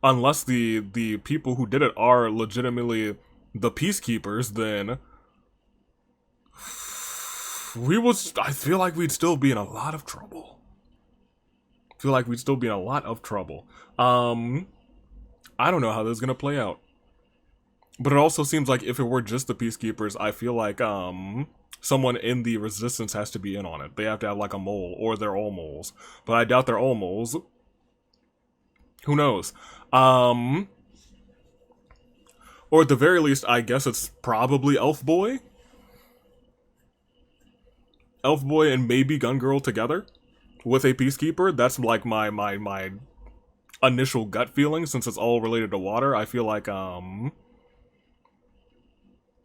unless the people who did it are legitimately the peacekeepers, then I feel like we'd still be in a lot of trouble. I don't know how this is gonna play out. But it also seems like if it were just the peacekeepers, I feel like someone in the resistance has to be in on it. They have to have like a mole, or they're all moles. But I doubt they're all moles. Who knows? Or at the very least, I guess it's probably Elf Boy. Elf Boy and maybe Gun Girl together with a peacekeeper. That's like my initial gut feeling, since it's all related to water. I feel like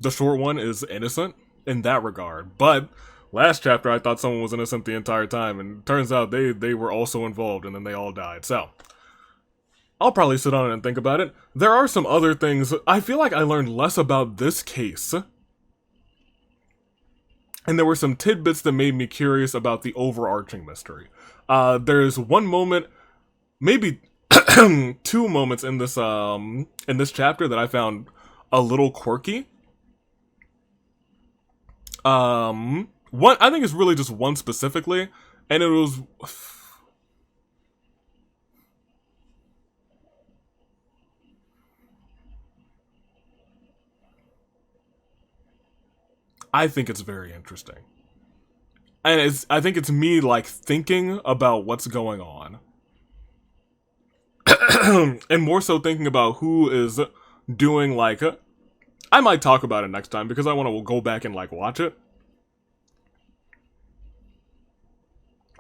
the short one is innocent in that regard. But last chapter I thought someone was innocent the entire time, and it turns out they were also involved, and then they all died. So I'll probably sit on it and think about it. There are some other things. I feel like I learned less about this case, and there were some tidbits that made me curious about the overarching mystery. There's one moment, maybe two moments in this chapter that I found a little quirky. One, I think it's really just one specifically, and it was, I think it's very interesting. And I think it's me, like, thinking about what's going on. And more so thinking about who is doing, like, I might talk about it next time, because I want to go back and, like, watch it.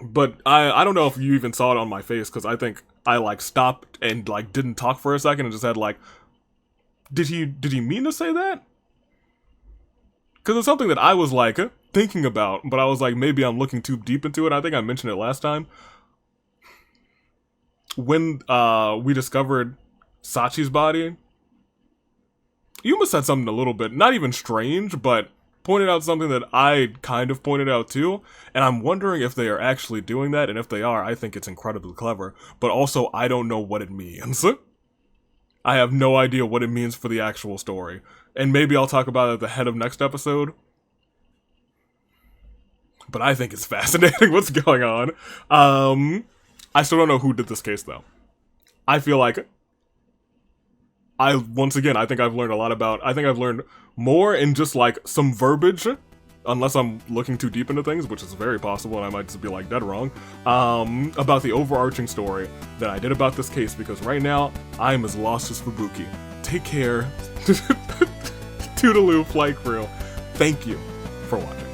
But I don't know if you even saw it on my face, because I think I, like, stopped and, like, didn't talk for a second and just had, like, did he mean to say that? Because it's something that I was, like, thinking about, but I was like, maybe I'm looking too deep into it. I think I mentioned it last time. When we discovered Sachi's body, Yuma said something a little bit, not even strange, but pointed out something that I kind of pointed out too, and I'm wondering if they are actually doing that, and if they are, I think it's incredibly clever, but also I don't know what it means. I have no idea what it means for the actual story, and maybe I'll talk about it at the head of next episode. But I think it's fascinating what's going on. I still don't know who did this case, though. I feel like once again, I think I've learned a lot about, I think I've learned more in just, like, some verbiage, unless I'm looking too deep into things, which is very possible, and I might just be, like, dead wrong, about the overarching story than I did about this case, because right now, I am as lost as Fubuki. Take care. Toodaloo, flight crew. Thank you for watching.